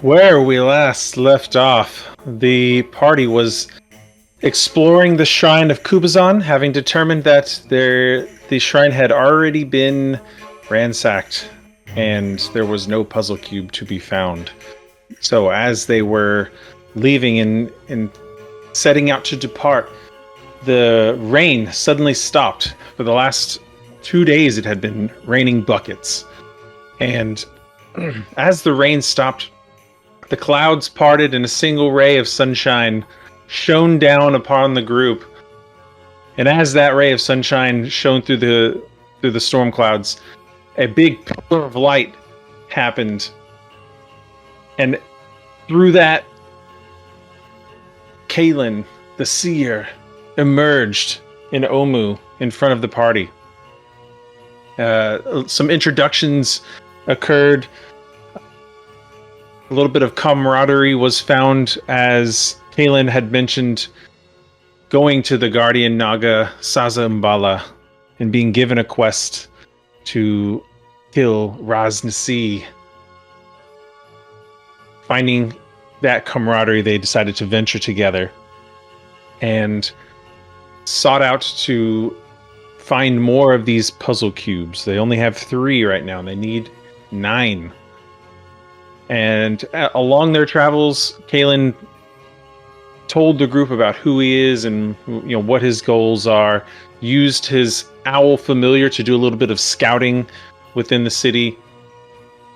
where we last left off, the party was exploring the shrine of Kubazan, having determined that the shrine had already been ransacked and there was no puzzle cube to be found. So as they were leaving and setting out to depart, the rain suddenly stopped. For the last 2 days it had been raining buckets. And as the rain stopped, the clouds parted and a single ray of sunshine shone down upon the group. And as that ray of sunshine shone through the storm clouds, a big pillar of light happened. And through that, Calen, the seer, emerged in Omu in front of the party. Some introductions occurred. A little bit of camaraderie was found as Calen had mentioned going to the Guardian Naga Saza Mbala and being given a quest to kill Raz Nasi. Finding that camaraderie, they decided to venture together and sought out to find more of these puzzle cubes. They only have 3 right now, and they need 9. And along their travels, Calen told the group about who he is and what his goals are, used his owl familiar to do a little bit of scouting within the city,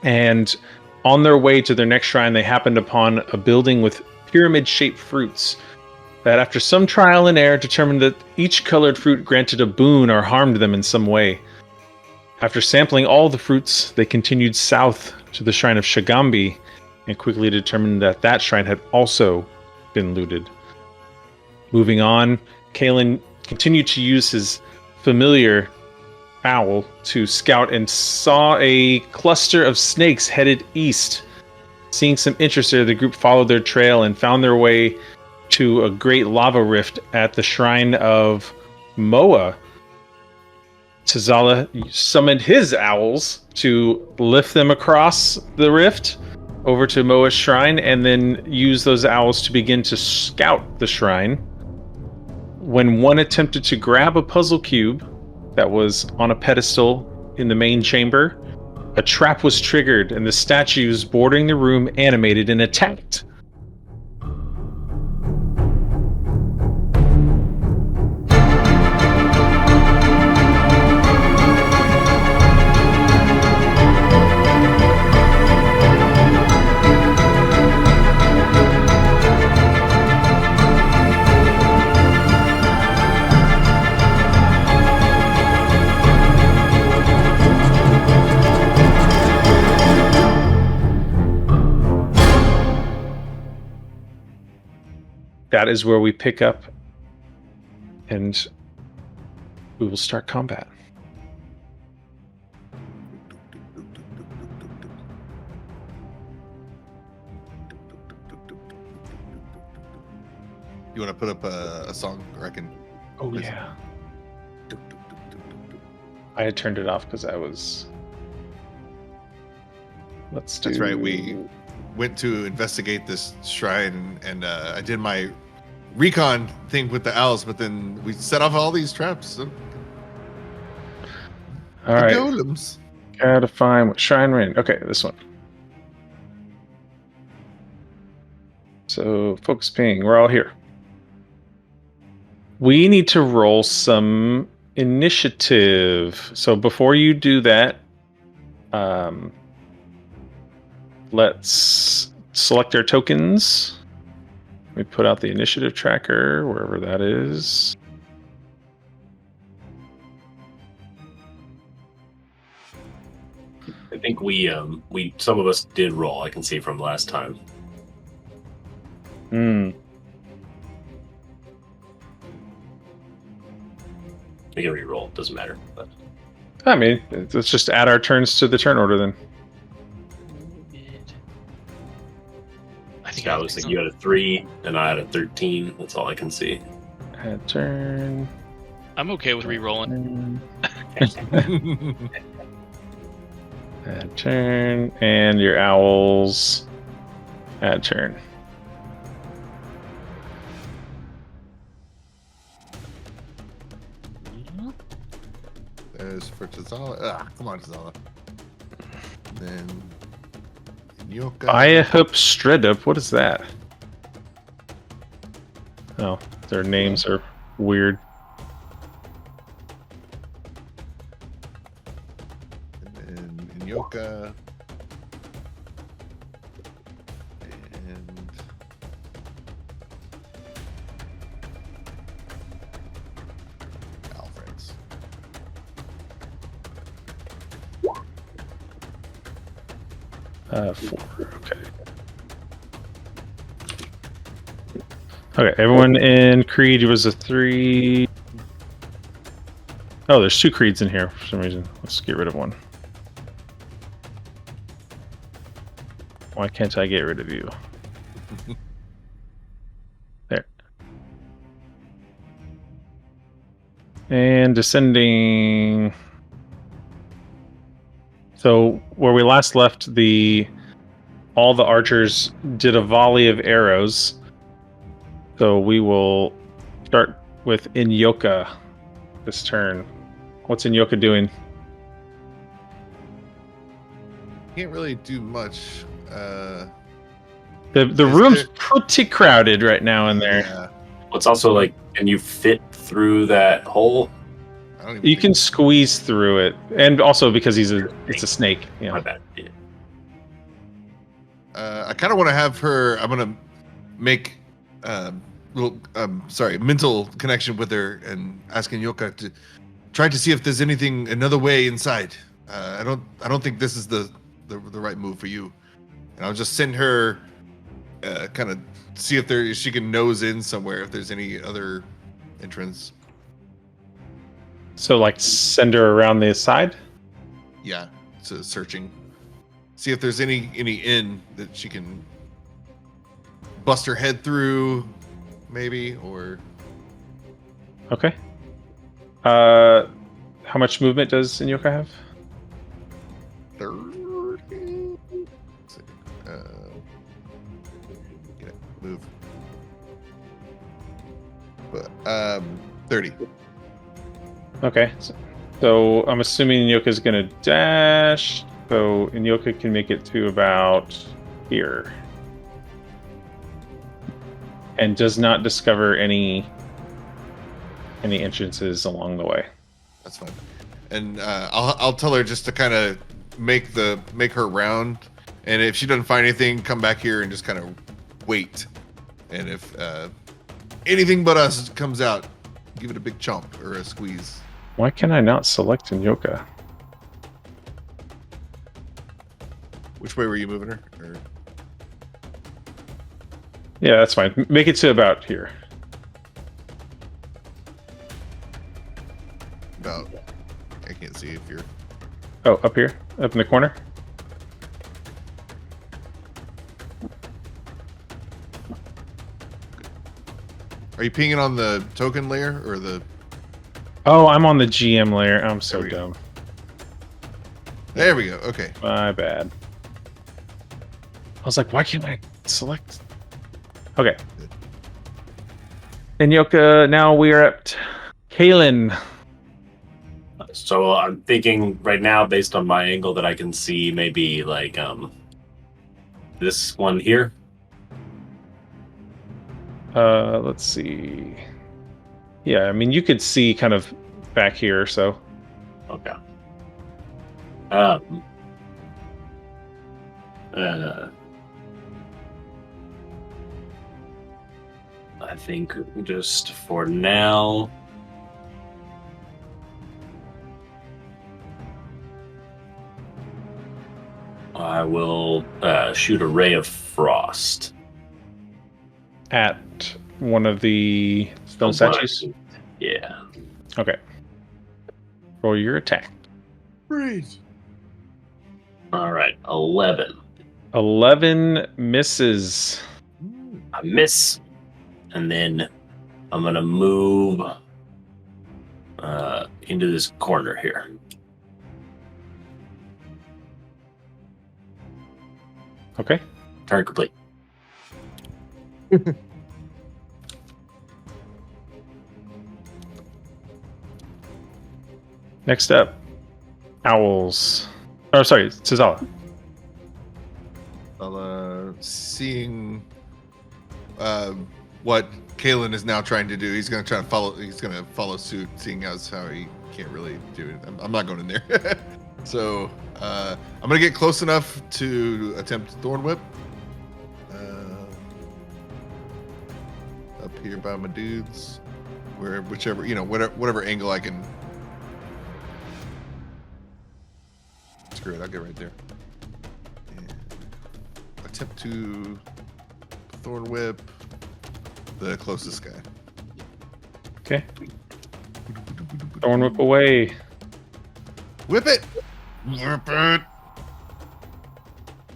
and on their way to their next shrine, they happened upon a building with pyramid-shaped fruits that, after some trial and error, determined that each colored fruit granted a boon or harmed them in some way. After sampling all the fruits, they continued south to the shrine of Shagambi and quickly determined that that shrine had also been looted. Moving on, Calen continued to use his familiar owl to scout and saw a cluster of snakes headed east. Seeing some interest there, the group followed their trail and found their way to a great lava rift at the shrine of Moa. Tazala summoned his owls to lift them across the rift over to Moa's shrine, and then use those owls to begin to scout the shrine. When one attempted to grab a puzzle cube that was on a pedestal in the main chamber, a trap was triggered and the statues bordering the room animated and attacked. That is where we pick up, and we will start combat. You want to put up a song, or I can? Oh yeah. I had turned it off because I was. Let's do. That's right. We went to investigate this shrine, and I did my recon thing with the owls, but then we set off all these traps. So. All right. Golems. Gotta find what shrine we're in. Okay, this one. So focus ping. We're all here. We need to roll some initiative. So before you do that, let's select our tokens. We put out the initiative tracker, wherever that is. I think we some of us did roll. I can see from last time. We can re-roll. Doesn't matter. But. I mean, let's just add our turns to the turn order then. I think I was thinking you had a 3 and I had a 13. That's all I can see. Add turn. I'm okay with re-rolling. Add turn. And your owls. Add turn. There's for Tazala. Ah, come on, Tazala. Then Yoka. Iahup What is that? Oh, their names are weird. And then Yoka. And Alfred's. Four. Okay. Okay, everyone in Creed was a 3. Oh, there's 2 Creeds in here for some reason. Let's get rid of one. Why can't I get rid of you? There. And descending. So where we last left, all the archers did a volley of arrows. So we will start with Inyoka this turn. What's Inyoka doing? Can't really do much. The room's pretty crowded right now in there. Yeah. It's also like, can you fit through that hole? I don't even You think- can squeeze through it, and also because it's a snake. My Yeah. bad. Yeah. I kind of want to have her. I'm gonna make mental connection with her and asking Yoka to try to see if there's another way inside. I don't think this is the right move for you. And I'll just send her, kind of see if she can nose in somewhere if there's any other entrance. So like send her around the side. Yeah, so searching, see if there's any inn that she can bust her head through, maybe, or Okay. How much movement does Inyoka have? 30. Let's see. Get it, move. But 30. Okay. So I'm assuming Inyoka's gonna dash. So Inyoka can make it to about here. And does not discover any entrances along the way. That's fine. And I'll tell her just to kind of make her round, and if she doesn't find anything, come back here and just kind of wait. And if anything but us comes out, give it a big chomp or a squeeze. Why can I not select Inyoka? Which way were you moving her? Or... Yeah, that's fine. Make it to about here. About, I can't see if you're. Oh, up here? Up in the corner? Are you pinging on the token layer or the? Oh, I'm on the GM layer. I'm so There we go. dumb. There we go. Okay. My bad. I was like, why can't I select? Okay. Inyoka, now we are at Calen. So I'm thinking right now, based on my angle, that I can see maybe like this one here. Let's see. Yeah, I mean, you could see kind of back here or so. Okay. I think just for now, I will shoot a ray of frost At one of the stone statues? Yeah. Okay. Roll your attack. Freeze. All right. 11. 11 misses. I miss, and then I'm gonna move into this corner here. Okay. Turn complete. Next up, owls. Oh, sorry, Cizala. Seeing what Calen is now trying to do, he's gonna try to follow. He's gonna follow suit, seeing as how he can't really do it. I'm not going in there. So I'm gonna get close enough to attempt Thorn Whip. Up here by my dudes, whichever whatever angle I can. Screw it, I'll get right there. And attempt to Thorn Whip the closest guy. Okay. Thorn Whip away. Whip it! Whip it!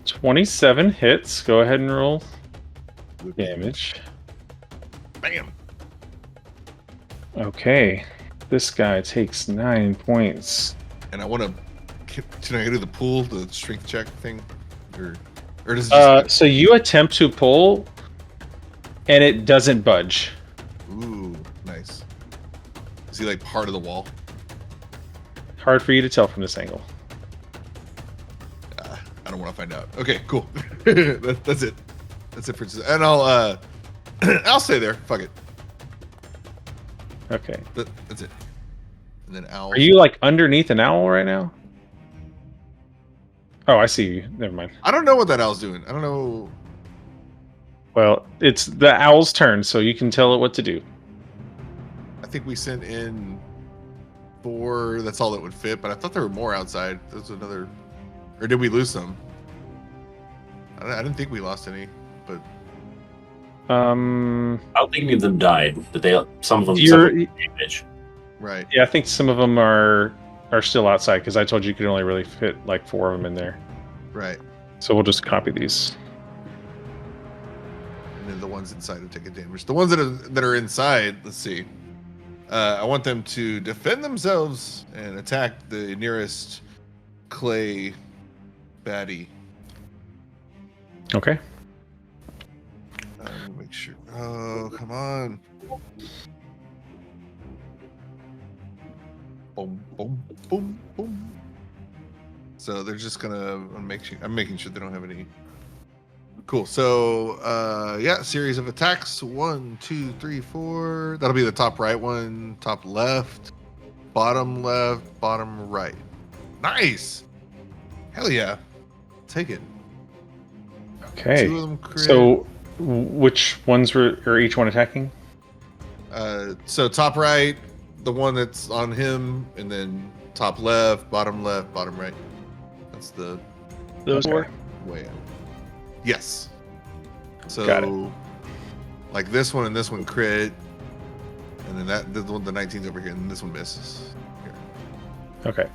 27 hits. Go ahead and roll damage. Bam! Okay. This guy takes 9 points. And I want to. Can I do the pull, the strength check thing? Or does it just. So you attempt to pull, and it doesn't budge. Ooh, nice. Is he like part of the wall? Hard for you to tell from this angle. I don't want to find out. Okay, cool. That's it. That's it for. And I'll I'll stay there. Fuck it. Okay. That's it. And then owl. Are you like underneath an owl right now? Oh, I see you. Never mind. I don't know what that owl's doing. I don't know. Well, it's the owl's turn, so you can tell it what to do. I think we sent in 4. That's all that would fit. But I thought there were more outside. There's another. Or did we lose some? I didn't think we lost any. But I don't think any of them died, but some of them You're- suffered damage. right. Yeah, I think some of them are still outside because I told you could only really fit like 4 of them in there. Right. So we'll just copy these. And then the ones inside will take a damage. The ones that are inside, let's see. I want them to defend themselves and attack the nearest clay baddie. Okay. Make sure. Oh, come on. Boom, boom, boom, boom. So they're just gonna I'm making sure they don't have any. Cool. So yeah, series of attacks. 1, 2, 3, 4. That'll be the top right one, top left, bottom right. Nice. Hell yeah. Take it. 2 Okay. of them crit. So which ones are each one attacking? So top right, the one that's on him, and then top left, bottom right. That's the Those Okay. four. way out. Yes. So Got it. like this one and this one crit, and then the 19's over here, and this one misses. Here. Okay.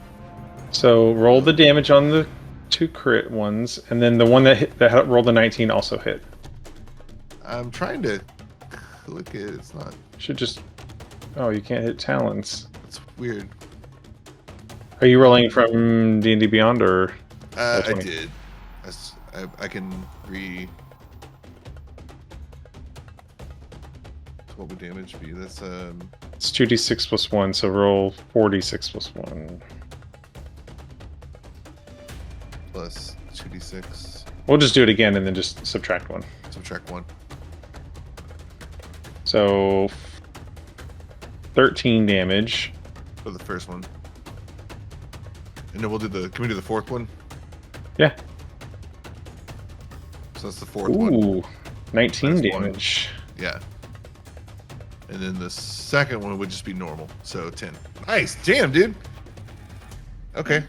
So roll the damage on the 2 crit ones, and then the one that rolled the 19 also hit. I'm trying to click it. It's not. Should just. Oh, you can't hit talons. It's weird. Are you rolling from D&D Beyond or? I 20? did. I can What would damage be? That's It's 2d6 plus 1, so roll 4d6 plus 1. plus 2d6. We'll just do it again and then just subtract 1. Subtract 1. So 13 damage. For the first one. And then we'll do the. Can we do the fourth one? Yeah. So that's the fourth one. Ooh, 19 First one. damage. Yeah. And then the second one would just be normal. So 10. Nice. Damn, dude. Okay.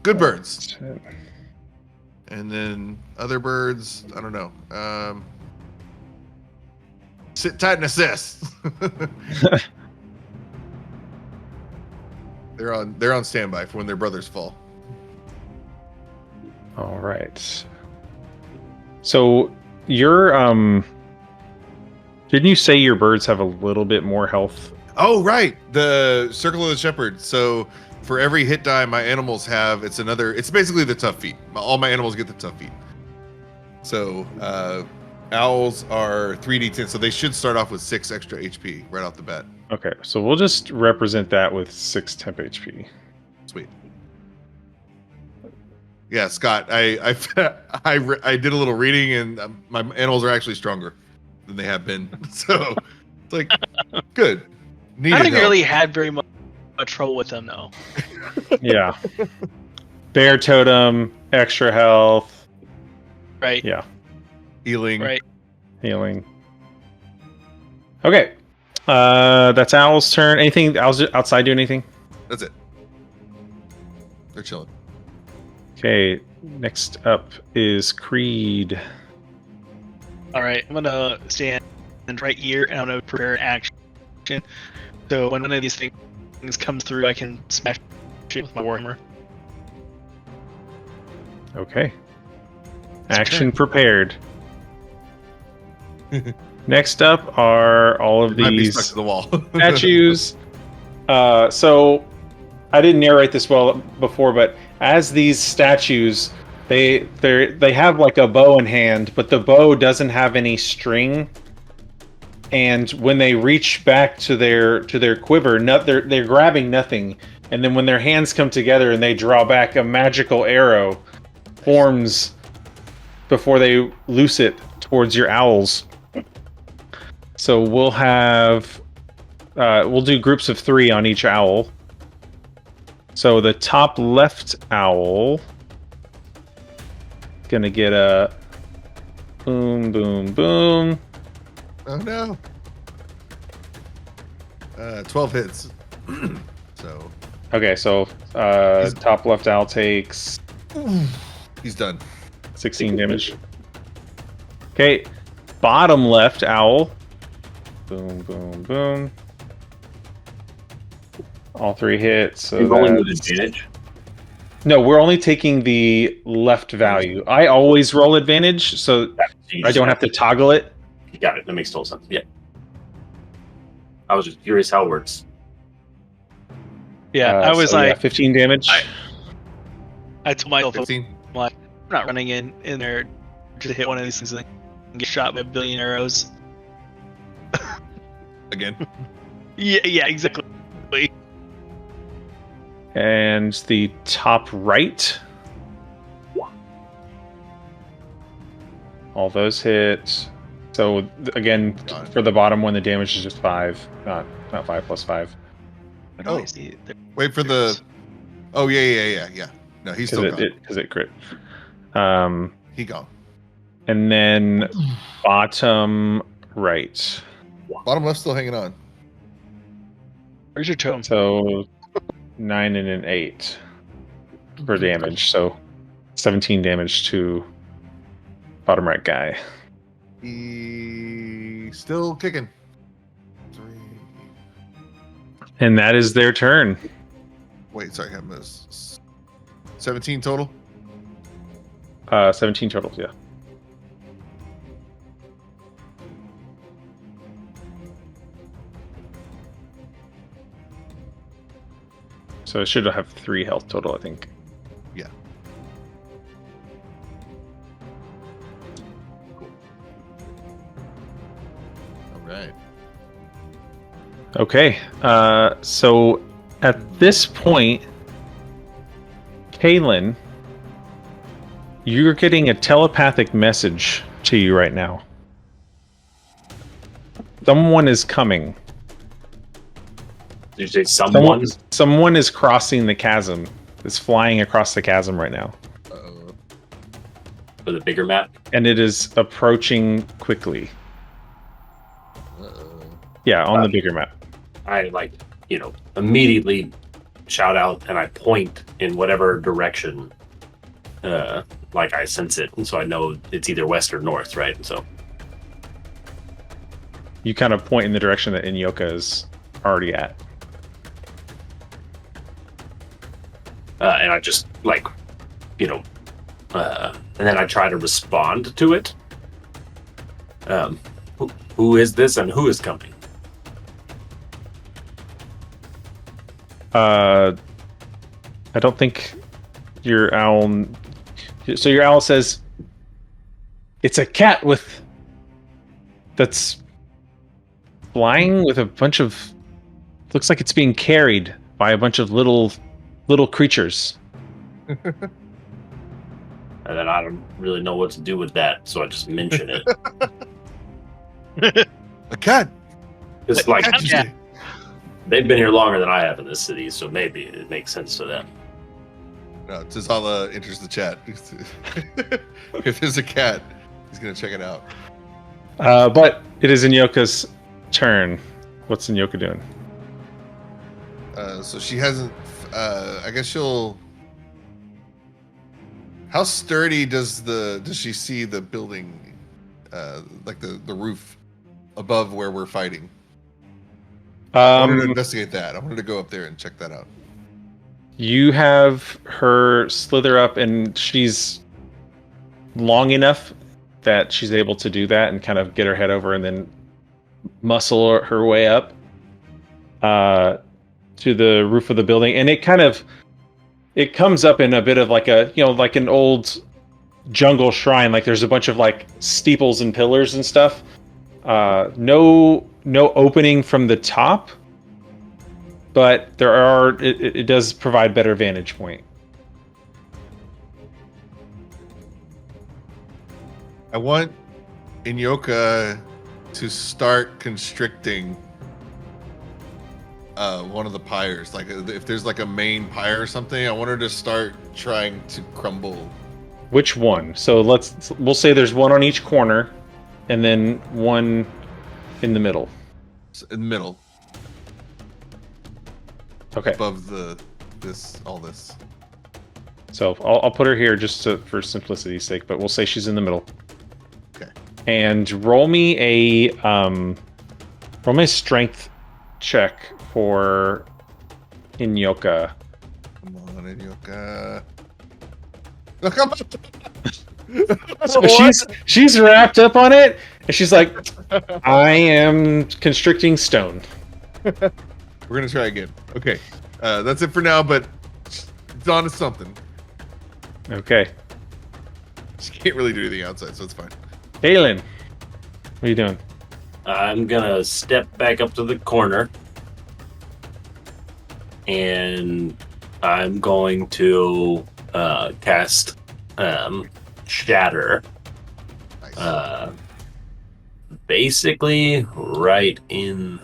Good birds. And then other birds, I don't know. Sit tight and assist. They're on standby for when their brothers fall. All right. So your didn't you say your birds have a little bit more health? Oh, right. The Circle of the Shepherd. So for every hit die my animals have, it's basically the tough feat. All my animals get the tough feat. So owls are 3d10, so they should start off with 6 extra HP right off the bat. Okay, so we'll just represent that with 6 temp HP. Sweet. Yeah, Scott, I did a little reading, and my animals are actually stronger than they have been. So it's like good. I haven't really had very much trouble with them though. Yeah. Bear totem, extra health. Right. Yeah. Healing. Right. Healing. Okay. That's Owl's turn. Anything else outside do anything? That's it. They're chilling. Okay. Next up is Creed. All right. I'm gonna stand right here and I'm gonna prepare an action. So when one of these things comes through, I can smash it with my warhammer. Okay. Action prepared. Next up are all of Might be these stuck to the wall. statues. So I didn't narrate this well before, but as these statues, they have like a bow in hand, but the bow doesn't have any string. And when they reach back to their quiver, they're grabbing nothing. And then when their hands come together and they draw back, a magical arrow forms before they loose it towards your owls. So we'll have we'll do groups of 3 on each owl. So the top left owl gonna get a boom, boom, boom. Oh no. 12 hits. So Okay, so top left owl takes he's done. 16 damage. Okay, bottom left owl. Boom, boom, boom. All 3 hits. So You're rolling with that's- advantage. No, we're only taking the left value. I always roll advantage, so I don't have to toggle it. You got it. That makes total sense. Yeah. I was just curious how it works. Yeah, I was like, 15 damage. I told myself, 15. I'm like, I'm not running in there to hit one of these things and get shot by a billion arrows. Again. Yeah, exactly. And the top right. All those hit. So again, for the bottom one, the damage is just 5, not 5 plus 5. Oh. Wait for the. Oh yeah. No, he's still gone. Because it crit. He gone. And then bottom right. Bottom left still hanging on. Where's your tome? So 9 and an 8 for damage. So 17 damage to bottom right guy. He's still kicking. 3. And that is their turn. Wait, sorry, I have this. 17 total. 17 total, yeah. So it should have 3 health total, I think. Yeah. All right. Okay. So at this point, Calen, you're getting a telepathic message to you right now. Someone is coming. Did you say someone? Someone is crossing the chasm. Is flying across the chasm right now. For the bigger map? And it is approaching quickly. Yeah, on the bigger map. I immediately shout out and I point in whatever direction like I sense it. And so I know it's either west or north, right? And so You kind of point in the direction that Inyoka is already at. and I just and then I try to respond to it. Who is this and who is coming? I don't think your owl. So your owl says, It's a cat that's flying with a bunch of. Looks like it's being carried by a bunch of little creatures. And then I don't really know what to do with that, so I just mention it. A cat. It's like Cat, you say? they've been here longer than I have in this city, so maybe it makes sense to them. No, Tizala enters the chat. If there's a cat, he's gonna check it out. But it is Inyoka's turn. What's Inyoka doing? So she hasn't. I guess she'll. How sturdy does she see the building, like the roof above where we're fighting? I wanted to investigate that. I wanted to go up there and check that out. You have her slither up, and she's long enough that she's able to do that and kind of get her head over and then muscle her way up to the roof of the building. And it comes up in a bit of like like an old jungle shrine. Like there's a bunch of like steeples and pillars and stuff. No opening from the top, but it does provide better vantage point. I want Inyoka to start constricting one of the pyres. Like if there's like a main pyre or something, I want her to start trying to crumble. Which one? So we'll say there's one on each corner, and then one in the middle. In the middle. Okay. Above all this. So I'll put her here just for simplicity's sake, but we'll say she's in the middle. Okay. And roll me a strength check for Inyoka. Come on, Inyoka. Oh, come on. So she's wrapped up on it, and she's like, I am constricting stone. We're gonna try again. Okay. That's it for now, but it's on to something. Okay. She can't really do anything outside, so it's fine. Calen, what are you doing? I'm gonna step back up to the corner, and I'm going to cast Shatter. Nice. Basically, right in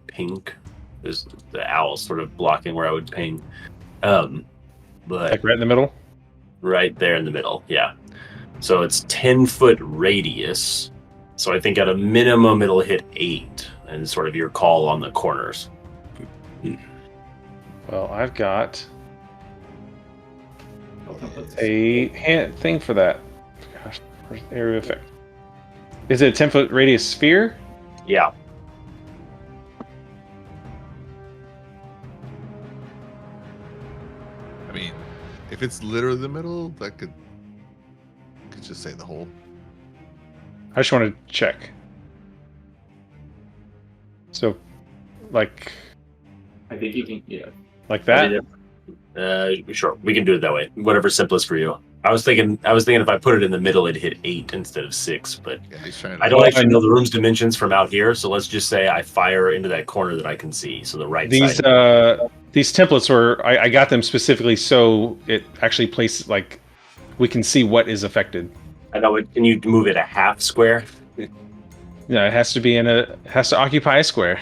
pink. There's the owl sort of blocking where I would ping. But Like right in the middle? right there in the middle, yeah. So it's 10-foot radius. So I think at a minimum it'll hit 8, and sort of your call on the corners. Well, I've got a thing for that. Gosh, where's the area of effect? Is it a 10-foot radius sphere? Yeah. I mean, if it's literally the middle, that could just say the whole. I just want to check. So, like I think you can, yeah. like that? Sure, we can do it that way. Whatever's simplest for you. I was thinking if I put it in the middle, it'd hit 8 instead of 6, but Yeah, he's trying to. I don't actually know the room's dimensions from out here, so let's just say I fire into that corner that I can see, so the right side. These templates were I got them specifically so it actually places like we can see what is affected. I know it. Can you move it a half square? Yeah, it has to occupy a square.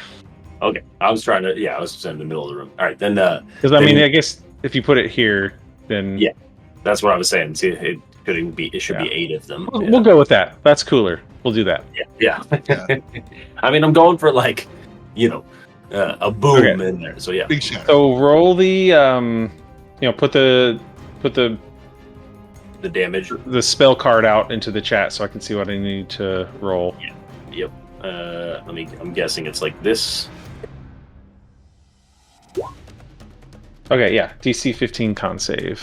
Okay, I was in the middle of the room. All right, then. Because I mean, I guess if you put it here, then Yeah. That's what I was saying. See, it should be 8 of them. we'll go with that. That's cooler. We'll do that. Yeah. Yeah. I mean, I'm going for like, a boom Okay. in there. So yeah. Big shot. So roll the put the The damage. the spell card out into the chat so I can see what I need to roll. Yep. I'm guessing it's like this. Okay, yeah. DC 15 con save.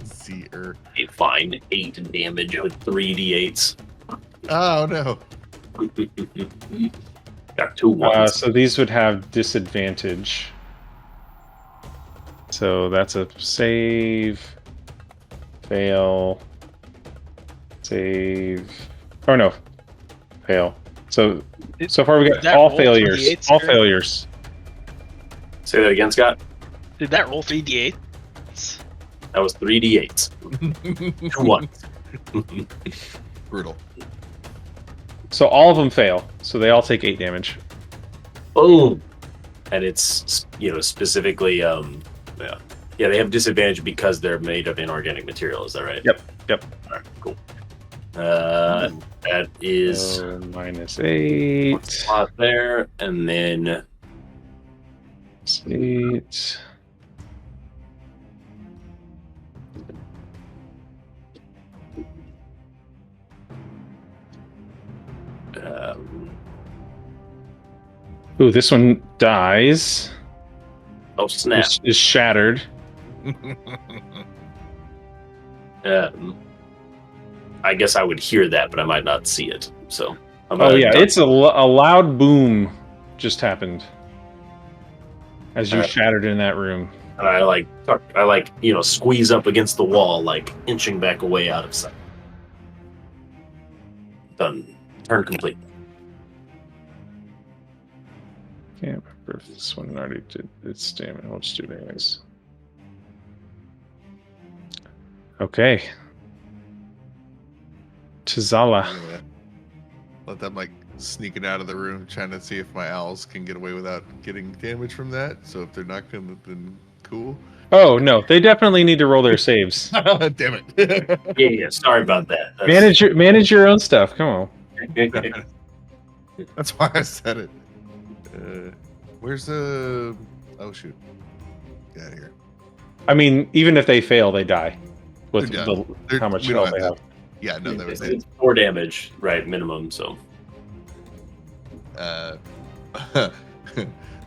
Seer. Fine. 8 damage with 3d8s. Oh no. Got 2 ones. So these would have disadvantage. So that's a save, fail, Save. Oh no. Fail. So Did- so far we did got that all roll failures. 3d8s, All or- failures. Say that again, Scott. Did that roll 3d8? That was 3d8s. 2 ones. Brutal. So all of them fail. So they all take 8 damage. Boom. And it's specifically yeah, they have disadvantage because they're made of inorganic material. Is that right? Yep. All right, cool. That is So -8. spot there, and then 8. Ooh, this one dies. oh snap. Is shattered. I guess I would hear that, but I might not see it. So I'm Oh gonna yeah, duck- it's a loud boom just happened as you shattered in that room. and I squeeze up against the wall, like inching back away out of sight. Done. Turn complete. Can't remember if this one already did its damage. I'll just do it anyways. Okay. Tizala. Anyway, let them like sneaking out of the room, trying to see if my owls can get away without getting damage from that. So if they're not gonna, then cool. Oh no, they definitely need to roll their saves. Damn it. Yeah. Sorry about that. That's- manage your own stuff. Come on. That's why I said it. Where's the? Oh shoot! Get out of here. I mean, even if they fail, they die. With They're done. how much we don't health they have have. that. Yeah, no, that was it. It's 4 damage, right? Minimum. So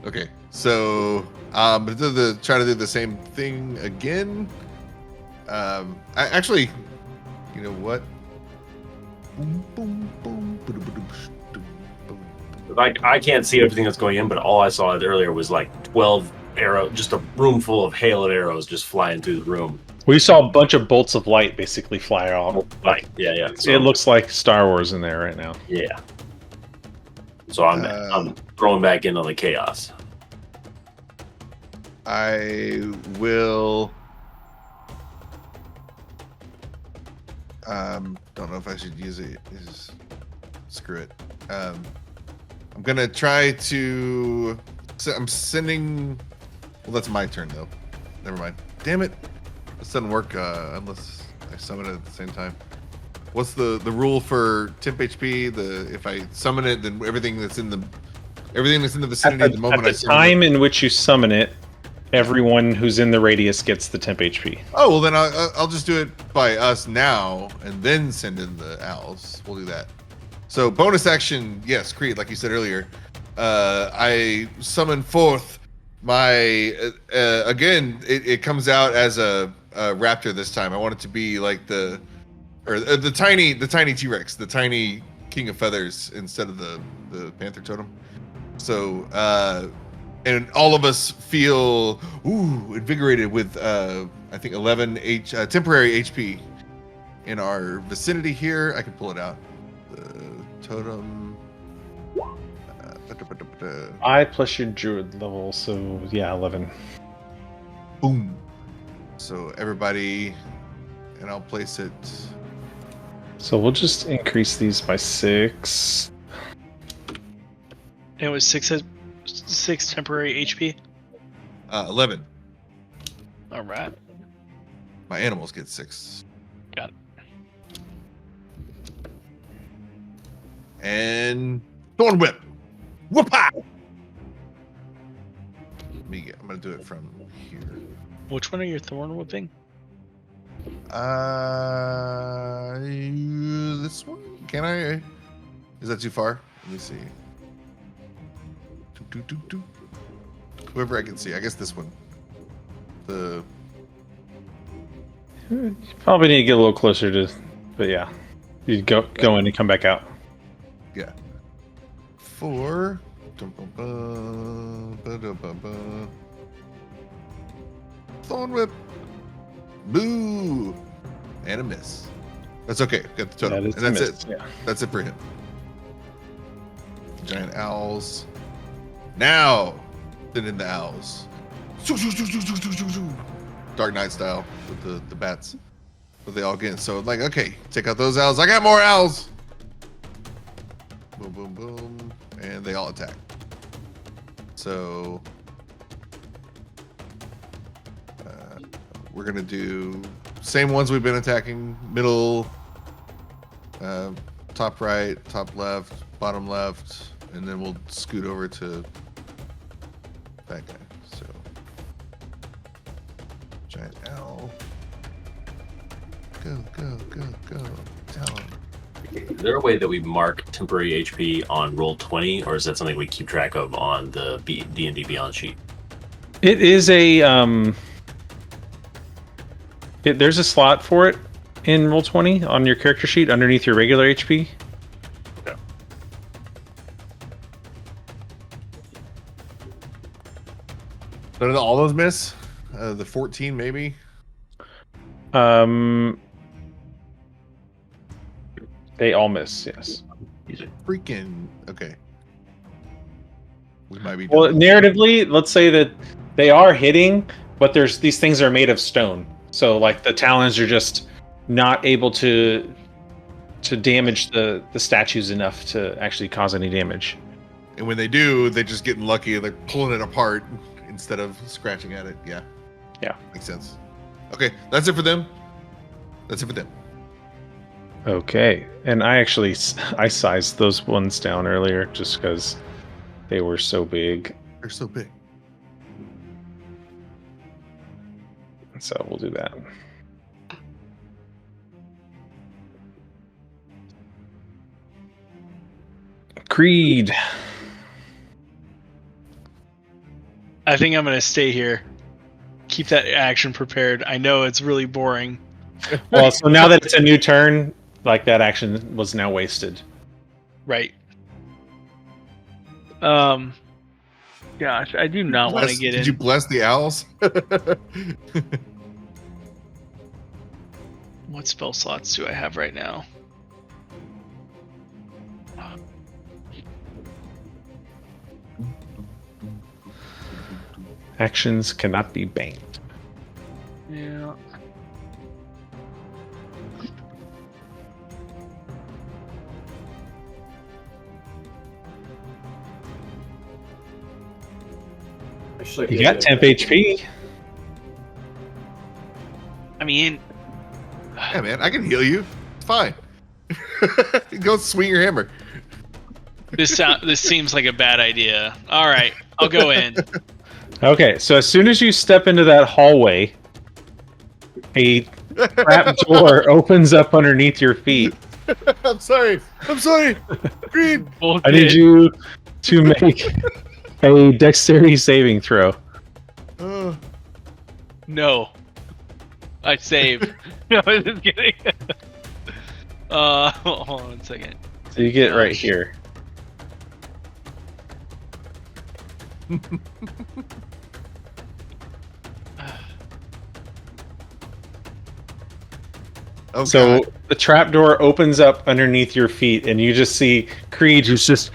Okay, so try to do the same thing again. I actually, you know what? Boom, boom, boom, boom, boom, boom, boom. like I can't see everything that's going in, but all I saw earlier was like 12 arrows, just a room full of hail of arrows just flying through the room. We saw a bunch of bolts of light basically fly off. Like, yeah. So, It looks like Star Wars in there right now. yeah. So I'm throwing back into the chaos. I will. Don't know if I should use it. Screw it. I'm gonna try to. I'm sending. Well, that's my turn though. Never mind. Damn it. This doesn't work unless I summon it at the same time. What's the rule for temp HP? If I summon it, then everything that's in the vicinity at the moment At the time in which you summon it, everyone who's in the radius gets the temp HP. Oh well, then I'll just do it by us now, and then send in the owls. We'll do that. So bonus action, yes, Creed, like you said earlier. I summon forth my again. It comes out as a raptor this time. I want it to be like the tiny T-Rex, the tiny King of Feathers instead of the Panther Totem. So and all of us feel invigorated with I think 11 temporary HP in our vicinity here. I can pull it out. The totem. I plus your druid level, so yeah, 11. Boom. So everybody, and I'll place it. So we'll just increase these by 6. And it was 6 temporary HP. 11. All right. My animals get 6. Got it. And Thorn Whip. Whoop-ah! I'm gonna do it from here. Which one are your thorn whipping? This one? Can I? Is that too far? Let me see. Whoever I can see. I guess this one. You probably need to get a little closer to, but yeah, you go in and come back out. Yeah. 4. Thorn Whip. Boo! And a miss. That's okay. Got the totem. That is And that's missed, it. Yeah. That's it for him. Giant owls. Now, send in the owls. Dark Knight style with the bats. But they all get so like, okay, take out those owls. I got more owls. Boom, boom, boom, and they all attack. So we're gonna do same ones we've been attacking: middle, top right, top left, bottom left, and then we'll scoot over to that guy. So giant owl. Go, go, go, go. Talon. Is there a way that we mark temporary HP on roll 20, or is that something we keep track of on the D&D Beyond sheet? It is a there's a slot for it in Roll20 on your character sheet underneath your regular HP. Okay. So did all those miss? The 14 maybe. They all miss. Yes. Freaking okay. We might be. Well, done. narratively, let's say that they are hitting, but these things are made of stone, so like the talons are just not able to damage the statues enough to actually cause any damage. And when they do, they're just getting lucky and they're pulling it apart instead of scratching at it. Yeah. Yeah. Makes sense. Okay, that's it for them. That's it for them. Okay, and I sized those ones down earlier just because they were so big. They're so big. So we'll do that. Creed. I think I'm gonna stay here. Keep that action prepared. I know it's really boring. Well, so now that it's a new turn, like that action was now wasted. Right. Gosh, I do not want to get in. Did you bless the owls? What spell slots do I have right now? Actions cannot be banked. Yeah. You got temp HP. I mean, Yeah, man, I can heal you. It's fine. Go swing your hammer. this seems like a bad idea. All right, I'll go in. Okay, so as soon as you step into that hallway, a trap door opens up underneath your feet. I'm sorry. Green. I need you to make a dexterity saving throw. No. I save. No, I'm just kidding. Hold on 1 second. So you get right here. Oh, So God. the trapdoor opens up underneath your feet, and you just see Creed, who's just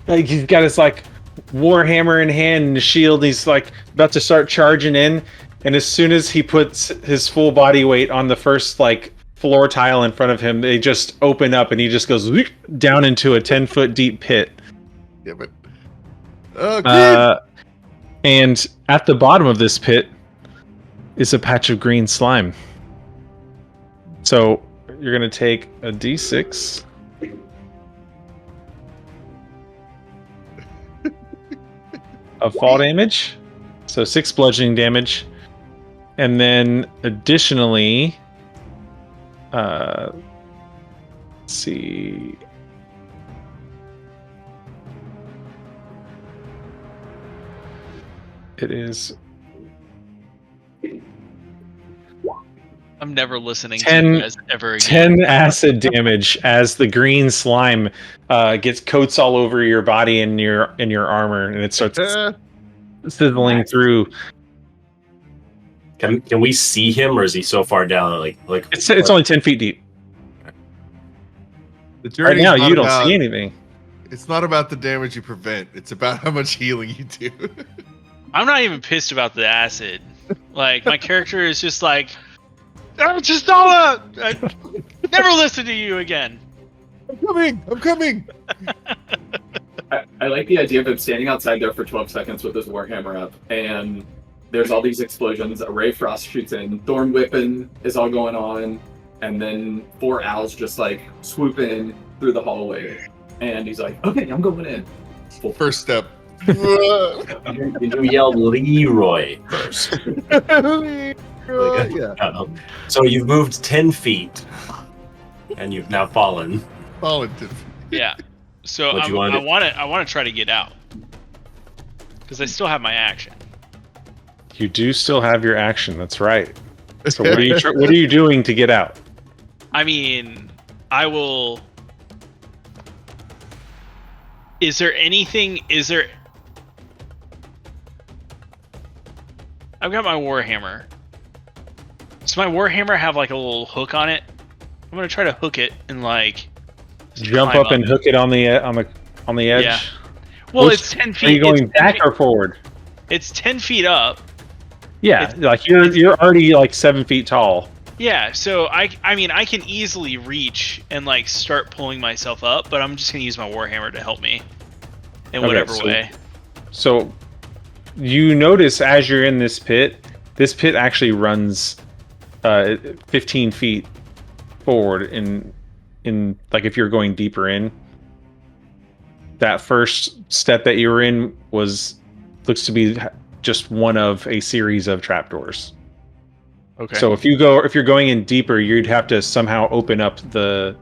like he's got his like warhammer in hand and a shield. He's like about to start charging in, and as soon as he puts his full body weight on the first like floor tile in front of him, they just open up, and he just goes down into a 10-foot deep pit. Yeah, but Creed. And at the bottom of this pit is a patch of green slime. So you're going to take a d6. Of fall damage. So 6 bludgeoning damage. And then additionally, let's see. It is I'm never listening 10 to you guys ever again. 10 acid damage as the green slime gets coats all over your body and your armor, and it starts sizzling through. Can we see him, or is he so far down? Like It's only 10 feet deep. The Right journey's now, not you don't about- see anything. It's not about the damage you prevent. It's about how much healing you do. I'm not even pissed about the acid. Like my character is just like, "Oh, just I never listen to you again." I'm coming. I like the idea of him standing outside there for 12 seconds with his warhammer up, and there's all these explosions. A ray of frost shoots in, thorn whipping is all going on, and then 4 owls just like swoop in through the hallway, and he's like, "Okay, I'm going in." First step. You yelled Leroy first. Yeah. So you've moved 10 feet, and you've now fallen. Volunteer. Yeah. So What you I wanna want to try to get out because I still have my action. You do still have your action. That's right. So what are you what are you doing to get out? I mean, I will. Is there anything? I've got my warhammer. Does my warhammer have like a little hook on it? I'm gonna try to hook it and like Jump climb up and hook it on the edge. Yeah. Well, Which- it's 10 feet. Are you going it's 10 back feet- or forward? It's 10 feet up. Yeah, It's- like you're already like 7 feet tall. Yeah, so I mean I can easily reach and like start pulling myself up, but I'm just gonna use my warhammer to help me in Okay, whatever so- way. So you notice as you're in this pit actually runs 15 feet forward in like if you're going deeper in. That first step that you were in looks to be just one of a series of trapdoors. Okay. So if you're going in deeper, you'd have to somehow open up the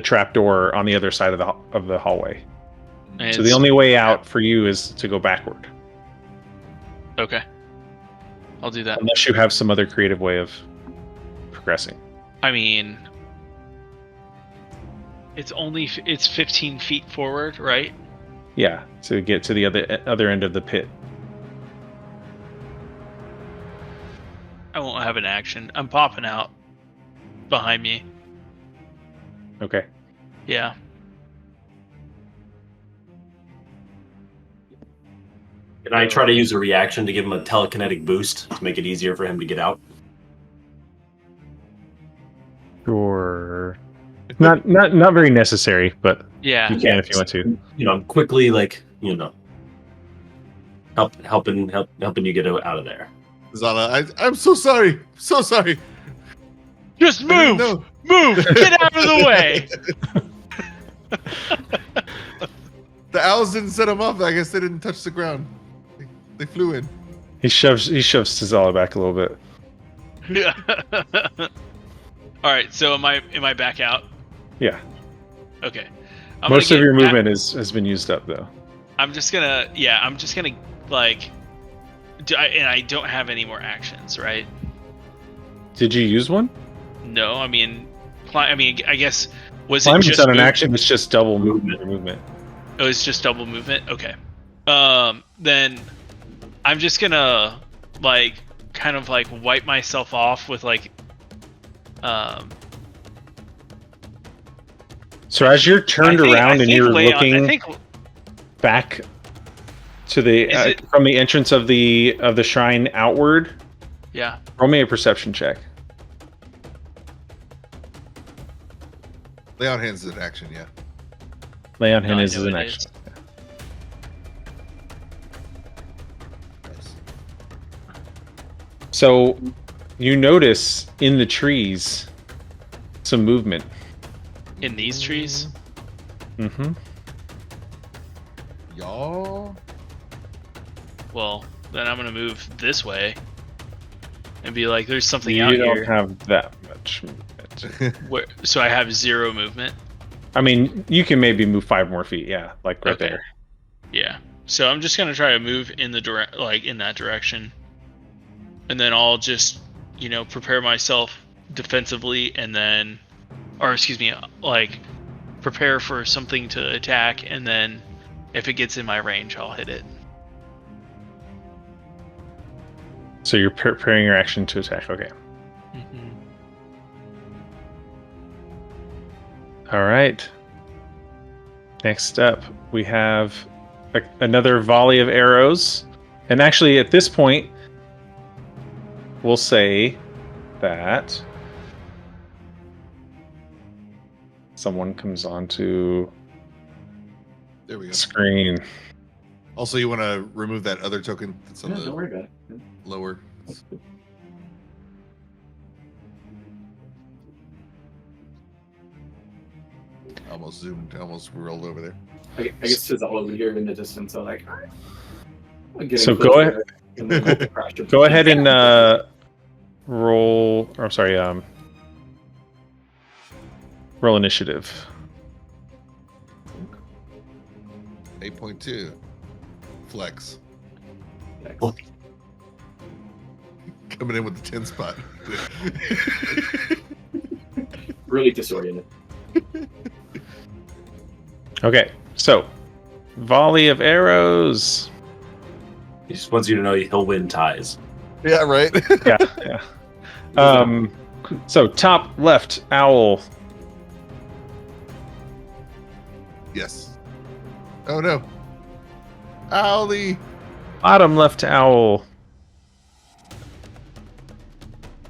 trapdoor on the other side of the hallway. And So the only way out for you is to go backward, Okay. I'll do that. unless you have some other creative way of progressing. I mean, it's 15 feet forward, right? Yeah, to get to the other end of the pit. I won't have an action. I'm popping out behind me. Okay. Yeah. Can I try to use a reaction to give him a telekinetic boost to make it easier for him to get out? Sure. Not very necessary, but Yeah. you can if you want to. You know, quickly, like, you know, helping you get out of there. Zala, I'm so sorry. So sorry. Just move. No. Move. Get out of the way. The owls didn't set them off. I guess they didn't touch the ground. They flew in. He shoves Cizala back a little bit. All right. So am I back out? Yeah. Okay. Most of your movement has been used up though. I'm just gonna like. And I don't have any more actions, right? Did you use one? No. I mean, I guess was Climbing's it just not an move- action. It's just double movement. Oh, it's just double movement. Okay. Then I'm just gonna like kind of like wipe myself off with like So as you're turned around and you're looking back to the from the entrance of the shrine outward, Yeah. roll me a perception check. Lay on hands is an action, yeah. Lay on No, I hands is know an it action. So you notice in the trees some movement. In these trees. Mm-hmm. Y'all. Well, then I'm gonna move this way and be like, "There's something You out don't here." have that much movement. So I have 0 movement. I mean, you can maybe move 5 more feet. Yeah, like right Okay. there. Yeah. So I'm just gonna try to move in the in that direction, and then I'll just prepare myself defensively, and then, or excuse me, like prepare for something to attack, and then if it gets in my range, I'll hit it. So you're preparing your action to attack. Okay. Mm-hmm. All right. Next up, we have another volley of arrows. And actually, at this point, we'll say that someone comes onto There we the go. screen. Also, you want to remove that other token that's on No, the don't worry about it. lower. Almost zoomed, almost rolled over there. I guess it's all over here in the distance. So like, I'm getting So closer, go ahead. and then we'll crash it. Go ahead and roll. Or I'm sorry. Roll initiative. 8.2. Flex. Next. Coming in with the 10 spot. Really disoriented. Okay, so volley of arrows. He just wants you to know he'll win ties. Yeah, right? Yeah. So top left owl. Yes. Oh no. Owly. Bottom left owl.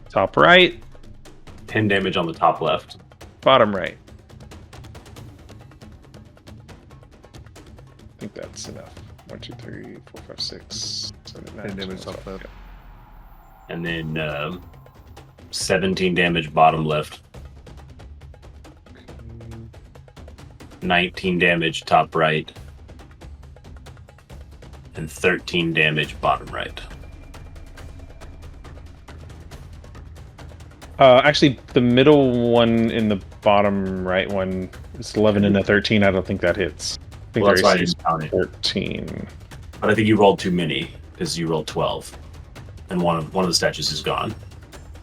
Top right. 10 damage on the top left. Bottom right. I think that's enough. 1, 2, 3, 4, 5, 6, 7, 9, 10 damage 10, top left. And then 17 damage bottom left. 19 damage top right. And 13 damage bottom right. Actually, the middle one in the bottom right one is 11 and a 13. I don't think that hits. I think Well, that's why I there's didn't count it. 14. But I think you rolled too many because you rolled 12, and one of the statues is gone.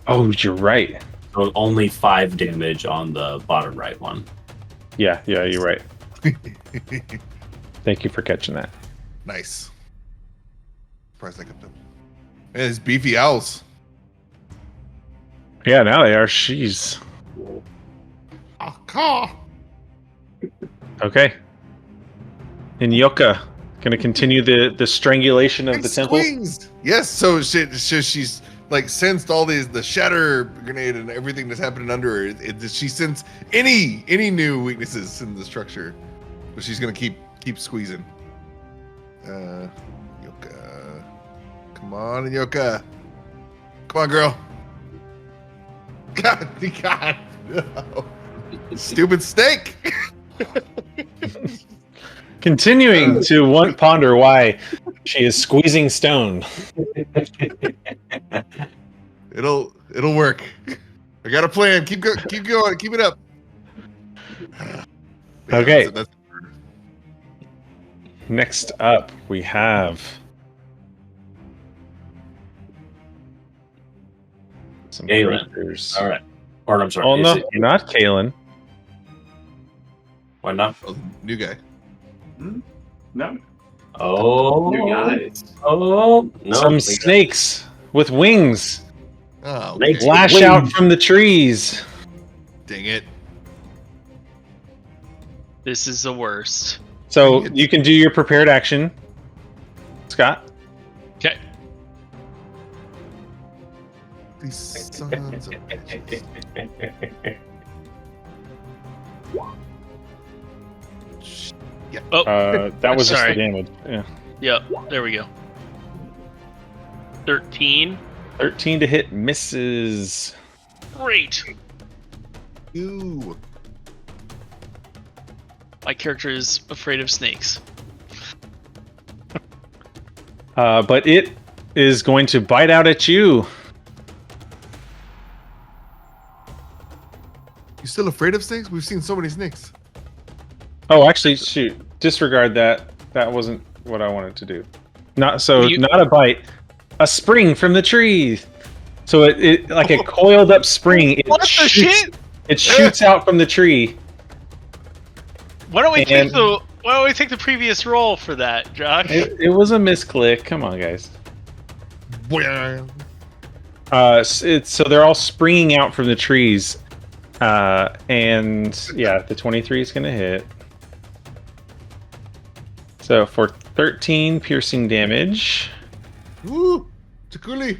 Oh, you're right. So only 5 damage on the bottom right one. Yeah, you're right. Thank you for catching that. Nice. Surprised I got them. And it's beefy owls. Yeah, now they are. She's Oh, caw. okay. And Yoka gonna continue the strangulation of the temple. Squeezed. Yes, so she's like sensed all the shatter grenade and everything that's happening under her. She sense any new weaknesses in the structure, but she's gonna keep squeezing. Yoka, come on, Yoka, come on, girl. God, no. Stupid snake. Continuing to ponder why she is squeezing stone. It'll work. I got a plan. Keep going. Keep it up. Yeah, Okay. that's Next up, we have some Calen. creatures. All right. Or I'm sorry. Oh is no, it- not Calen. Why not? new guy. No. Oh. New guys. Oh. No. Some snakes with wings Oh, Snakes. okay. lash Wings. out from the trees. Dang it. This is the worst. So you can do your prepared action, Scott. Okay. These sons of bitches. Oh, That was just the Sorry. damage. Yeah. yep. There we go. 13. 13 to hit, misses. Great. Ew. My character is afraid of snakes. But it is going to bite out at you. You still afraid of snakes? We've seen so many snakes. Oh, actually, shoot. Disregard that. That wasn't what I wanted to do. Not a bite. A spring from the tree. So it like a coiled up spring. What the shit? It shoots out from the tree. Why don't we And- take the previous roll for that, Josh? It was a misclick. Come on, guys. Boing. So they're all springing out from the trees. And yeah, the 23 is going to hit. So for 13 piercing damage, Woo! Jaculi!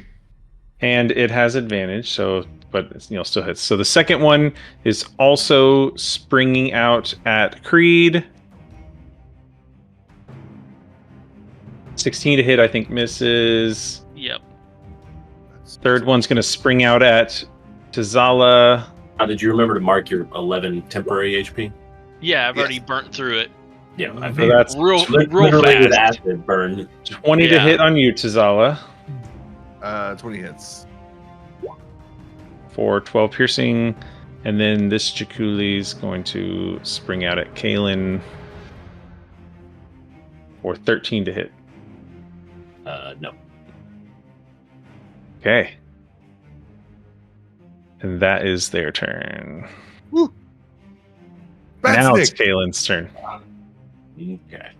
and it has advantage, so but it's, still hits. So the second one is also springing out at Creed. 16 to hit, I think misses. Yep. Third one's going to spring out at Tazala. Did you remember to mark your 11 temporary HP? Yeah, I've Yes. already burnt through it. Yeah, I So think that's Real literally with fast. acid burn. 20 to Yeah. hit on you, Tazala, 20 hits. for 12 piercing. And then this Jaculi is going to spring out at Calen for 13 to hit. No. Okay. And that is their turn. Woo! Bat Now it's snake! Calen's turn. Okay.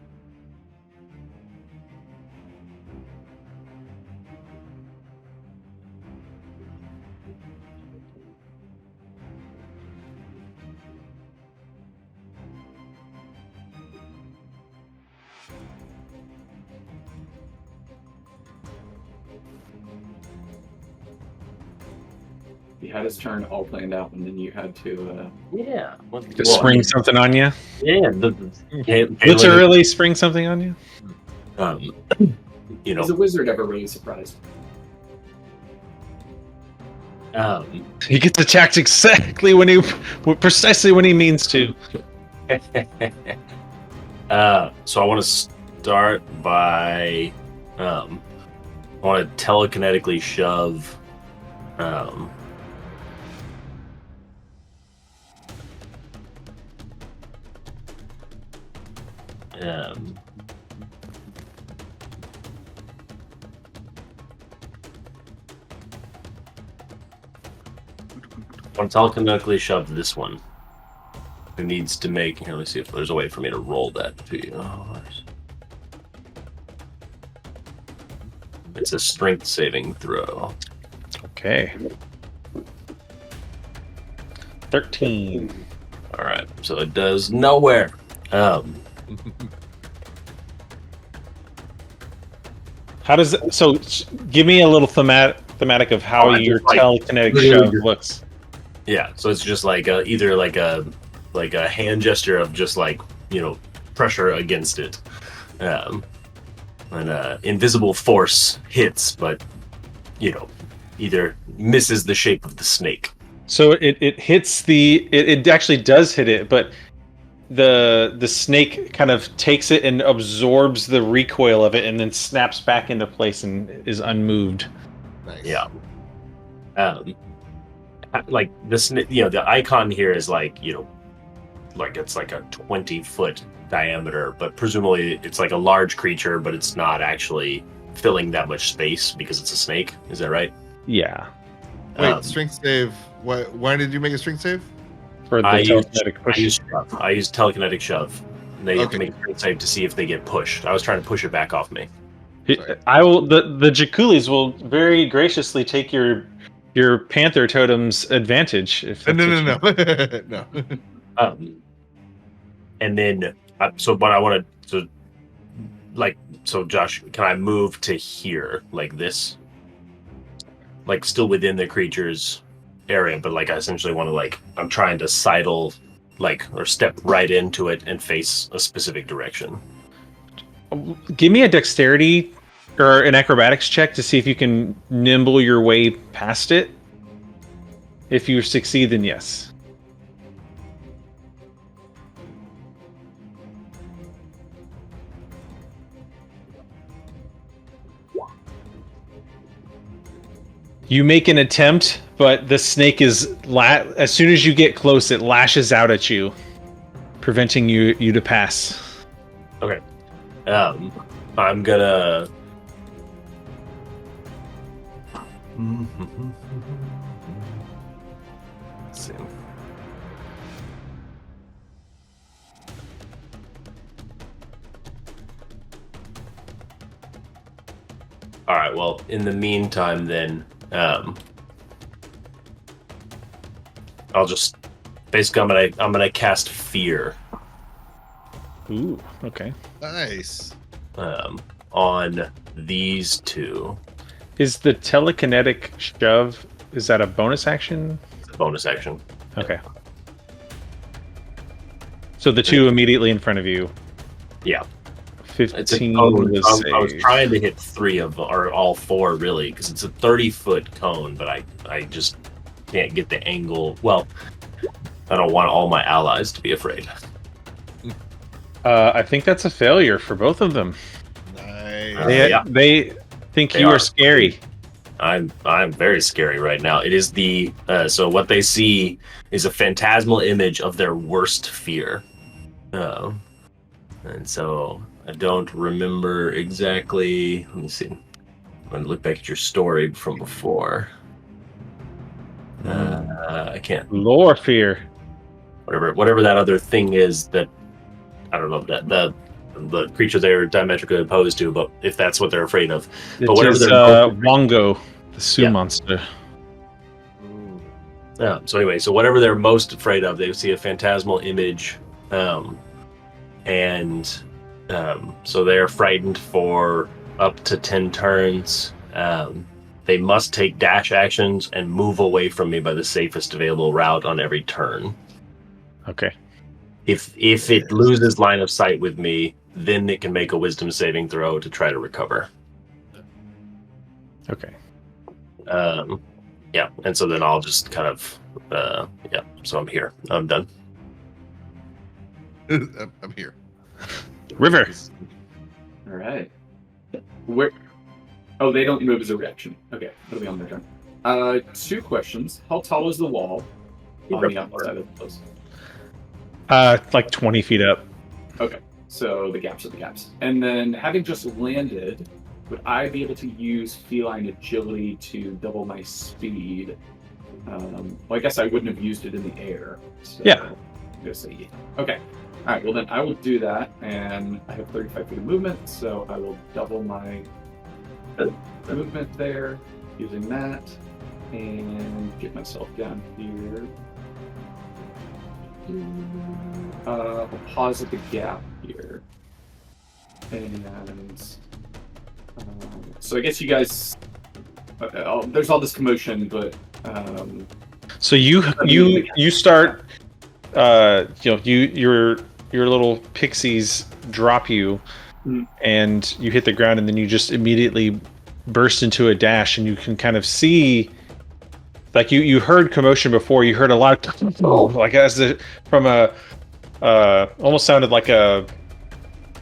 He had his turn all planned out, and then you had to. Yeah. To spring something on you? Yeah. Literally spring something on you? You Is a know, wizard ever really surprised? He gets attacked exactly precisely when he means to. so I want to start by, I want to telekinetically shove, I want to telekinetically shove this one. It needs to make. Here, let's see if there's a way for me to roll that to you. Oh, it's a strength saving throw. Okay. 13. All right, so it does nowhere. How does it, so give me a little thematic of how Oh, I your just, like, telekinetic really shove just- looks. Yeah, so it's just like either like a hand gesture of just like pressure against it, and invisible force hits, but either misses the shape of the snake. So it hits it actually does hit it, but the snake kind of takes it and absorbs the recoil of it and then snaps back into place and is unmoved. Nice. Yeah. Like the icon here is like it's like a 20-foot diameter, but presumably it's like a large creature, but it's not actually filling that much space because it's a snake. Is that right? Yeah. Wait, strength save. Why did you make a strength save? For the I telekinetic push. I use telekinetic shove. They have Okay. to make a strength save to see if they get pushed. I was trying to push it back off me. I will. The Jaculis will very graciously take your Panther Totem's advantage. If that's No. what No. And then, but I want to, so Josh, can I move to here like this? Like still within the creature's area, but like I essentially want to I'm trying to sidle, or step right into it and face a specific direction. Give me a dexterity or an acrobatics check to see if you can nimble your way past it. If you succeed, then yes. You make an attempt, but the snake is as soon as you get close, it lashes out at you, preventing you to pass. Okay. I'm gonna. Let's see. All right. Well, in the meantime, then I'll just basically I'm gonna cast fear Ooh, okay. Nice. On these two. Is the telekinetic shove, is that a bonus action? It's a bonus action. Okay. So the two immediately in front of you. Yeah. 15 It's a cone. was I was saved. trying to hit 3 of or all 4 really, because it's a 30-foot cone, but I just can't get the angle. Well, I don't want all my allies to be afraid. I think that's a failure for both of them. Nice. They think They you are. are scary. I'm very scary right now. It is the so what they see is a phantasmal image of their worst fear, and so I don't remember exactly. Let me see. I'm gonna look back at your story from before. I can't. Lore fear. Whatever that other thing is that I don't know that the creature they're diametrically opposed to, but if that's what they're afraid of, It whatever is they're Wongo, the Sioux Yeah. monster. Yeah. So anyway, so whatever they're most afraid of, they see a phantasmal image, and so they're frightened for up to 10 turns. They must take dash actions and move away from me by the safest available route on every turn. Okay. If it loses line of sight with me, then it can make a wisdom saving throw to try to recover. Okay. Yeah, and so then I'll just kind of yeah. So I'm here. I'm done. I'm here. River. All right. Where? Oh, they don't move as a reaction. Okay, that'll be on their turn. 2 questions. How tall is the wall on the outside of the place? Like 20 feet up. Okay, so the gaps are the gaps. And then, having just landed, would I be able to use feline agility to double my speed? Well, I guess I wouldn't have used it in the air. So Yeah. I'm gonna say yeah. Okay. All right. Well, then I will do that, and I have 35 feet of movement, so I will double my movement there using that, and get myself down here. I'll pause at the gap here, and so I guess you guys. There's all this commotion, but So you start your little pixies drop you and you hit the ground, and then you just immediately burst into a dash, and you can kind of see, like, you heard commotion before. You heard a lot of like from a almost sounded like a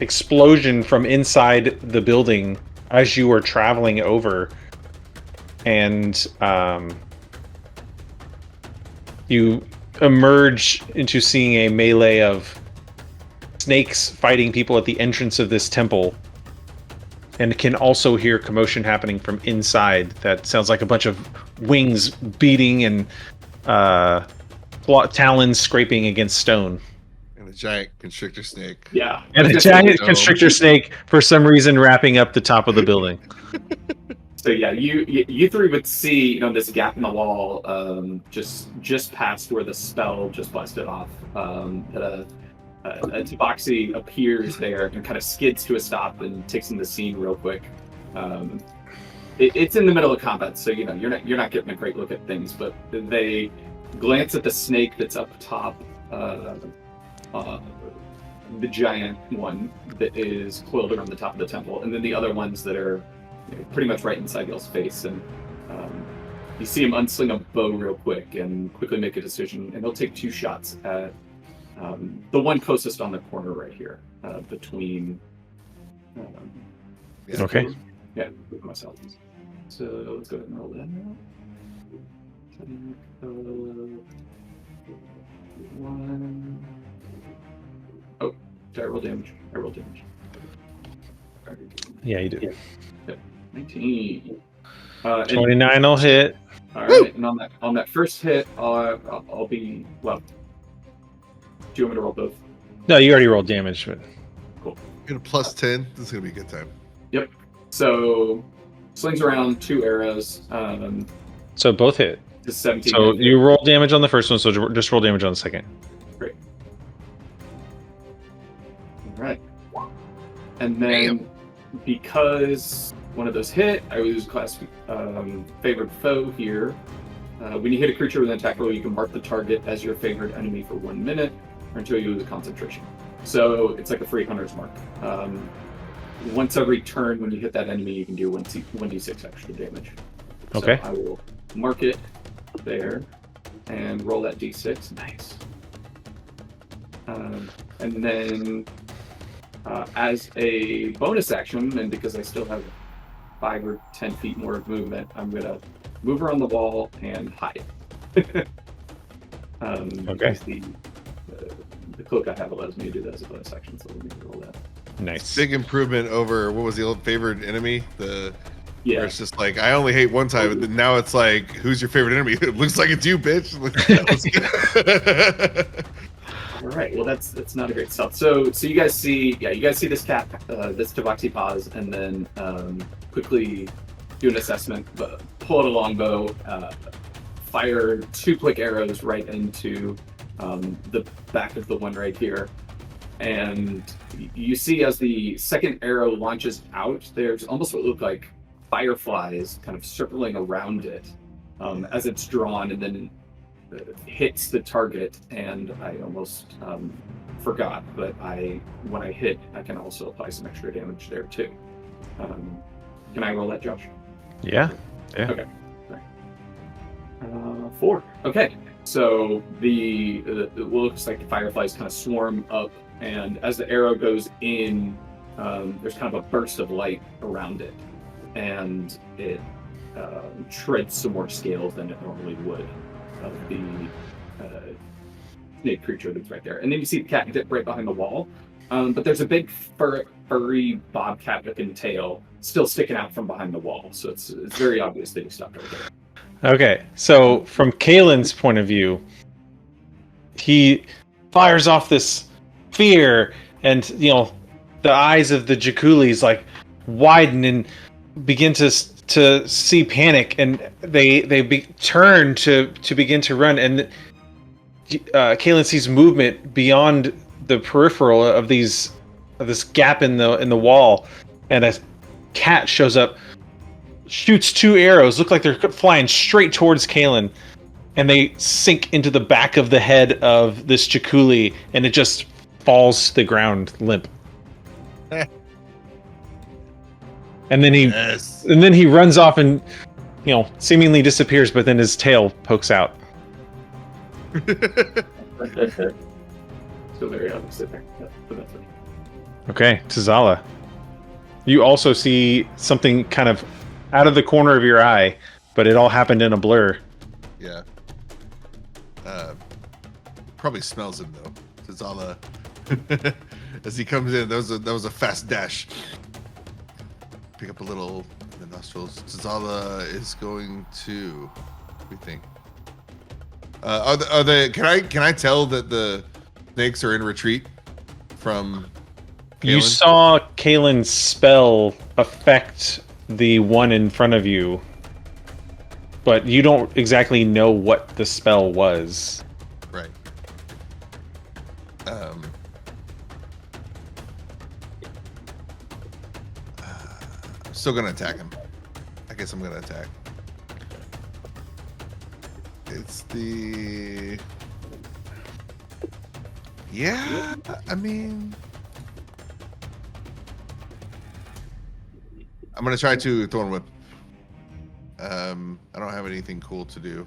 explosion from inside the building as you were traveling over, and you emerge into seeing a melee of snakes fighting people at the entrance of this temple, and can also hear commotion happening from inside. That sounds like a bunch of wings beating and talons scraping against stone. And a giant constrictor snake. yeah. And a giant constrictor snake, for some reason, wrapping up the top of the building. So yeah, you 3 would see, this gap in the wall, just past where the spell just busted off. That a Tabaxi appears there and kind of skids to a stop and takes in the scene real quick. It's in the middle of combat, so you're not getting a great look at things, but they glance at the snake that's up top, the giant one that is coiled around the top of the temple, and then the other ones that are pretty much right inside y'all's face. And you see him unsling a bow real quick and quickly make a decision, and he'll take 2 shots at the one closest on the corner right here, between. Okay. Yeah, with myself. So let's go ahead and roll that now. 1. Oh, did I roll damage? I rolled damage. Yeah, you did. Yeah. 19. 29 will hit. All right, and on that first hit, I'll be well. Do you want me to roll both? No, you already rolled damage, but Get a +10. This is gonna be a good time. Yep. So slings around 2 arrows. so both hit. To 17. So you roll damage on the first one, so just roll damage on the second. Great. Right. And then because one of those hit, I use class favored foe here. When you hit a creature with an attack roll, you can mark the target as your favored enemy for 1 minute or until you lose concentration. So it's like a free hunter's mark. Once every turn, when you hit that enemy, you can do 1d6 extra damage. Okay. So I will mark it there and roll that d6. Nice. And then as a bonus action, and because I still have 5 or 10 feet more of movement, I'm going to move around the wall and hide. Okay. The cloak I have allows me to do that as a bonus action, so let me roll that. Nice. Big improvement over what was the old favorite enemy? Where Yeah. it's just like I only hate one type, but now it's like, who's your favorite enemy? It looks like it's you, bitch. All right. Well, that's not a great stealth. So you guys see this cat, this Tabaxi pause, and then quickly do an assessment, pull out a longbow, fire 2 quick arrows right into the back of the one right here. And you see as the second arrow launches out, there's almost what look like fireflies kind of circling around it as it's drawn, and then hits the target. And I almost forgot, but when I hit, I can also apply some extra damage there too. Can I roll that, Josh? Yeah. Okay. Right. 4. Okay. So it looks like the fireflies kind of swarm up, and as the arrow goes in, there's kind of a burst of light around it, and it shreds some more scales than it normally would of the snake creature that's right there. And then you see the cat dip right behind the wall, but there's a big furry bobcat-looking tail still sticking out from behind the wall. So it's very obvious that he stopped right there. Okay, so from Calen's point of view, he fires off this fear, and the eyes of the Jaculis like widen and begin to see panic, and they turn to begin to run, and Calen sees movement beyond the peripheral of this gap in the wall, and a cat shows up, shoots 2 arrows, look like they're flying straight towards Calen, and they sink into the back of the head of this Jaculi, and it just falls to the ground limp. And then he runs off and seemingly disappears, but then his tail pokes out. Still very obvious there. Okay, Tazala. You also see something kind of out of the corner of your eye, but it all happened in a blur. Yeah. Probably smells him though. Tazala, as he comes in, that was a fast dash. Pick up a little in the nostrils. Tazala is going to. What do you think? Can I tell that the snakes are in retreat from Calen? You saw Calen's spell affect the one in front of you, but you don't exactly know what the spell was. Right. I'm still gonna attack him. I guess I'm gonna attack. It's the... Yeah, I mean... I'm gonna try to Thorn Whip. I don't have anything cool to do.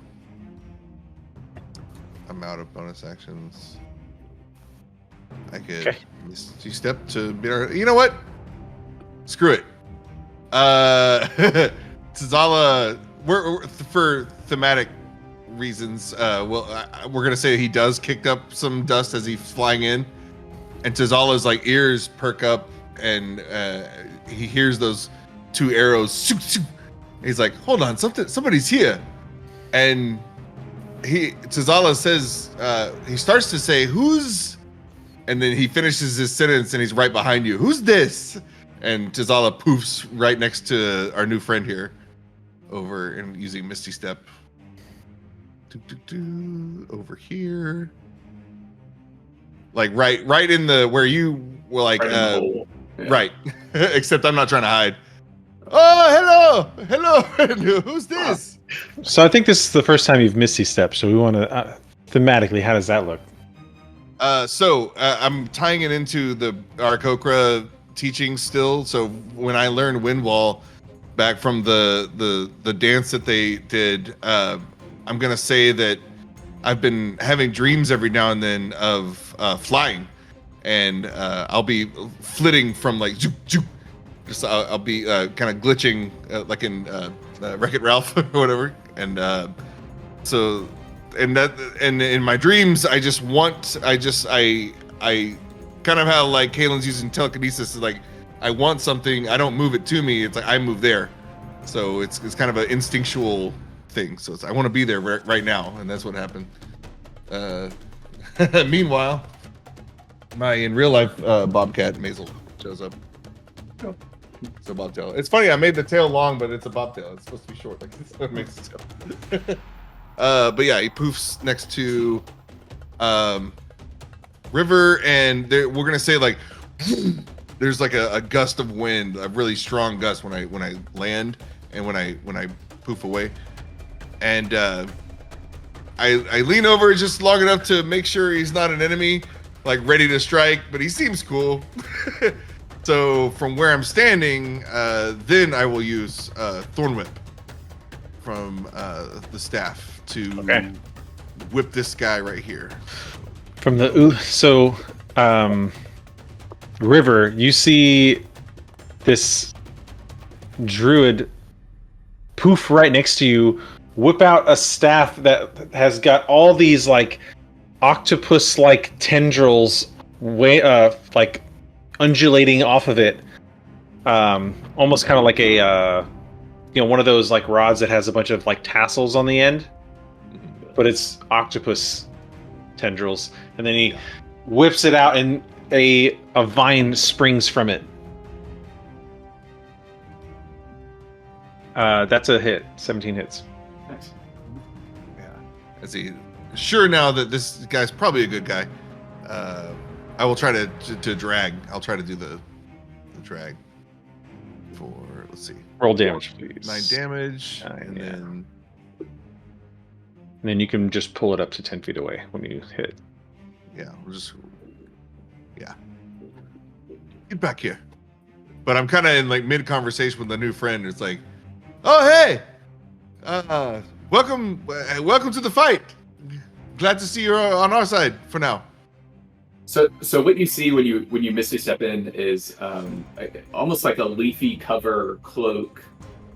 I'm out of bonus actions. I could misty step to be our... You know what? Screw it. Tazala, we're for thematic reasons, we're gonna say he does kick up some dust as he's flying in, and Tazala's like ears perk up, and he hears those 2 arrows. He's like, hold on, somebody's here, and Tazala says, he starts to say, who's, and then he finishes his sentence, and he's right behind you. Who's this? And Tazala poofs right next to our new friend here, over and using Misty Step. Over here, like right in the where you we're like, Right in the hole. Yeah. right. Except I'm not trying to hide. Oh, hello. Who's this? So I think this is the first time you've Misty Step, so we want to thematically. How does that look? So I'm tying it into the Aarakocra teaching still. So when I learned Wind Wall back from the dance that they did, I'm gonna say that I've been having dreams every now and then of flying, and I'll be flitting from like zoop, zoop. Just I'll be kind of glitching like in Wreck-It Ralph or whatever, and so. And in my dreams, I kind of how like Calen's using telekinesis. Like I want something, I don't move it to me. It's like I move there. So it's kind of an instinctual thing. So I want to be there right now, and that's what happened. Meanwhile, my in real life bobcat Maisel shows up. It's a bobtail. It's funny. I made the tail long, but it's a bobtail. It's supposed to be short. Like this what makes it tail. But yeah, he poofs next to River, and we're gonna say like there's like a gust of wind, a really strong gust when I land and when I poof away, and I lean over just long enough to make sure he's not an enemy, like ready to strike, but he seems cool. So from where I'm standing, then I will use Thorn Whip from the staff to whip this guy right here. From the River, you see this druid poof right next to you, whip out a staff that has got all these like octopus-like tendrils like undulating off of it, almost kind of like a one of those like rods that has a bunch of like tassels on the end, but it's octopus tendrils, and then he whips it out and a vine springs from it. That's a hit. 17 hits. Nice. Yeah. As he sure now that this guy's probably a good guy. I will try to drag. I'll try to do the drag for, let's see. Roll damage, please. 9 damage, 9, and yeah. then And then you can just pull it up to 10 feet away when you hit. we'll just get back here. But I'm kind of in like mid conversation with a new friend. It's like, oh hey, welcome to the fight. Glad to see you on our side for now. So what you see when you misty step in is almost like a leafy cover cloak,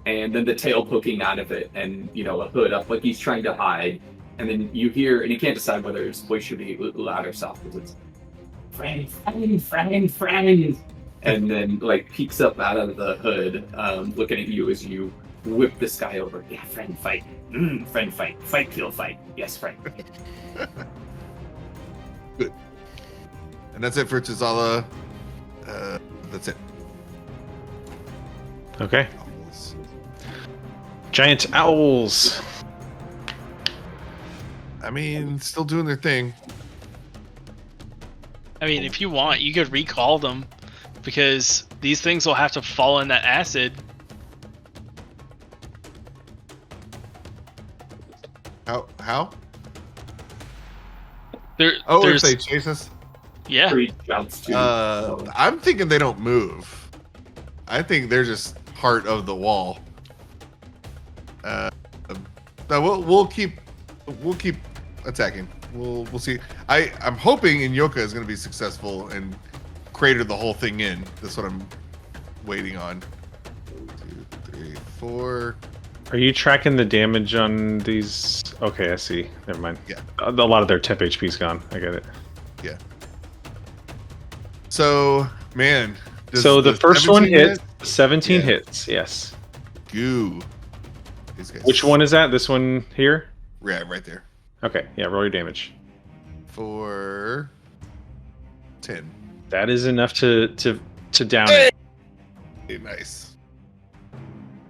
and then the tail poking out of it, and a hood up like he's trying to hide. And then you hear, and you can't decide whether his voice should be loud or soft because it's friend, and then like peeks up out of the hood, looking at you as you whip this guy over. Yeah, friend fight, friend fight, kill fight. Yes, friend. Good. And that's it for Tizala. That's it. Okay. Giant owls. I mean, still doing their thing. I mean, if you want, you could recall them, because these things will have to fall in that acid. How? There's, if they chase us? yeah. I'm thinking they don't move. I think they're just part of the wall. We'll keep attacking. We'll see. I'm hoping Inyoka is going to be successful and crater the whole thing in. That's what I'm waiting on. 2, 3, 4. Are you tracking the damage on these? Okay, I see. Never mind. Yeah. A lot of their temp HP's gone. I get it. Yeah. So, man. So the first one hits. hit? 17 Yeah. hits, yes. Goo. These guys. Which one is that? This one here? Yeah, right there. Okay, yeah, roll your damage. For 10. That is enough to down it. Hey, nice.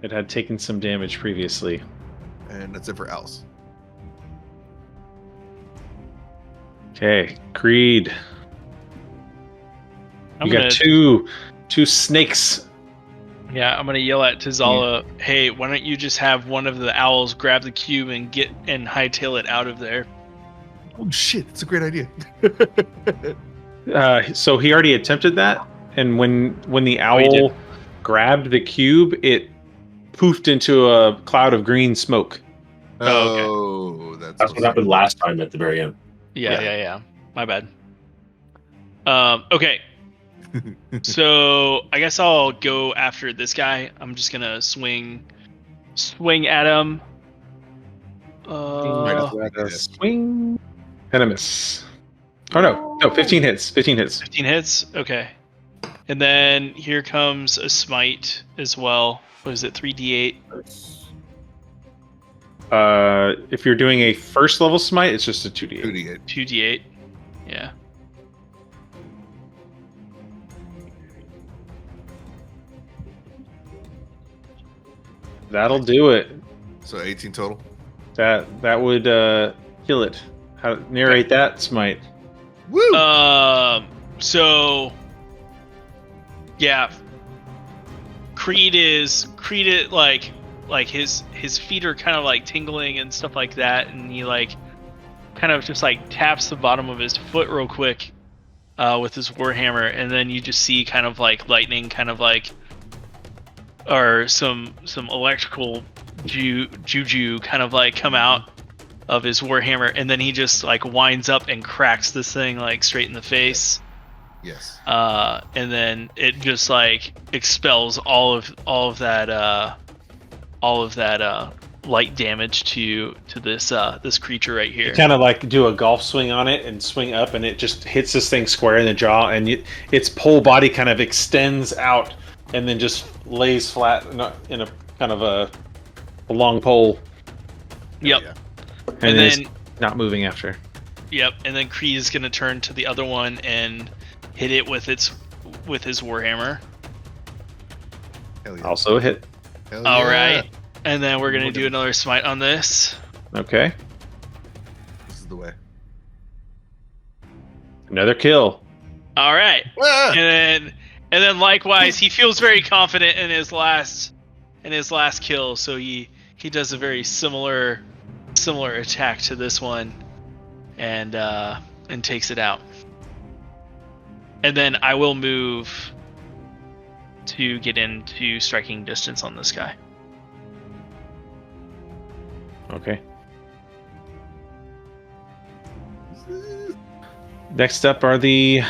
It had taken some damage previously. And that's it for Owls. Okay, Creed. I'm You gonna got two snakes. Yeah, I'm gonna yell at Tizala, hey, why don't you just have one of the owls grab the cube and hightail it out of there? Oh shit, it's a great idea. So he already attempted that, and when the he owl grabbed the cube, it poofed into a cloud of green smoke. Oh, okay. That's what happened last time at the very end. Yeah. My bad. Okay. So I guess I'll go after this guy. I'm just gonna swing at him. Swing and a miss. Oh no, 15 hits. 15 hits. 15 hits. Okay. And then here comes a smite as well. What is it? 3d8. If you're doing a first level smite, it's just a 2d8. 2d8. Yeah. That'll do it. So 18 total. That would kill it. How narrate that smite? Woo! So yeah, Creed like his feet are kind of like tingling and stuff like that, and he like kind of just like taps the bottom of his foot real quick with his warhammer, and then you just see kind of like lightning, kind of like, or some electrical juju kind of like come out of his warhammer, and then he just like winds up and cracks this thing like straight in the face. Yes. And then it just like expels all of that light damage to this creature right here. You kind of like do a golf swing on it and swing up, and it just hits this thing square in the jaw, and its whole body kind of extends out and then just lays flat in a kind of a long pole. Yep. Yeah. And then it's not moving after. Yep. And then Kree is gonna turn to the other one and hit it with his warhammer. Hell yeah. Also a hit. Hell yeah. All right. And then we're gonna do another smite on this. Okay. This is the way. Another kill. All right. Ah! And then likewise, he feels very confident in his last kill, so he does a very similar attack to this one, and takes it out. And then I will move to get into striking distance on this guy. Okay. Next up are the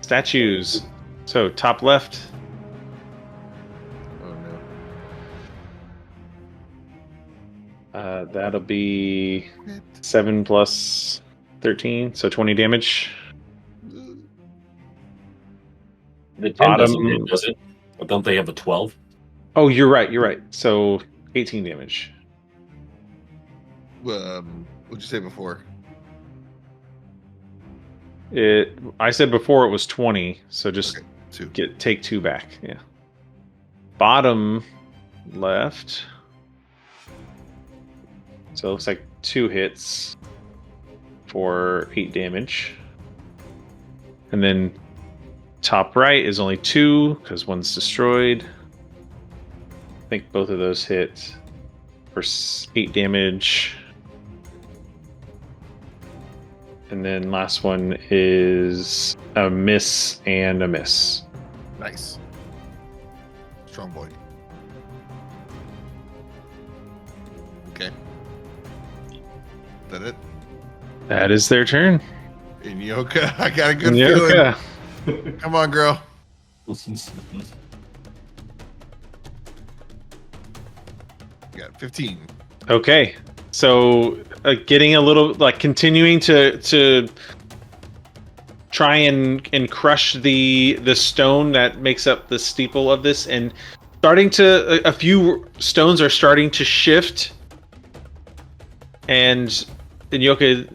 statues. So top left. Oh no. That'll be 7 plus 13, so 20 damage. The 10 Bottom- doesn't hit, does it? Or don't they have a 12? Oh, you're right. So 18 damage. What'd you say before? I said before it was 20, so just Okay, 2. take 2 back. Yeah. Bottom left. So it looks like 2 hits for 8 damage. And then top right is only 2 because one's destroyed. I think both of those hit for 8 damage. And then last one is a miss and a miss. Nice. Strong boy. Okay. Is that it? That is their turn. Inyoka, I got a good feeling. Yoka. Come on, girl. You got 15. Okay, so getting a little like continuing to try and crush the stone that makes up the steeple of this, and starting to a few stones are starting to shift, and Inyoka's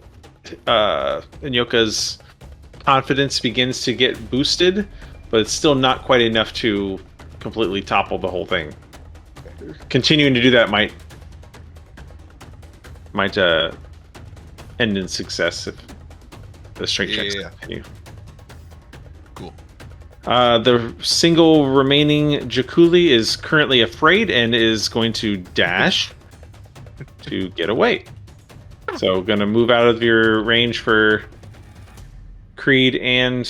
confidence begins to get boosted, but it's still not quite enough to completely topple the whole thing. Continuing to do that might end in success if the strength checks Yeah. continue. Cool. The single remaining Jaculi is currently afraid and is going to dash to get away. So going to move out of your range for Creed and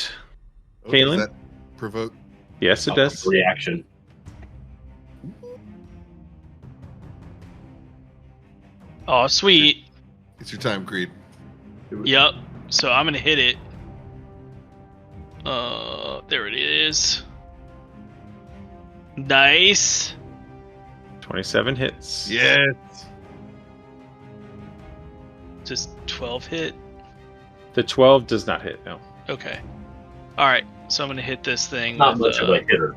Calen. Does that provoke? Yes, it does. Reaction. Oh, sweet. It's your time, Creed. Yep. So I'm gonna hit it. There it is. Nice. 27 hits. Yes. Just 12 hit. The 12 does not hit, no. Okay. All right. So I'm gonna hit this thing. Not with, much of a hitter.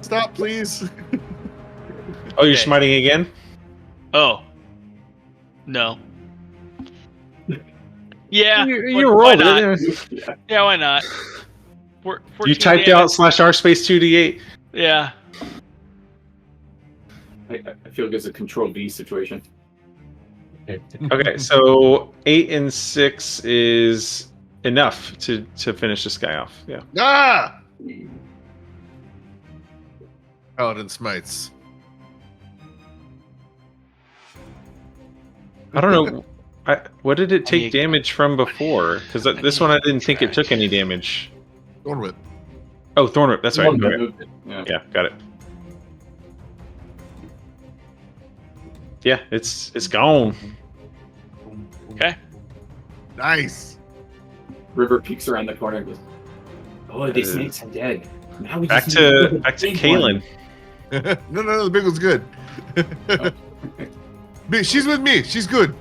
Stop, please. Oh, you're Okay. smiting again? Oh. No. Yeah. You why rolled not? it. Yeah, why not? You 14 typed out /r space 2d8. Yeah. I feel like it's a Control V situation. Okay, so 8 and 6 is enough to finish this guy off. Yeah. Ah! Paladin smites. I don't know. What did it take need- damage from before? Because this one I didn't think it took any damage. Thorn whip. Oh, Thorn Whip. That's right. One Okay. moved it, yeah. Yeah, got it. Yeah, it's gone. Okay. Nice. River peeks around the corner and goes, "Oh, these snakes are dead. Now we Back just to need big one." Calen. No, the big one's good. She's with me. She's good.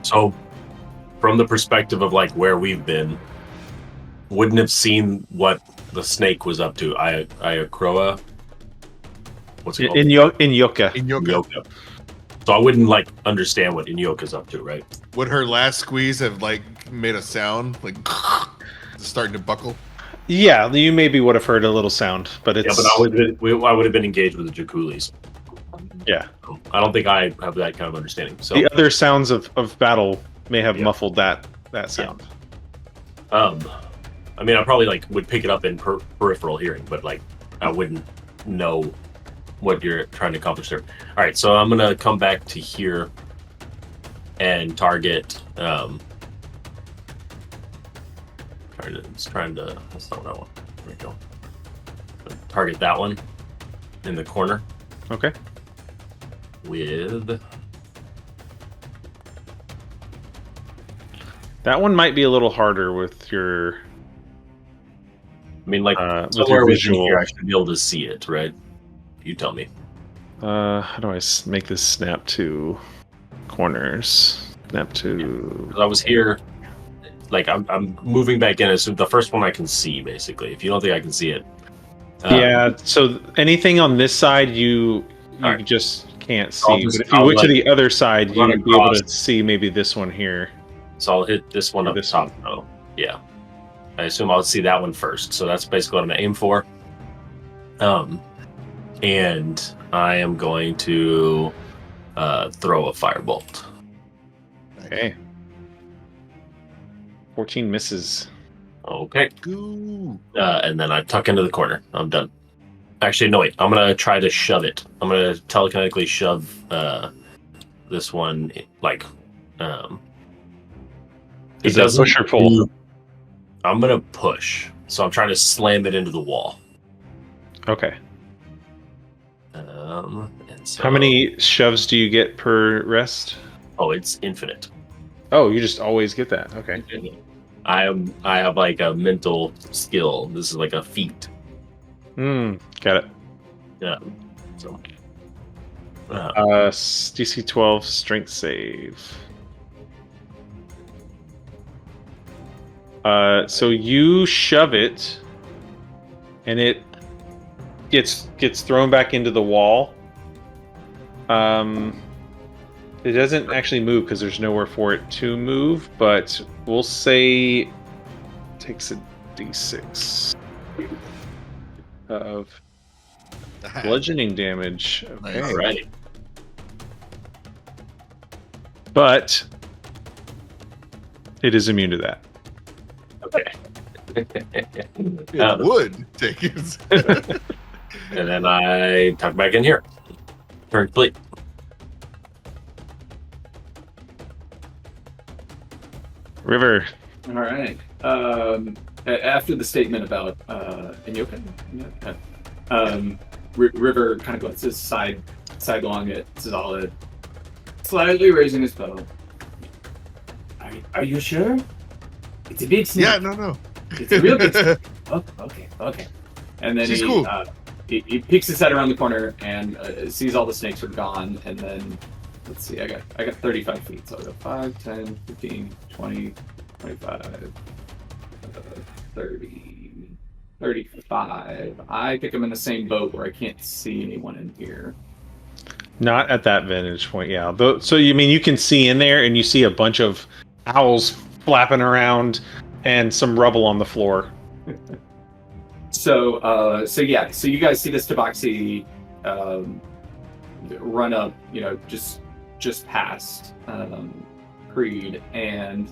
So, from the perspective of like where we've been, wouldn't have seen what the snake was up to. Iacroa. What's it called? Inyoka. Inyoka. Inyoka. So I wouldn't like understand what Inyoka's up to, right? Would her last squeeze have like made a sound, like starting to buckle? Yeah, you maybe would have heard a little sound, but it's Yeah, but I would have been engaged with the Jaculis. yeah. I don't think I have that kind of understanding. So, The other sounds of battle may have Yeah. muffled that sound. I mean, I probably like would pick it up in peripheral hearing, but like I wouldn't know what you're trying to accomplish there. All right, so I'm gonna come back to here and target. Trying to. That's not what I want. There we go. Target that one in the corner Okay. with. That one might be a little harder with your I mean, like with somewhere your within visual. here, I should be able to see it, right? You tell me. How do I make this snap to corners? Snap to 'Cause I was here. Like I'm moving back in as the first one I can see, basically. If you don't think I can see it, yeah. So anything on this side, you Alright. just can't I'll see. just- But if you I'll, went to like, the other side, run you'd be able across. to see maybe this one here. So I'll hit this one up This top. Oh, yeah. I assume I'll see that one first. So that's basically what I'm gonna aim for. And I am going to throw a firebolt. Okay. 14 misses. Okay. Ooh. And then I tuck into the corner. I'm done. Actually, no, wait. I'm gonna try to shove it. I'm gonna telekinetically shove this one like. Is that push or pull? I'm gonna push. So I'm trying to slam it into the wall. Okay. And so, How many shoves do you get per rest? Oh, it's infinite. Oh, you just always get that. Okay. I have like a mental skill. This is like a feat. Got it. Yeah. So. DC 12 strength save. So you shove it, and it gets thrown back into the wall. It doesn't actually move because there's nowhere for it to move, but we'll say it takes a d6 of bludgeoning damage. Okay. Nice. All right. But It is immune to that. Okay. It would take it. And then I tuck back in here. Turn complete. River. All right. After the statement about Inyoka, River kind of glances sidelong at Zala, slightly raising his bow. Are you sure? It's a big snake. Yeah, no. It's a real big snake. Oh, okay. And then She's cool. He peeks his head around the corner and sees all the snakes are gone. And then, let's see, I got 35 feet. So I go 5, 10, 15, 20, 25, 30, 35. I pick him in the same boat where I can't see anyone in here. Not at that vantage point, yeah. So you mean you can see in there, and you see a bunch of owls flapping around, and some rubble on the floor. So you guys see this Tabaxi run up, just past Creed, and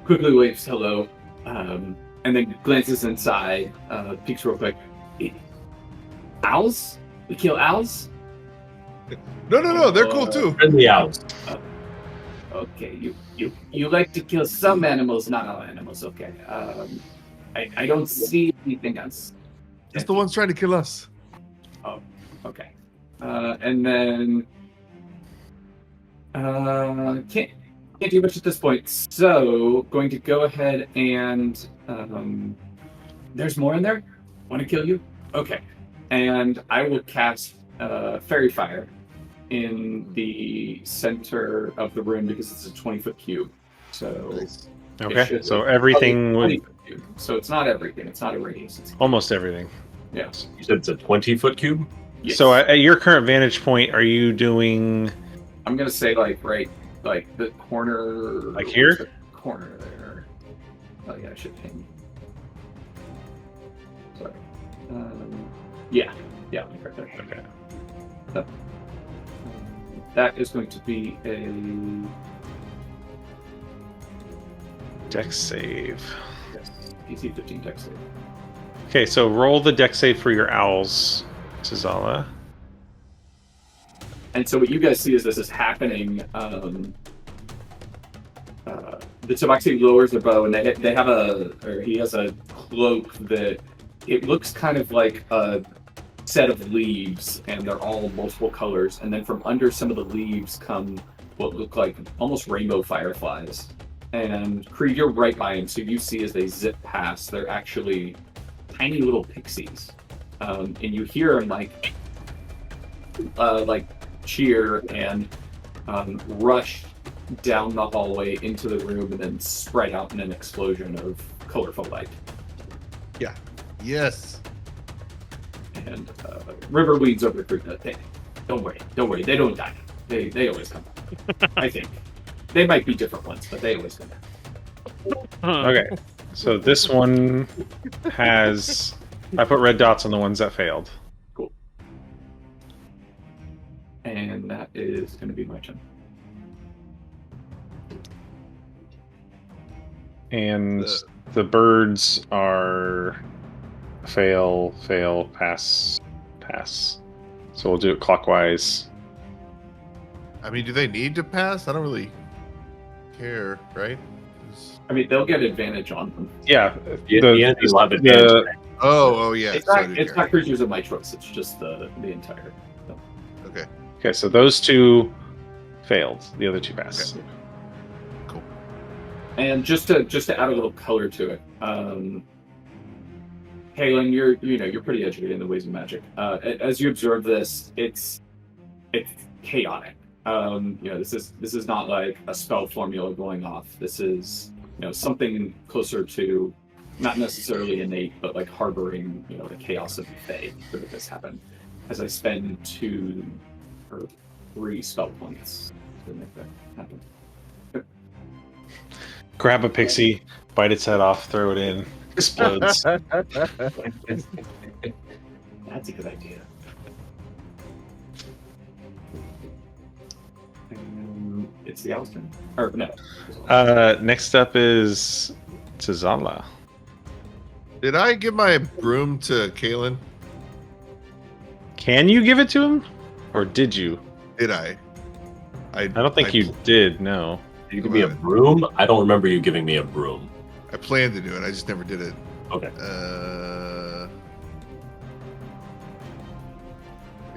quickly waves hello, and then glances inside, peeks real quick. Owls? We kill owls? No, they're cool too. Friendly owls. Okay, you like to kill some animals, not all animals. Okay. I don't see anything else. It's the ones trying to kill us. Oh, okay. And then can't do much at this point. So going to go ahead and there's more in there. Want to kill you? Okay. And I will cast Fairy Fire in the center of the room because it's a 20-foot cube. So Nice. Okay, so everything would... So it's not everything. It's not a radius. It's Almost everything. yes. You said it's a 20-foot cube? Yes. So at your current vantage point, are you doing... I'm gonna say like the corner. Like here? The corner there. Oh yeah, I should ping. Sorry. Yeah, like right there. Okay. That is going to be a Dex save. PC 15 dex save. Okay, so roll the dex save for your owls, Zala. And so what you guys see as this is happening, the Tabaxi lowers their bow, and he has a cloak that it looks kind of like a set of leaves, and they're all multiple colors. And then from under some of the leaves come what look like almost rainbow fireflies. And Creed, you're right by him, so you see as they zip past, they're actually tiny little pixies, and you hear them like cheer and rush down the hallway into the room and then spread out in an explosion of colorful light. Yeah. Yes. And River leads over to Creed. Hey, don't worry, they don't die. They always come back. I think. They might be different ones, but they always come back. Okay, so this one has... I put red dots on the ones that failed. Cool. And that is going to be my turn. And the birds are fail, pass. So we'll do it clockwise. I mean, do they need to pass? I don't really care, right? I mean, they'll get advantage on them. Yeah. The enemies will have advantage. Oh, yeah. It's not creatures of my choice. It's just the entire. So. Okay. Okay, so those two failed. The other two passed. Okay. Cool. And just to add a little color to it, Calen, you're pretty educated in the ways of magic. As you observe this, it's chaotic. This is not like a spell formula going off. This is something closer to not necessarily innate, but like harboring the chaos of the Fae to make this happen. As I spend 2 or 3 spell points to make that happen. Grab a pixie, bite its head off, throw it in, explodes. That's a good idea. It's the owl's turn. Or no. Next up is Tizala. Did I give my broom to Calen? Can you give it to him? Or did you? Did I? I don't think you did, no. Did you give me a broom? I don't remember you giving me a broom. I planned to do it. I just never did it. Okay.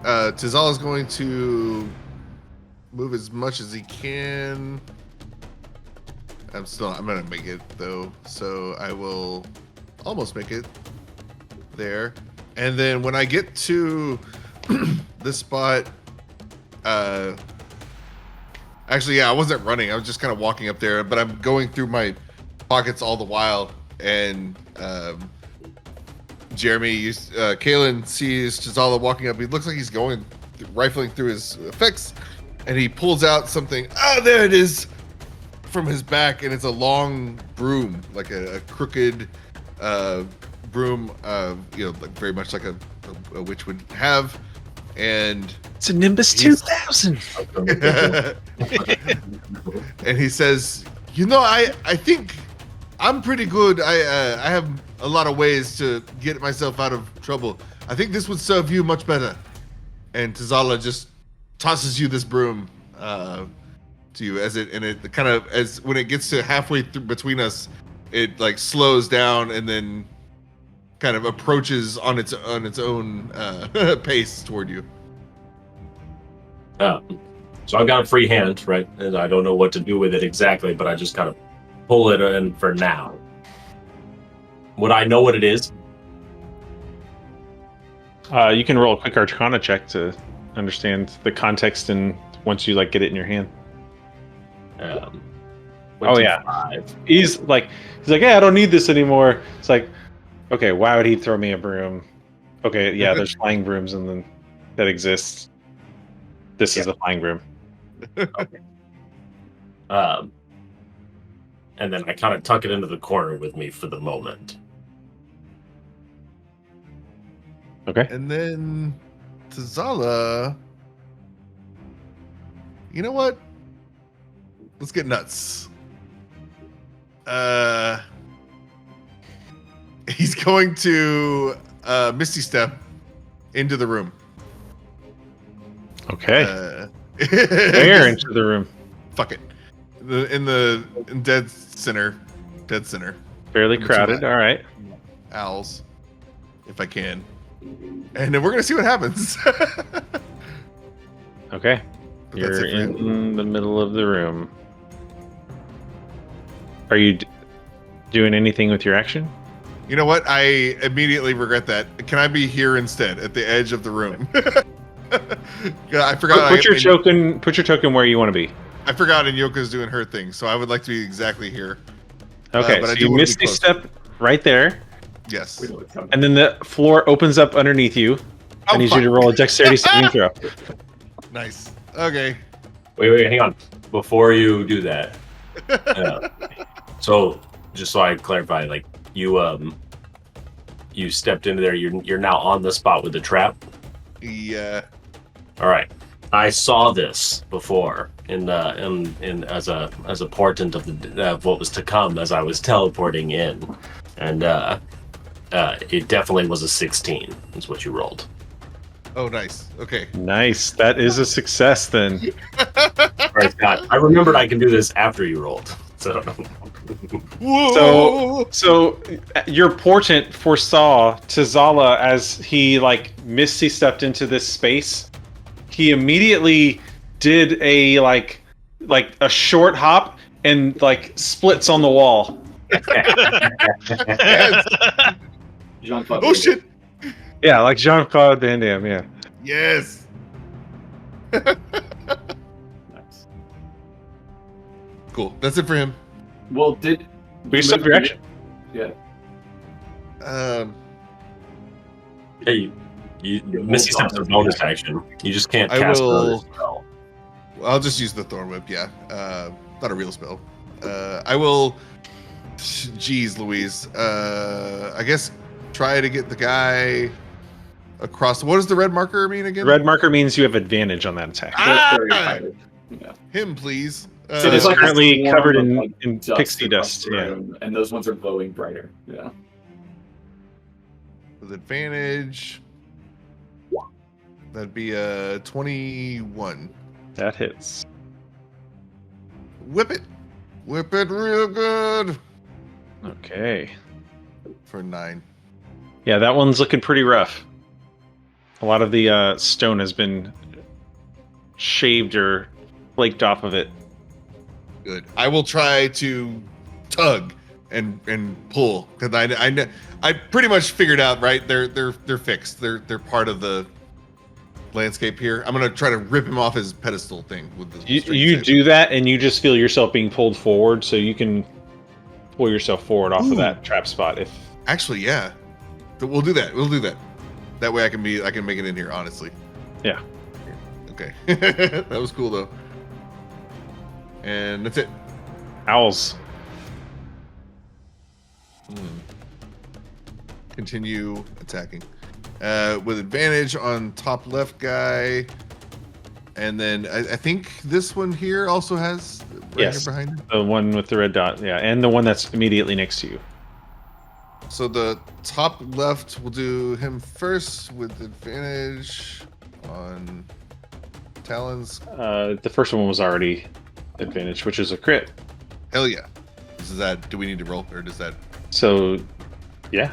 Tizala's going to move as much as he can. I'm gonna make it though, so I will almost make it there. And then when I get to this spot, actually, yeah, I wasn't running. I was just kind of walking up there, but I'm going through my pockets all the while. And Calen sees Tizala walking up. He looks like he's rifling through his effects, and he pulls out something. Ah, there it is, from his back, and it's a long broom, like a crooked broom, like very much like a witch would have. And it's a Nimbus 2000. And he says, I think I'm pretty good. I have a lot of ways to get myself out of trouble. I think this would serve you much better. And Tizala just tosses you this broom to you as when it gets to halfway through between us, it like slows down and then kind of approaches on its own pace toward you. So I've got a free hand, right? And I don't know what to do with it exactly, but I just kind of pull it in for now. Would I know what it is? You can roll a quick Arcana check to understand the context, and once you like get it in your hand. Oh yeah, he's like, hey, I don't need this anymore. It's like, okay, why would he throw me a broom? Okay, yeah, there's flying brooms and then that exists. This is the flying broom. Okay. And then I kind of tuck it into the corner with me for the moment. Okay. And then Tizala, you know what? Let's get nuts. He's going to Misty Step into the room. Okay. Where into the room? Fuck it. In dead center. Fairly crowded. All right. Owls, if I can. And then we're gonna see what happens. Okay. But You're in the middle of the room. Are you doing anything with your action? You know what? I immediately regret that. Can I be here instead, at the edge of the room? I forgot. Put your token where you want to be. I forgot Inyoka's doing her thing, so I would like to be exactly here. Okay, but so I do you Misty Step right there. Yes. And then the floor opens up underneath you. I need you to roll a dexterity saving throw. Nice. Okay. Wait, hang on. Before you do that, so just so I clarify, like you stepped into there. You're now on the spot with the trap. Yeah. All right. I saw this before in as a portent of what was to come as I was teleporting in, and it definitely was a 16. Is what you rolled. Oh, nice. Okay. Nice. That is a success then. Right, Scott. I remembered I can do this after you rolled. So. Whoa! So your portent foresaw Tizala as he like Misty stepped into this space. He immediately did a like a short hop and like splits on the wall. Jean-Claude Oh shit! Yeah, like Jean-Claude Van Damme. Yeah. Yes. Nice. Cool. That's it for him. Well, We step your action. Yeah. Hey, you Misty Step's a bonus action. You just can't I cast will- another spell. I'll just use the Thorn Whip. Yeah. Not a real spell. I will. Jeez, Louise. I guess try to get the guy across. What does the red marker mean again? Red marker means you have advantage on that attack. That's very excited. Yeah. Him, please. It there's is like a currently swarm covered of, in, like, in dust pixie across dust. the Yeah. room, and those ones are glowing brighter. Yeah. With advantage. That'd be a 21. That hits. Whip it. Whip it real good. Okay. For 9. Yeah, that one's looking pretty rough. A lot of the stone has been shaved or flaked off of it. Good. I will try to tug and pull because I pretty much figured out, right. They're fixed. They're part of the landscape here. I'm gonna try to rip him off his pedestal thing with the. You do that, and you just feel yourself being pulled forward, so you can pull yourself forward off of that trap spot. If actually, yeah, but we'll do that. We'll do that. That way, I can make it in here. Honestly. Yeah. Okay. That was cool though. And that's it. owls. Continue attacking. With advantage on top left guy. And then I think this one here also has right here behind it. The one with the red dot, yeah, and the one that's immediately next to you. So the top left will do him first with advantage on talons. The first one was already advantage, which is a crit. Hell yeah. Is that, do we need to roll or does that? So, yeah.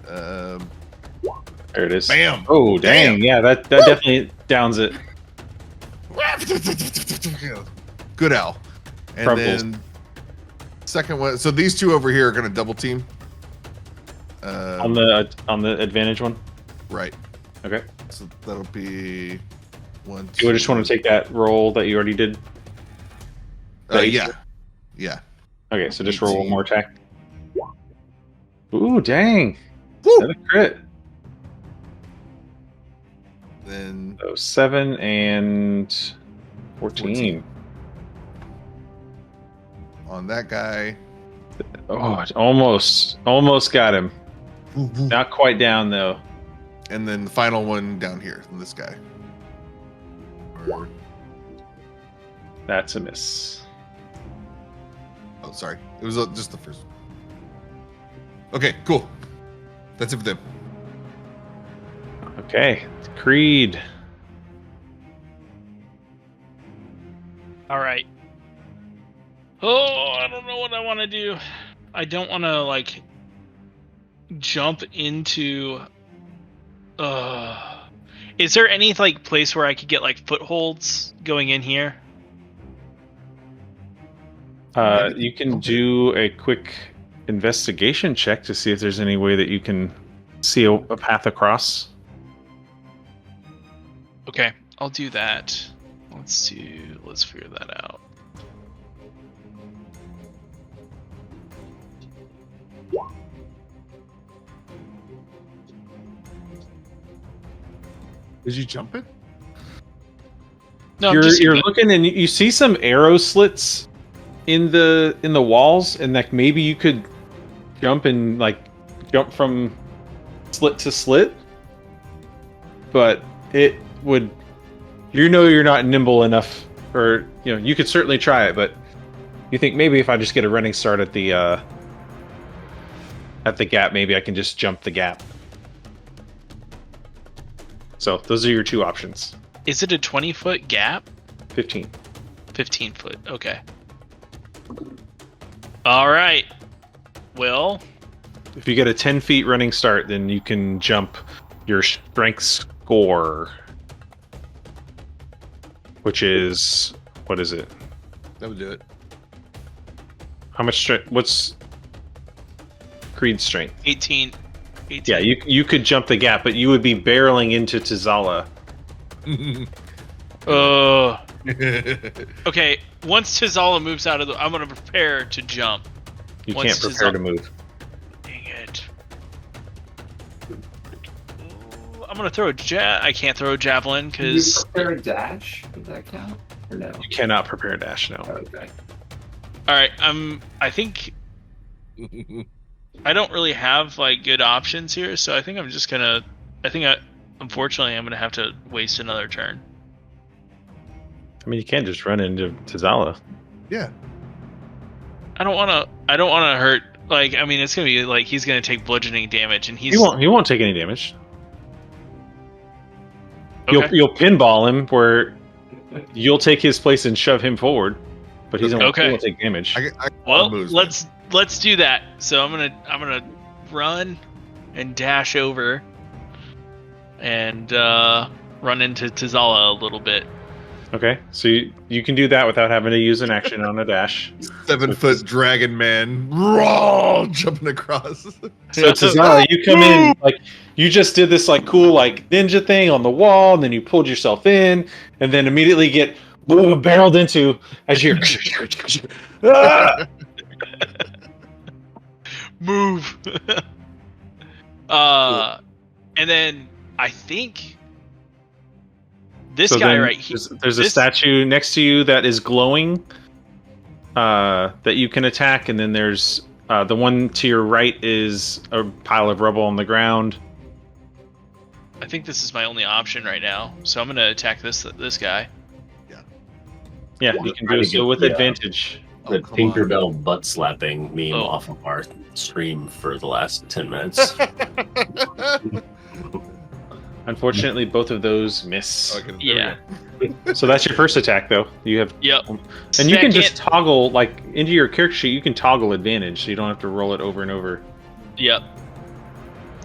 There it is. Bam! Oh, dang. Bam! Yeah, that definitely downs it. Good owl. And Crumbles. then second one. So these two over here are going to double team. On the advantage one? Right. Okay. So that'll be one. Do you just want to take that roll that you already did? Yeah. Yeah. Okay, so just roll 18. one more attack. Ooh, dang. Woo! That's a crit. Then So 7 and 14. on that guy. Oh, it almost got him. Not quite down though. And then the final one down here, this guy. That's a miss. Oh, sorry. It was just the first one. Okay, cool. That's it for them. Okay, Creed. All right. Oh, I don't know what I want to do. I don't want to like jump into. Is there any like place where I could get like footholds going in here? You can do a quick investigation check to see if there's any way that you can see a path across. Okay, I'll do that. Let's figure that out. Did you jump it? No, You're looking and you see some arrow slits in the walls, and like maybe you could jump from slit to slit, but it would, you're not nimble enough, or you could certainly try it, but you think maybe if I just get a running start at the gap, maybe I can just jump the gap. So those are your two options. Is it a 20-foot gap? 15. 15 foot. Okay. All right. Well, If you get a 10 feet running start, then you can jump your strength score, which is, what is it? That would do it. How much strength? What's Creed's strength? 18. Yeah, you could jump the gap, but you would be barreling into Tizala. Okay. Once Tizala moves out of the, I'm gonna prepare to jump. You Once can't prepare to move. Dang it! I'm gonna throw I can't throw a javelin Can you because prepare a dash? Does that count? Or no? You cannot prepare a dash, no. Okay. all right. I think I don't really have like good options here, so I think I'm just gonna. Unfortunately, I'm gonna have to waste another turn. I mean, you can't just run into Tazala. Yeah. I don't want to hurt. Like, I mean, it's gonna be like he's gonna take bludgeoning damage, and He won't take any damage. Okay. You'll pinball him where you'll take his place and shove him forward, but he won't take damage. Well, let's do that. So I'm gonna run and dash over and run into Tazala a little bit. Okay, so you can do that without having to use an action on a dash. 7-foot dragon man, raw, jumping across. So Tazala, you come in like you just did this like cool like ninja thing on the wall, and then you pulled yourself in, and then immediately get barreled into as you're move. And then I think this guy right here. There's a statue next to you that is glowing that you can attack, and then there's the one to your right is a pile of rubble on the ground. I think this is my only option right now, so I'm gonna attack this guy. Yeah, you can do so with advantage. The Tinkerbell butt slapping meme off of our stream for the last 10 minutes. Unfortunately, both of those miss. Yeah. So that's your first attack, though. You have. Yep. And you can just toggle, like, into your character sheet, you can toggle advantage, so you don't have to roll it over and over. Yep.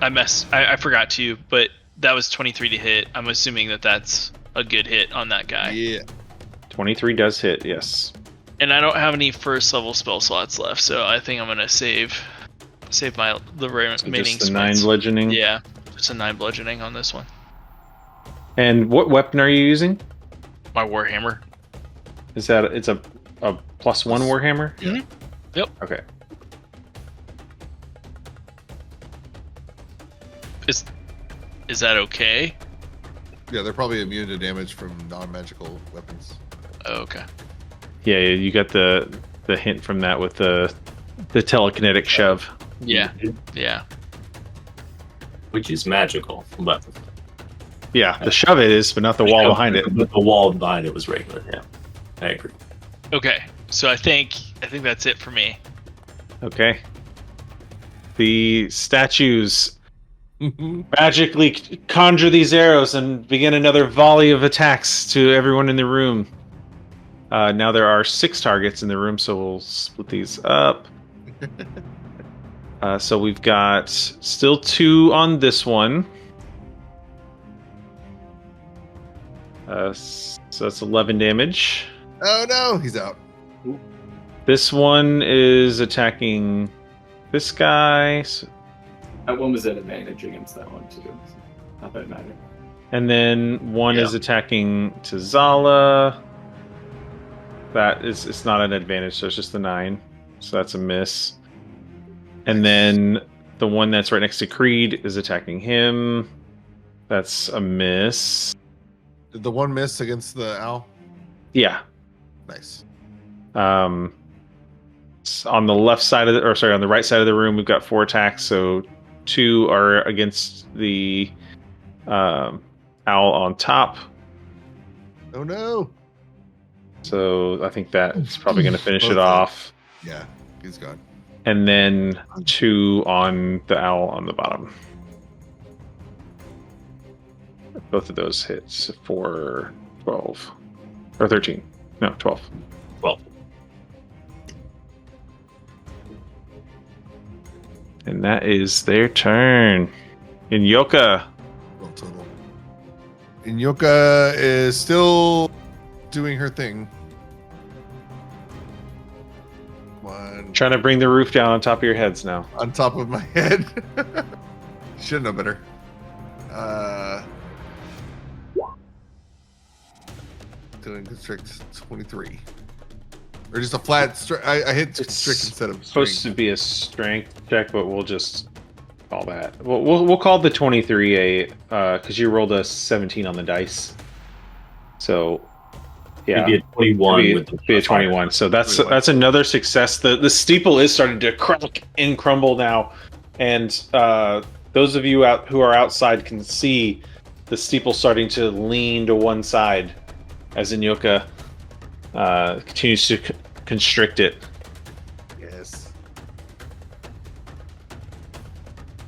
I forgot to, but that was 23 to hit. I'm assuming that's a good hit on that guy. Yeah. 23 does hit, yes. And I don't have any first level spell slots left, so I think I'm gonna save the remaining. Just the 9 bludgeoning. Yeah, just a 9 bludgeoning on this one. And what weapon are you using? My warhammer. Is that it's a +1 warhammer? Mm-hmm. Yep. Okay. Is that okay? Yeah, they're probably immune to damage from non-magical weapons. Oh, okay. Yeah, you got the hint from that with the telekinetic shove. Yeah. Yeah. Which is magical, but Yeah, the shove it is, but not the wall behind it. But the wall behind it was regular. Yeah, I agree. Okay, so I think that's it for me. Okay. The statues magically conjure these arrows and begin another volley of attacks to everyone in the room. Now there are 6 targets in the room, so we'll split these up. So we've got still 2 on this one. So that's 11 damage. Oh no, he's out. This one is attacking this guy. That one was at advantage against that one too. So not that it mattered. And then one is attacking Tazala. It's not an advantage, so it's just the 9. So that's a miss. And then the one that's right next to Creed is attacking him. That's a miss. Did the one miss against the owl? Yeah. Nice. On the left side of on the right side of the room, we've got 4 attacks. So 2 are against the owl on top. Oh no. So I think that's probably going to finish it off. Yeah, he's gone. And then 2 on the owl on the bottom. Both of those hits for 12. Or 13. No, 12. 12. And that is their turn. Inyoka. Well, total. Inyoka is still doing her thing. One Trying to bring the roof down on top of your heads now. on top of my head. Should know better. Doing constrict 23. Or just a flat I hit constrict instead of supposed string. to be a strength check, but we'll just call that. We'll call the 23 a because you rolled a 17 on the dice. So yeah, Maybe a 21 be, with the be a 21. So that's another success. The steeple is starting to crack and crumble now, and those of you who are outside can see the steeple starting to lean to one side as Inyoka continues to constrict it. Yes.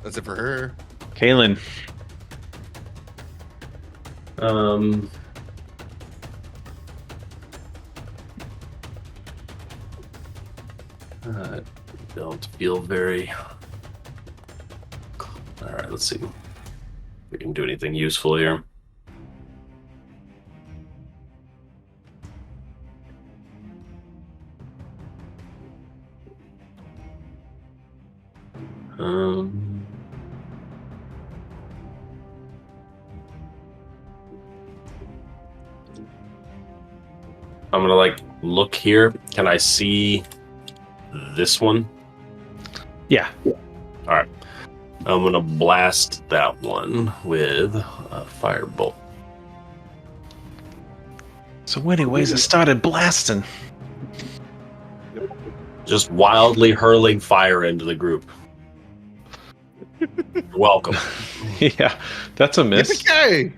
That's it for her. Calen. Don't feel very. All right, let's see if we can do anything useful here. I'm gonna like look here. Can I see this one? Yeah. All right. I'm gonna blast that one with a firebolt. So anyways, I started blasting. Just wildly hurling fire into the group. You're welcome. Yeah, that's a miss. Yippee-ki-yay!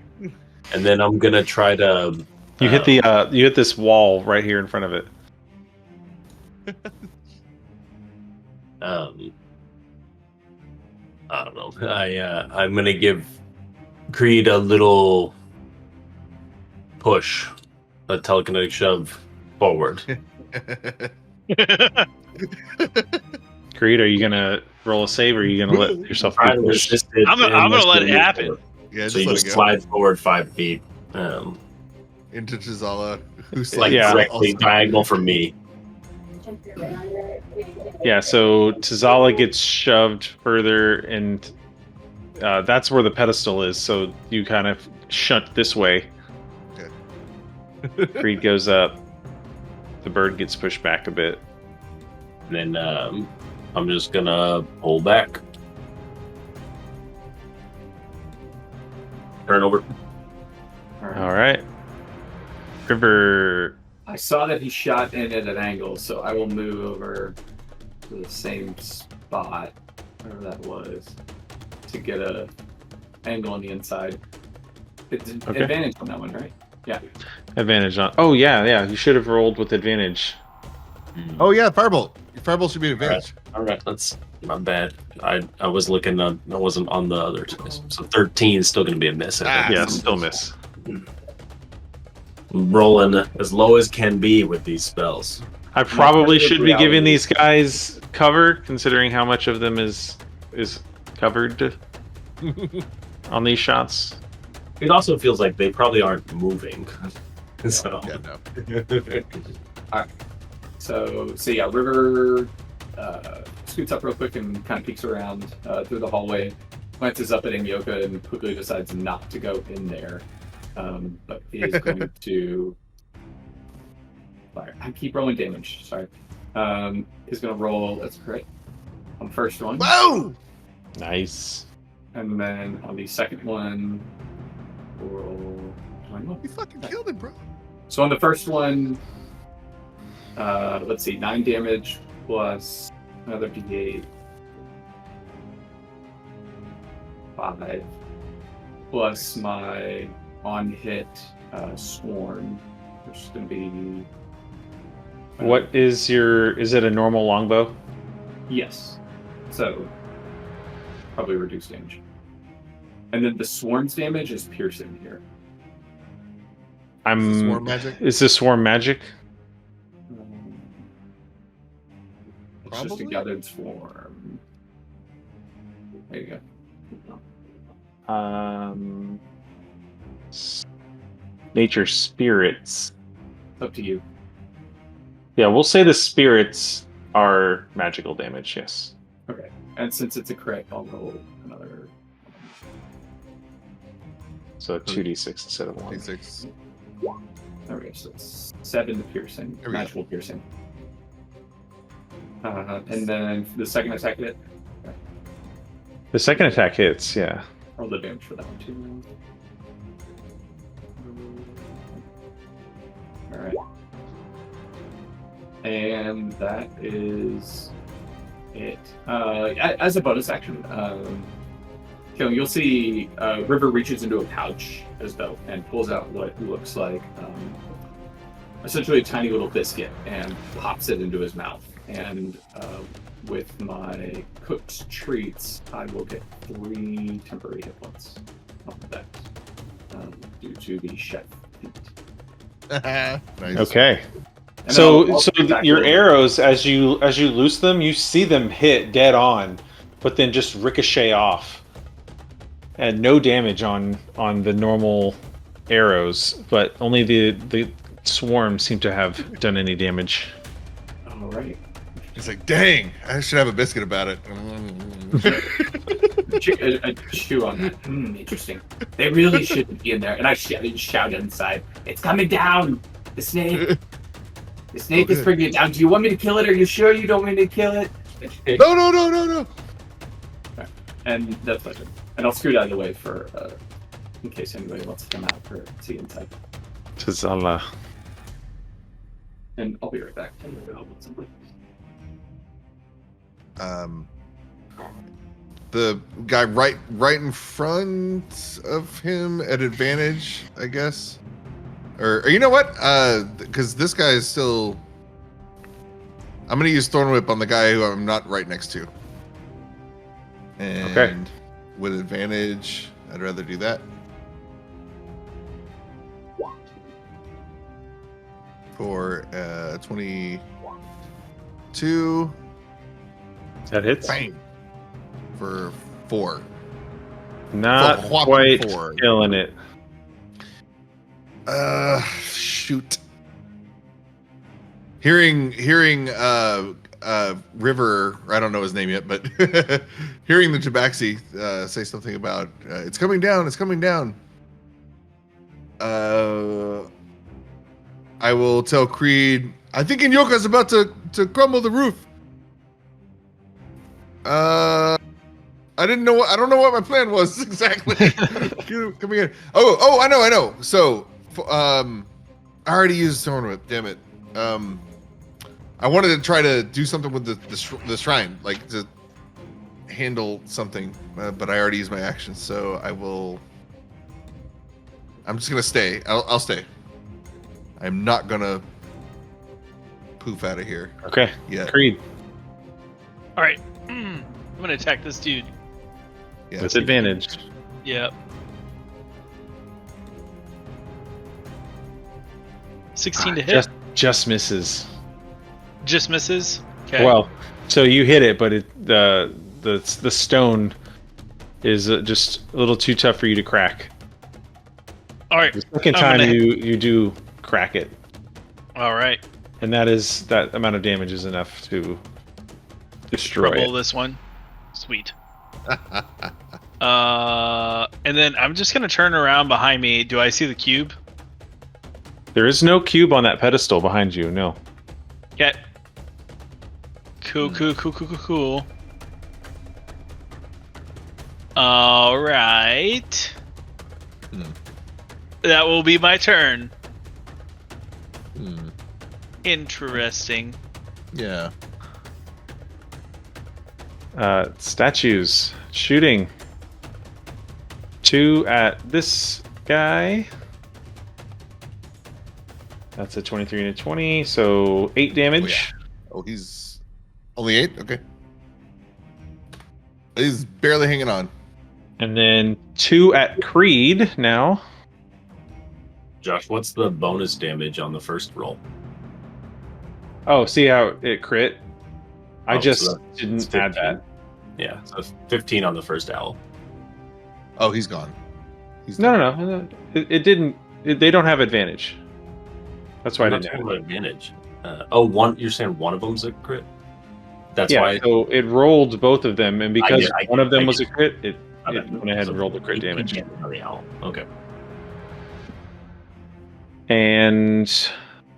And then I'm gonna try to. You hit the you hit this wall right here in front of it. I don't know. I'm gonna give Creed a little push, a telekinetic shove forward. Creed, are you gonna roll a save, or are you gonna let yourself be Try to pushed? resist it I'm gonna and let it move happen. forward. Yeah, So just you let just it go. slide forward 5 feet, Into Jazala, who's like Yeah. directly diagonal from me. Yeah, so Tazala gets shoved further, and that's where the pedestal is. So you kind of shunt this way. Okay. Creed goes up. The bird gets pushed back a bit. And then I'm just gonna pull back. Turn over. All right. River. I saw that he shot in at an angle, so I will move over to the same spot, wherever that was, to get a angle on the inside. It's Okay. advantage on that one, right? Yeah. Advantage on. Oh, yeah. You should have rolled with advantage. Oh yeah, firebolt. Your firebolt should be an advantage. All right, that's not bad. I was looking on. I wasn't on the other choice. So 13 is still going to be a miss. I think. Yeah, still miss. I'm rolling as low as can be with these spells. I probably perspective should be giving reality. these guys cover, considering how much of them is covered on these shots. It also feels like they probably aren't moving. So Yeah, no. So yeah, River scoots up real quick and kind of peeks around through the hallway, glances up at Imyoka and quickly decides not to go in there. But he is going to fire. I keep rolling damage. Sorry. He's going to roll. That's correct. On the first one. Whoa! Nice. And then on the second one, roll 21. You fucking killed him, bro. So on the first one, let's see, 9 damage plus another d8. 5 plus my on hit sworn, which is going to be. What is is it a normal longbow? Yes. So probably reduced damage. And then the sworn's damage is piercing here. Is this swarm magic? Is this swarm magic? It's just a Probably? gathered swarm. There you go. Nature spirits. Up to you. Yeah, we'll say the spirits are magical damage. Yes. Okay. And since it's a crit, I'll roll another. So 2d6 instead of 1. D6. There we go. So it's 7 piercing. There we go. Magical piercing. And then the second attack hit. The second attack hits. Yeah. Roll the damage for that one too. Alright. And that is it. As a bonus action, you'll see River reaches into a pouch as though and pulls out what looks like essentially a tiny little biscuit and pops it into his mouth. And with my cooked treats, I will get 3 temporary hit points off of that due to the chef feat. Nice. Okay. And So I'll take back your a little arrows, as you loose them, you see them hit dead on, but then just ricochet off, and no damage on the normal arrows, but only the swarm seem to have done any damage. bit. All right. It's like, dang, I should have a biscuit about it. I chew on that. Interesting. They really shouldn't be in there. And I shout inside, "It's coming down! The snake! The snake is good. bringing it down. Do you want me to kill it? Are you sure you don't want me to kill it?" No. And that's my turn. And I'll scoot out of the way for, in case anybody wants to come out for see inside. Tazala. And I'll be right back. I'm gonna go help with somebody. The guy right in front of him at advantage, I guess. Or you know what? Because this guy is still. I'm gonna use Thorn Whip on the guy who I'm not right next to. And Okay. with advantage, I'd rather do that. For 22. That hits. Bang. For 4. Not For a whopping quite 4. killing it. Shoot. Hearing River, I don't know his name yet, but hearing the Tabaxi say something about it's coming down. I will tell Creed, I think Inyoka's about to crumble the roof. I don't know what my plan was exactly. Coming in. Oh, I know. So, I already used Thorn Whip. Damn it. I wanted to try to do something with the shrine, like to handle something, but I already used my action, so I'm just gonna stay. I'll stay. I'm not gonna poof out of here. Okay. Yeah. Creed. All right. I'm gonna attack this dude. Yeah. With advantage. Yep. 16 to hit. Just misses. Just misses. Okay. Well, so you hit it, but the stone is just a little too tough for you to crack. All right. The second I'm time gonna- you do crack it, All right. and that amount of damage is enough to destroy Rubble it. this one. Sweet. And then I'm just gonna turn around behind me. Do I see the cube? There is no cube on that pedestal behind you. No. Okay. Cool. All right. That will be my turn. Interesting. Yeah. Statues shooting. 2 at this guy. That's a 23 and a 20, so 8 damage. Oh, he's only 8? Okay. He's barely hanging on. And then 2 at Creed now. Josh, what's the bonus damage on the first roll? Oh, see how it crit? I Oh, just so didn't it's add 15. that. Yeah, so 15 on the first owl. Oh, he's gone. He's No. It didn't. They don't have advantage. That's why I I'm not didn't talking add about advantage. One. You're saying one of them's a crit? That's yeah, why. so it rolled both of them, and because I one of them get was a it. crit, it Okay. went ahead and rolled the crit He damage. can't on the owl. Okay. And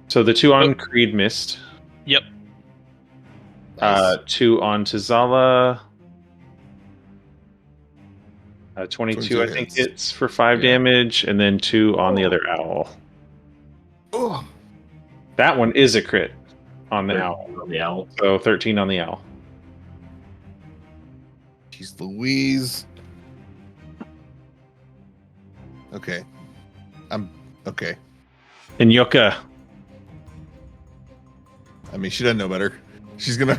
so the 2 on Creed missed. Yep. 2 on Tazala. 22, 22 I think, hits. hits for 5 Yeah. damage, and then 2 on the other owl. Oh, That one is a crit on the 13 owl. On the owl. So 13 on the owl. jeez Louise. Okay. I'm okay. And Yoka. I mean, she doesn't know better. She's gonna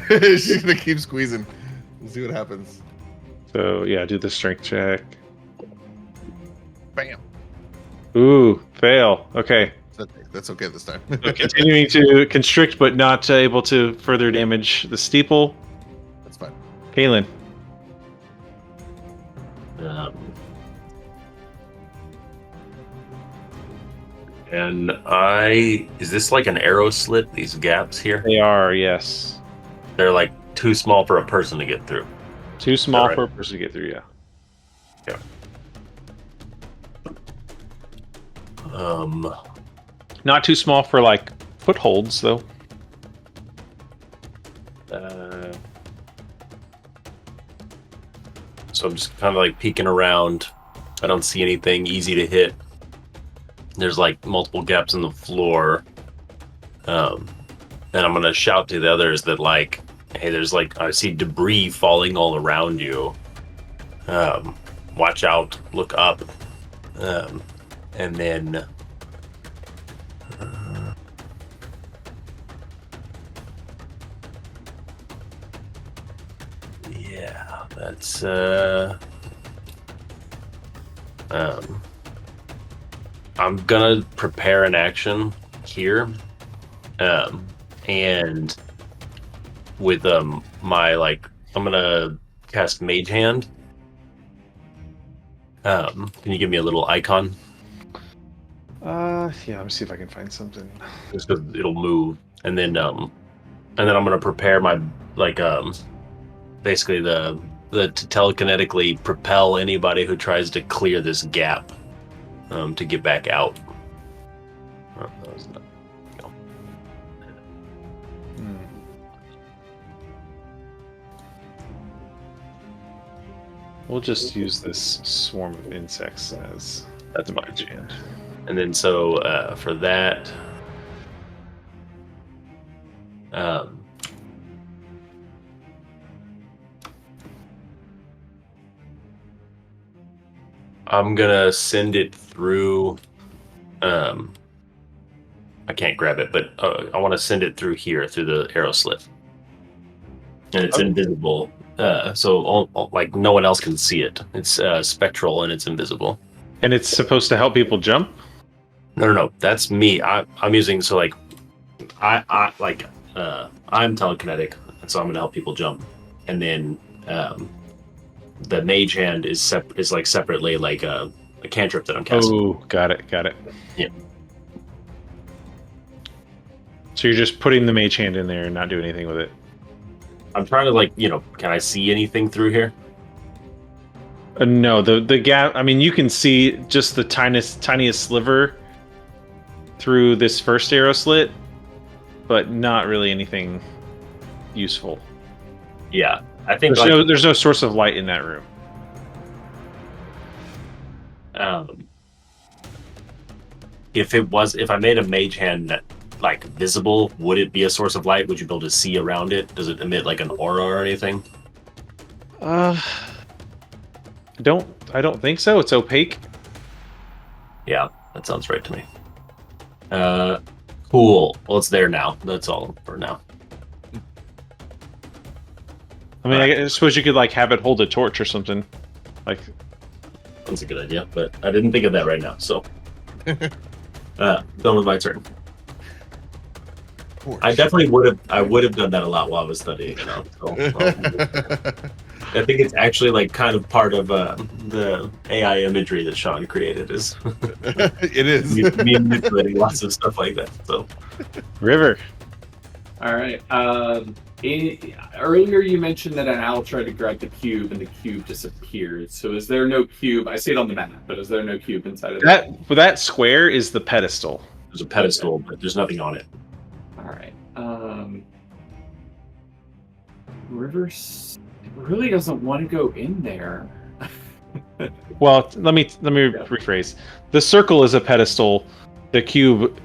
keep squeezing. We'll see what happens. So yeah, do the strength check. Bam. Ooh, fail. Okay. That's okay this time. So continuing to constrict, but not able to further damage the steeple. That's fine. Calen. And is this like an arrow slit? These gaps here? They are, yes. They're like too small for a person to get through. Too small Right. for a person to get through, yeah. Not too small for like footholds, though. So I'm just kind of like peeking around. I don't see anything easy to hit. There's like multiple gaps in the floor. And I'm gonna shout to the others that like, hey, there's like, I see debris falling all around you. Watch out, look up. And then yeah, that's I'm gonna prepare an action here, and with my like, I'm gonna cast Mage Hand. Can you give me a little icon? Yeah, let me see if I can find something. Just because it'll move, and then I'm gonna prepare my like basically the to telekinetically propel anybody who tries to clear this gap to get back out. Oh, that was not, no. We'll just use this swarm of insects as That's my fine. hand. And then so for that, I'm gonna send it through. I can't grab it, but I want to send it through here, through the arrow slit, and it's invisible. So like no one else can see it. It's spectral and it's invisible. And it's supposed to help people jump? No. That's me. I'm using so like I'm telekinetic, and so I'm gonna help people jump, and then the mage hand is like separately like a cantrip that I'm casting. Oh, got it. Yeah. So you're just putting the mage hand in there and not doing anything with it? I'm trying to like, can I see anything through here? No, the gap. I mean, you can see just the tiniest sliver through this first arrow slit, but not really anything useful. Yeah, I think there's no source of light in that room. If I made a mage hand that like visible, would it be a source of light? Would you be able to see around it? Does it emit like an aura or anything? I don't think so. It's opaque. Yeah, that sounds right to me. Cool. Well, it's there now. That's all for now. I mean, I suppose you could like have it hold a torch or something. Like, that's a good idea, but I didn't think of that right now. So, done with my turn. I definitely would have. I would have done that a lot while I was studying. So, I think it's actually like kind of part of the AI imagery that Sean created. Is it is me manipulating lots of stuff like that. So, River. All right. Earlier you mentioned that an owl tried to grab the cube and the cube disappeared. So is there no cube? I see it on the map, but is there no cube inside of that? That square is the pedestal. There's a pedestal, but there's nothing on it. All right. River really doesn't want to go in there. Well, let me rephrase. The circle is a pedestal. The cube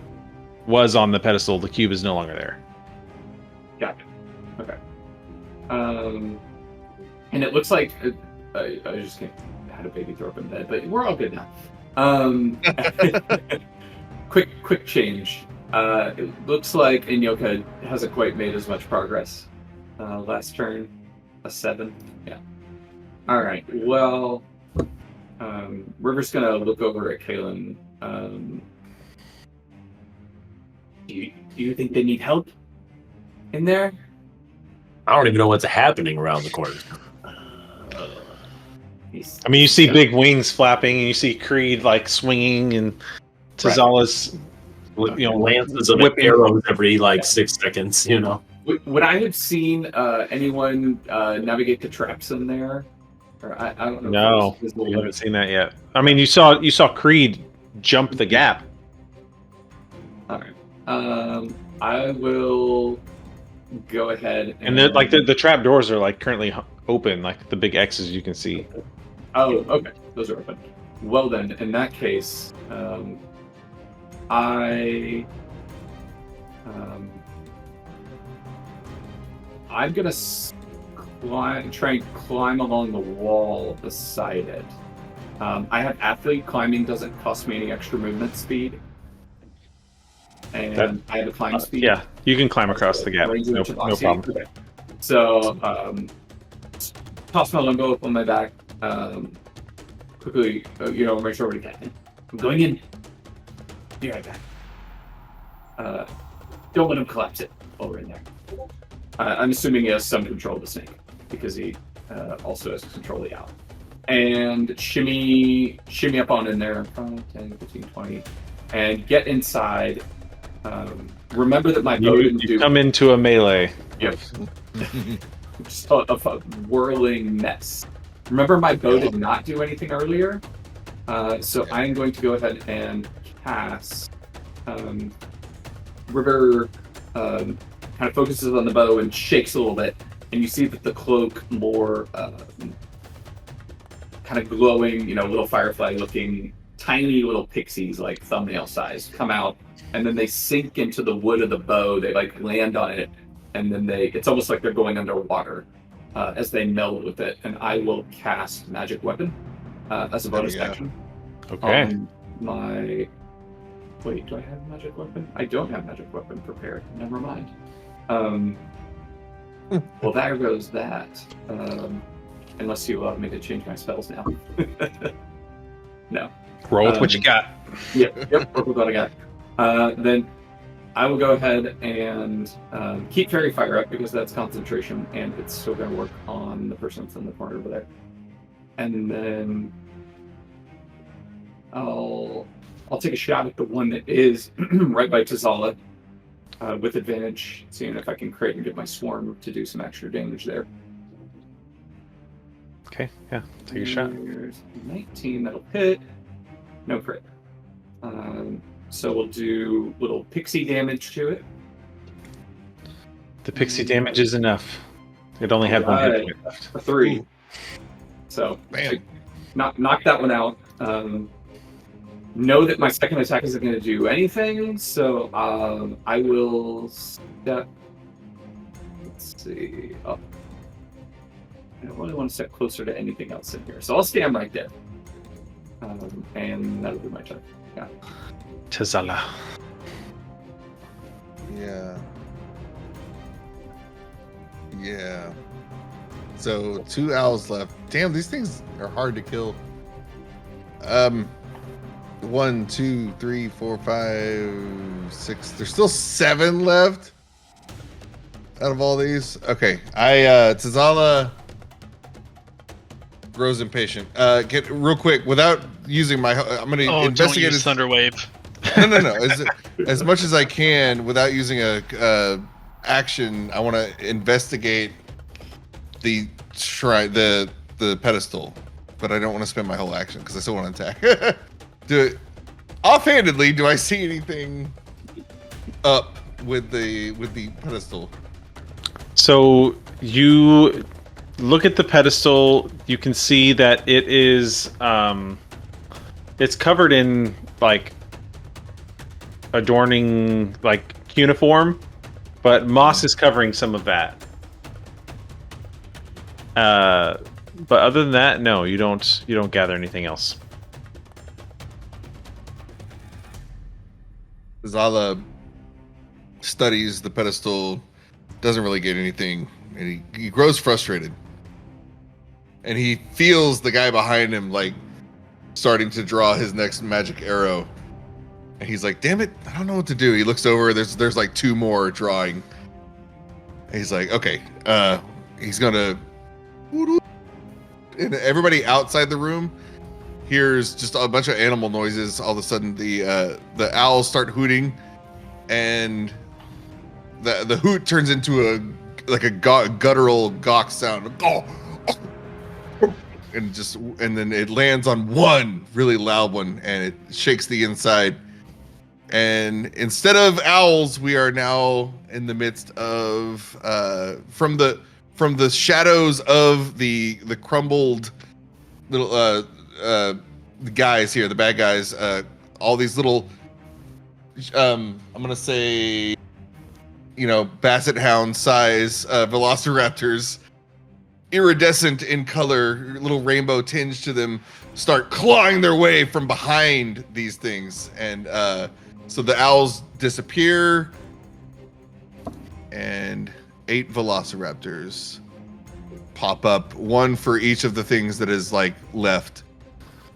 was on the pedestal. The cube is no longer there. Gotcha. Okay. And it looks like I just had a baby throw up in bed, but we're all good now. Quick change. It looks like Inyoka hasn't quite made as much progress. Last turn, a 7. Yeah. All right. Well, River's gonna look over at Calen. Do you think they need help in there? I don't even know what's happening around the corner. I mean, you see big wings flapping, and you see Creed like swinging, and Tazala's, Lances of whipping arrows every 6 seconds. Would I have seen anyone navigate the traps in there? Or I don't know. No, you haven't seen that yet. I mean, you saw Creed jump the gap. All right. I will go ahead And the trap doors are currently open, like the big X's you can see. Oh, okay. Those are open. Well then, in that case, I'm gonna try and climb along the wall beside it. I have athlete. Climbing doesn't cost me any extra movement speed. And I have a climb speed. Yeah, you can climb across the gap. No problem. Okay. So, toss my longbow up on my back. Quickly, make sure we can. I'm going in. Be right back. Don't let him collapse it while we're in there. I'm assuming he has some control of the snake because he also has control of the owl. And shimmy up on in there. 5, 10, 15, 20. And get inside. Remember that my bow didn't do. Come into a melee. Yep. Just a whirling mess. Remember, my bow did not do anything earlier, so I am going to go ahead and cast. River kind of focuses on the bow and shakes a little bit, and you see that the cloak more kind of glowing, little firefly-looking, tiny little pixies, like thumbnail size, come out, and then they sink into the wood of the bow. They land on it, and then it's almost like they're going underwater. As they meld with it, and I will cast Magic Weapon as a bonus action. Okay. Wait, do I have Magic Weapon? I don't have Magic Weapon prepared. Never mind. Well, there goes that. Unless you allow me to change my spells now. No. Roll with what you got. Yep, roll with what I got. Then I will go ahead and keep Fairy Fire up because that's concentration, and it's still going to work on the person that's in the corner over there. And then I'll take a shot at the one that is right by Tazala with advantage, seeing if I can crit and get my swarm to do some extra damage there. Okay, yeah, take a shot. 19, that'll hit. No crit. So we'll do little pixie damage to it. The pixie damage is enough. It only had one hit point left. A 3. So knock that one out. Know that my second attack isn't going to do anything, so I will step. Let's see. Up. I don't really want to step closer to anything else in here, so I'll stand right there. And that'll be my turn. Yeah. Tazala. Yeah. So 2 owls left. Damn, these things are hard to kill. 1, 2, 3, 4, 5, 6. There's still 7 left out of all these. Okay, Tazala grows impatient. Get real quick without using my. I'm gonna investigate. Don't use Thunderwave. No. As much as I can without using a action, I want to investigate the shrine, the pedestal, but I don't want to spend my whole action because I still want to attack. Do it offhandedly. Do I see anything up with the pedestal? So you look at the pedestal. You can see that it is it's covered in adorning cuneiform, but moss is covering some of that. But other than that, no, you don't gather anything else. Zala studies the pedestal, doesn't really get anything, and he grows frustrated. And he feels the guy behind him like starting to draw his next magic arrow. And he's like, damn it, I don't know what to do. He looks over, there's like 2 more drawing. And he's like, okay, he's gonna, and everybody outside the room hears just a bunch of animal noises. All of a sudden the owls start hooting, and the hoot turns into a guttural gawk sound. And then it lands on one really loud one, and it shakes the inside. And instead of owls, we are now in the midst of from the shadows of the crumbled little the guys here, the bad guys, all these little I'm gonna say, basset hound size velociraptors, iridescent in color, little rainbow tinge to them, start clawing their way from behind these things. And so the owls disappear, and 8 velociraptors pop up, 1 for each of the things that is left.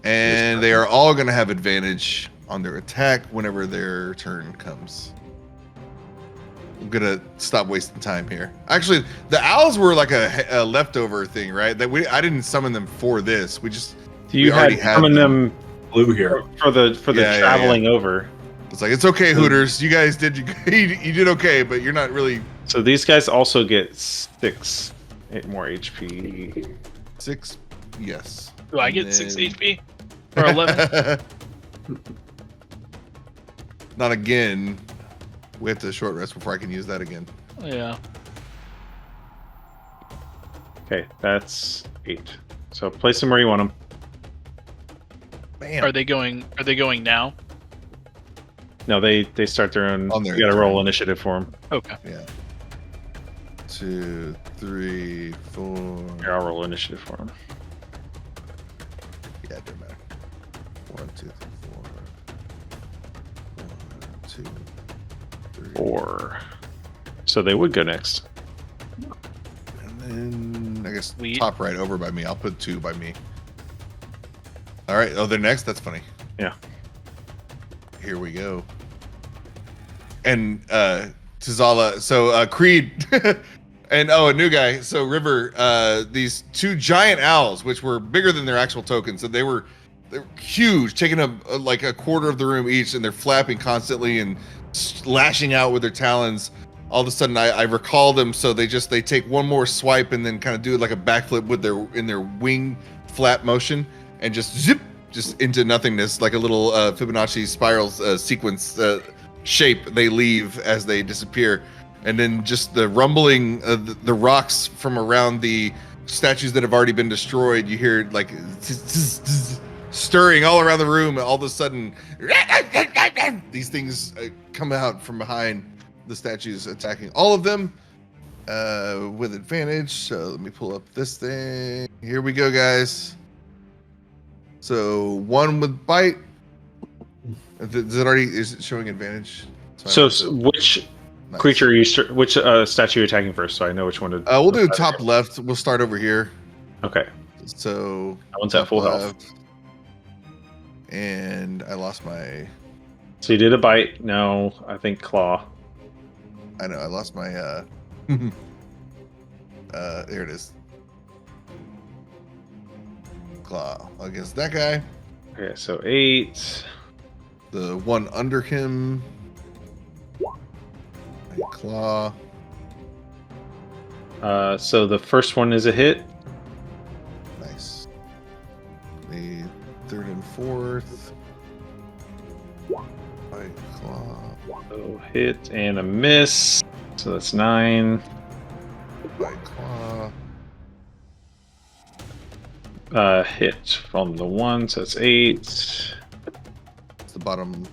And they are all going to have advantage on their attack whenever their turn comes. I'm gonna stop wasting time here. Actually, the owls were like a leftover thing, right? I didn't summon them for this. You had summoned them Blue here for the traveling over. It's like, it's okay, Hooters. You guys did you did okay, but you're not really. So these guys also get 6 more HP. 6, yes. Do I get 6 HP or 11? Not again. We have to short rest before I can use that again. Yeah. Okay, that's 8. So place them where you want them. Bam. Are they going now? No, they start their own. On their You got to turn. roll initiative for them. Okay. Yeah. 2, 3, 4. Here, I'll roll initiative for them. Yeah, it doesn't matter. 1, 2, 3, 4. 1, 2, 3. 4. So they would go next. And then I guess We- top right over by me. I'll put 2 by me. All right. Oh, they're next. That's funny. Yeah. Here we go. And Tizala. So Creed. And a new guy. So River. These 2 giant owls, which were bigger than their actual tokens. So they're huge, taking up like a quarter of the room each, and they're flapping constantly and lashing out with their talons. All of a sudden I recall them, so they take one more swipe and then kind of do like a backflip with their wing flap motion, and just zip into nothingness, like a little Fibonacci spiral sequence shape they leave as they disappear. And then just the rumbling of the rocks from around the statues that have already been destroyed, you hear like stirring all around the room. All of a sudden these things come out from behind the statues, attacking all of them with advantage. So let me pull up this thing. Here we go, guys. So 1 with bite. Is it showing advantage? So which Nice. creature which statue are you attacking first, so I know which one to. We'll do top left. We'll start over here. Okay. So That one's at full health. left. And I lost my. So you did a bite. No, I think claw. I know I lost my. There it is. Claw against that guy. Okay, so 8. The one under him. And claw. So the first one is a hit. Nice. The 3rd and 4th. By claw. So hit and a miss. So that's 9. By claw. Hit from the 1, so that's 8. It's the bottom.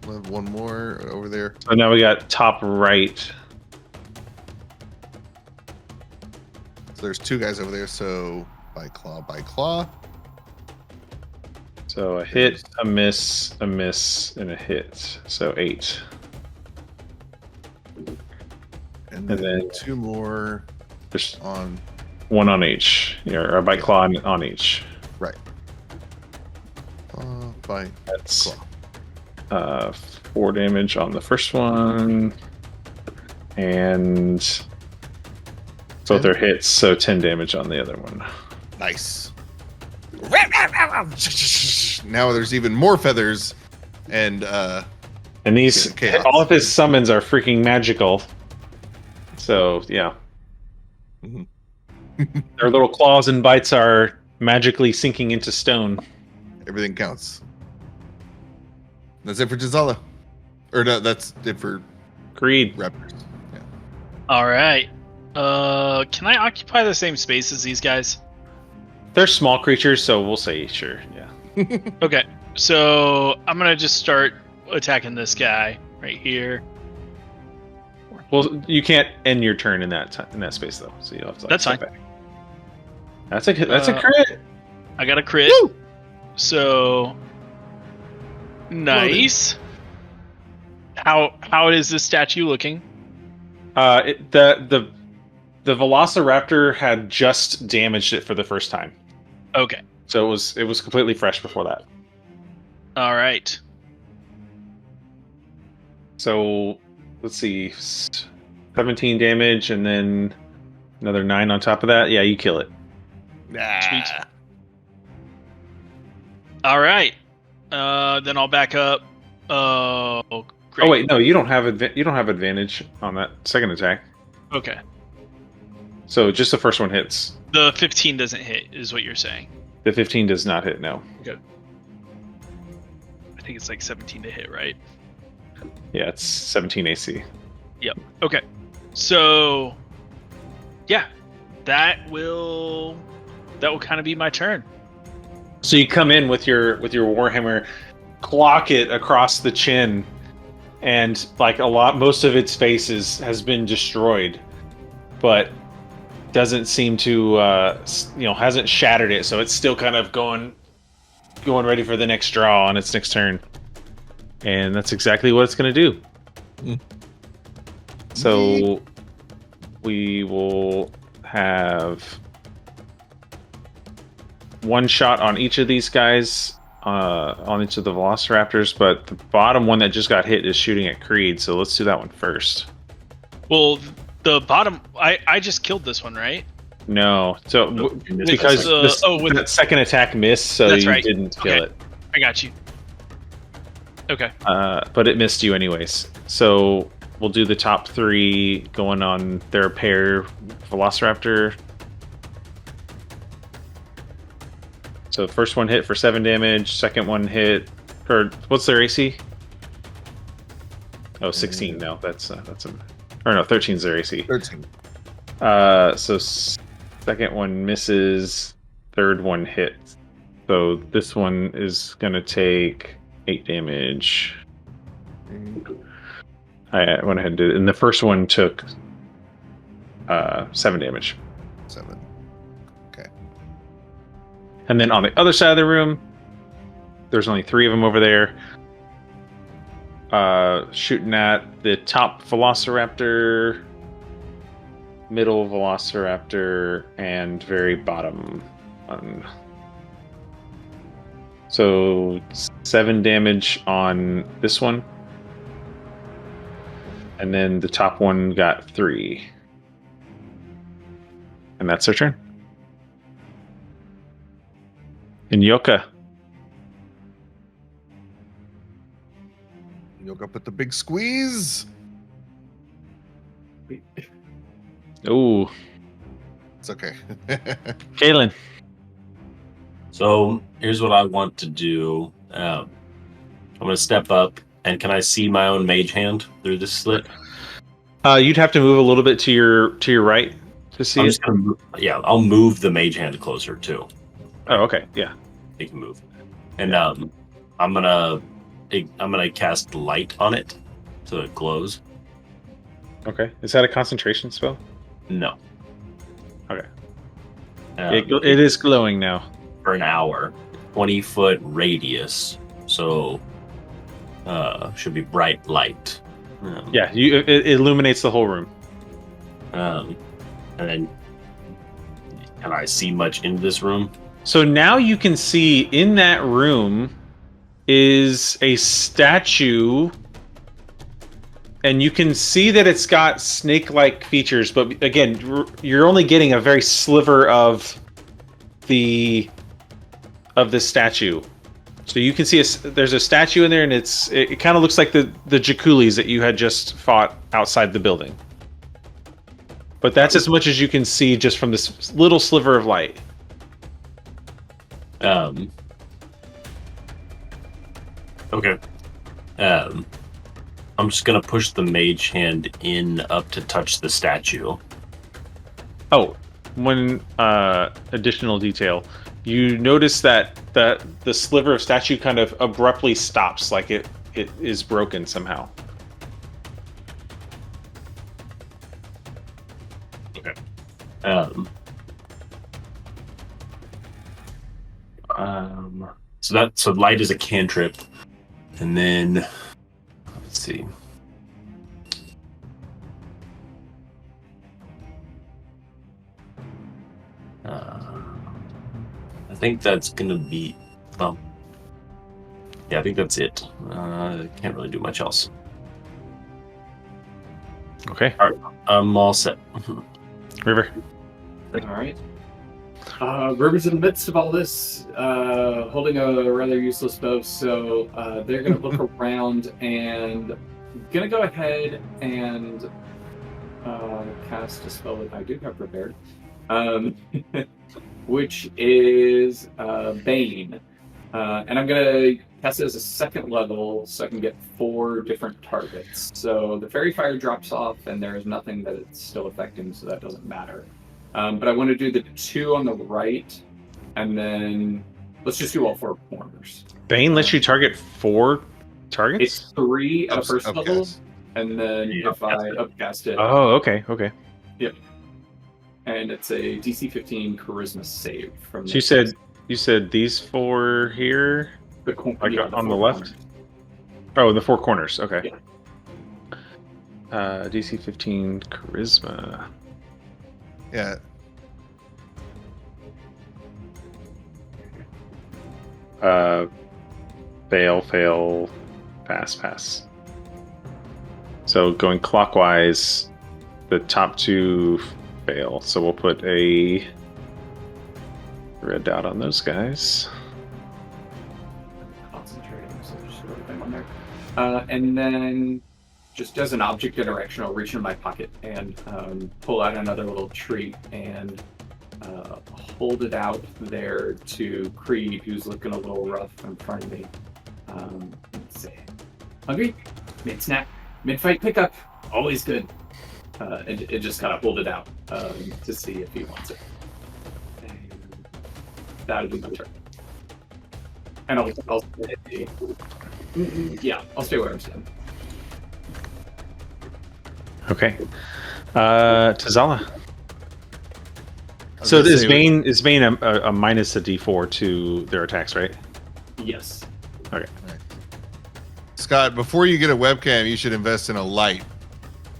We'll have one more over there. So now we got top right. So there's 2 guys over there. So by claw. So a hit, a miss, and a hit. So 8. And And then then 2 more there's on. one on each, or a bite claw on each. Right. Bite That's claw. 4 damage on the first one, and both are hits, so 10 damage on the other one. Nice. Now there's even more feathers, and these chaos. all of his summons are freaking magical. So yeah, Mhm. their little claws and bites are magically sinking into stone. Everything counts. That's it for Jazala. Or no, that's it for Greed. Raptors. Yeah. All right. Can I occupy the same space as these guys? They're small creatures, so we'll say sure. Yeah. Okay. So I'm gonna just start attacking this guy right here. Well, you can't end your turn in that space though, so you'll have to. That's step fine. back. That's a Uh, crit. I got a crit. Woo! So nice. How is this statue looking? The Velociraptor had just damaged it for the first time, Okay. so it was completely fresh before that. All right. So let's see, 17 damage, and then another 9 on top of that. Yeah, you kill it. Sweet. All right. Then I'll back up. Oh, great. Oh wait, no, you don't have advantage on that second attack. Okay. So just the first one hits. The 15 doesn't hit, is what you're saying. The 15 does not hit. No. I think it's like 17 to hit, right? Yeah, it's 17 AC. Okay. So, yeah, that will kind of be my turn. So you come in with your warhammer, clock it across the chin, and like most of its face has been destroyed, but doesn't seem to hasn't shattered it, so it's still kind of going ready for the next draw on its next turn, and that's exactly what it's going to do. So we will have one shot on each of these guys, on each of the Velociraptors, but the bottom one that just got hit is shooting at Creed, so let's do that one first. Well, the bottom, I just killed this one, right? No, so You missed because the that second attack missed, so That's you right. didn't kill Okay. it. I got you. Okay. But it missed you anyways. So we'll do the top 3 going on their pair Velociraptor. So first one hit for 7 damage, second one hit for what's their AC? Oh, 16. No, that's or no, 13 is their AC. 13. So second one misses, third one hits. So this one is gonna take 8 damage. I went ahead and did it, and the first one took 7 damage. 7. Okay. And then on the other side of the room, there's only 3 of them over there. Shooting at the top Velociraptor, middle Velociraptor, and very bottom one. So 7 damage on this one. And then the top one got 3. And that's their turn. And Yoka. Yoke up with the big squeeze. Ooh, It's okay. Calen. So here's what I want to do. I'm going to step up, and can I see my own mage hand through this slit? You'd have to move a little bit to your right to see I'm it. just gonna, I'll move the mage hand closer too. Oh, okay, yeah. They can move, and I'm gonna cast light on it so it glows. Okay, is that a concentration spell? No. Okay. It It is glowing now. for an hour, 20-foot radius. So should be bright light. Yeah, it illuminates the whole room. And then, can I see much into this room? So now you can see in that room is a statue, and you can see that it's got snake-like features, but again, you're only getting a very sliver of the statue. So you can see there's a statue in there, and it kind of looks like the Jaculis that you had just fought outside the building. But that's as much as you can see just from this little sliver of light. Okay. I'm just gonna push the mage hand in up to touch the statue. Oh, one additional detail. You notice that the sliver of statue kind of abruptly stops, like it is broken somehow. Okay. So light is a cantrip, and then let's see. I think that's gonna be. Well, yeah, I think that's it. Can't really do much else. Okay. All right, I'm all set. River. All right. River's in the midst of all this, holding a rather useless bow, so they're going to look around and going to go ahead and cast a spell that I do have prepared, which is Bane. And I'm going to cast it as a second level so I can get 4 different targets. So the fairy fire drops off and there's nothing that it's still affecting, so that doesn't matter. But I want to do the 2 on the right, and then let's just do all 4 corners. Bane lets you target 4 targets? It's 3 at a first level, and then if I upcast it... Oh, okay. Yep. And it's a DC 15 charisma save. From So you said these 4 here? On the left? corners. Oh, the 4 corners. Okay. Yeah. DC 15 charisma. Yeah. Fail, pass. So going clockwise, the top 2 fail. So we'll put a red dot on those guys. Concentrating, so just put them on there. And then, just as an object interaction, I'll reach in my pocket and pull out another little treat and hold it out there to Creed, who's looking a little rough in front of me. Let's see. Hungry? Mid-snack, mid-fight pickup, always good. And just kind of hold it out to see if he wants it. And that'll be my turn. And I'll stay. Yeah, I'll stay where I'm standing. Okay. Tazala. So is Bane a minus a D4 to their attacks, right? Yes. Okay. Scott, before you get a webcam, you should invest in a light.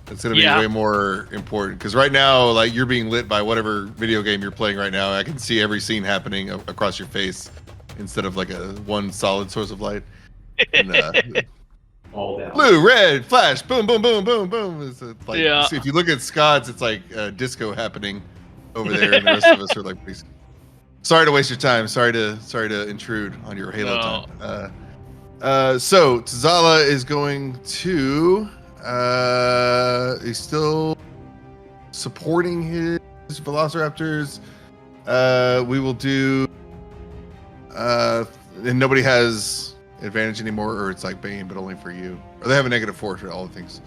It's going to be way more important, because right now, like, you're being lit by whatever video game you're playing right now. I can see every scene happening across your face instead of like a one solid source of light. And, All down. blue, red, flash, boom, boom, boom, boom, boom. It's like, Yeah. If you look at Scott's, it's like disco happening over there, and the rest of us are like, please. Sorry to waste your time. Sorry to intrude on your Halo time. So Tazala is going to. He's still supporting his velociraptors. We will do. And nobody has advantage anymore, or it's like Bane, but only for you. Or they have a -4 for all the things.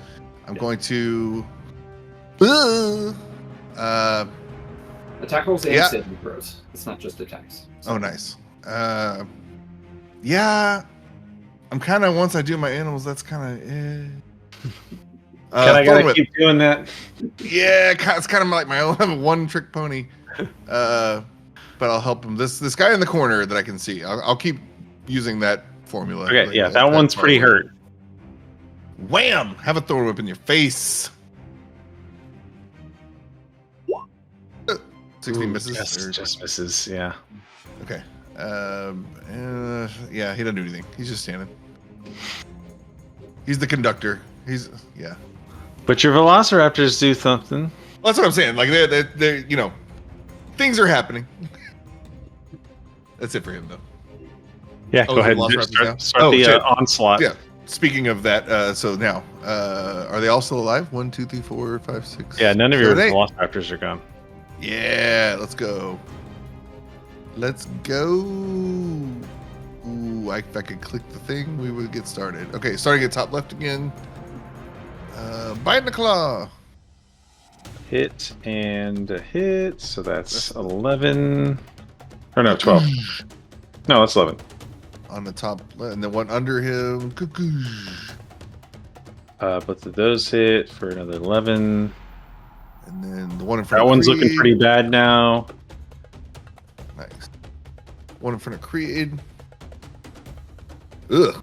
I'm going to. Attack rolls and saving throws. It's not just attacks. Oh, nice. Yeah. I'm kind of, once I do my animals, that's kind of. Can I gotta keep doing that? Yeah, it's kind of like my own one-trick pony. But I'll help him. This guy in the corner that I can see. I'll keep using that formula. Okay, like, yeah, that one's pretty hurt. Wham! Have a thorn whip in your face. 16 misses. Just misses. Yeah. Okay. Yeah, he doesn't do anything. He's just standing. He's the conductor. Yeah. But your velociraptors do something. Well, that's what I'm saying. Like they're things are happening. That's it for him though. Yeah, Oh, go ahead. the And velociraptors now? start Oh, the shit. onslaught. Yeah. Speaking of that, so now, are they all still alive? 1, 2, 3, 4, 5, 6. Yeah, none of your 7, 8. velociraptors are gone. Yeah, let's go. Let's go. Ooh, if I could click the thing, we would get started. Okay, starting at top left again. Bite in the claw. Hit and a hit, so that's 11. Or no, 12. No, that's 11. On the top, and then one under him. Cuckoo. Both of those hit for another 11. And then the one in front That of one's Creed. looking pretty bad now. Nice. One in front of Creed. Ugh.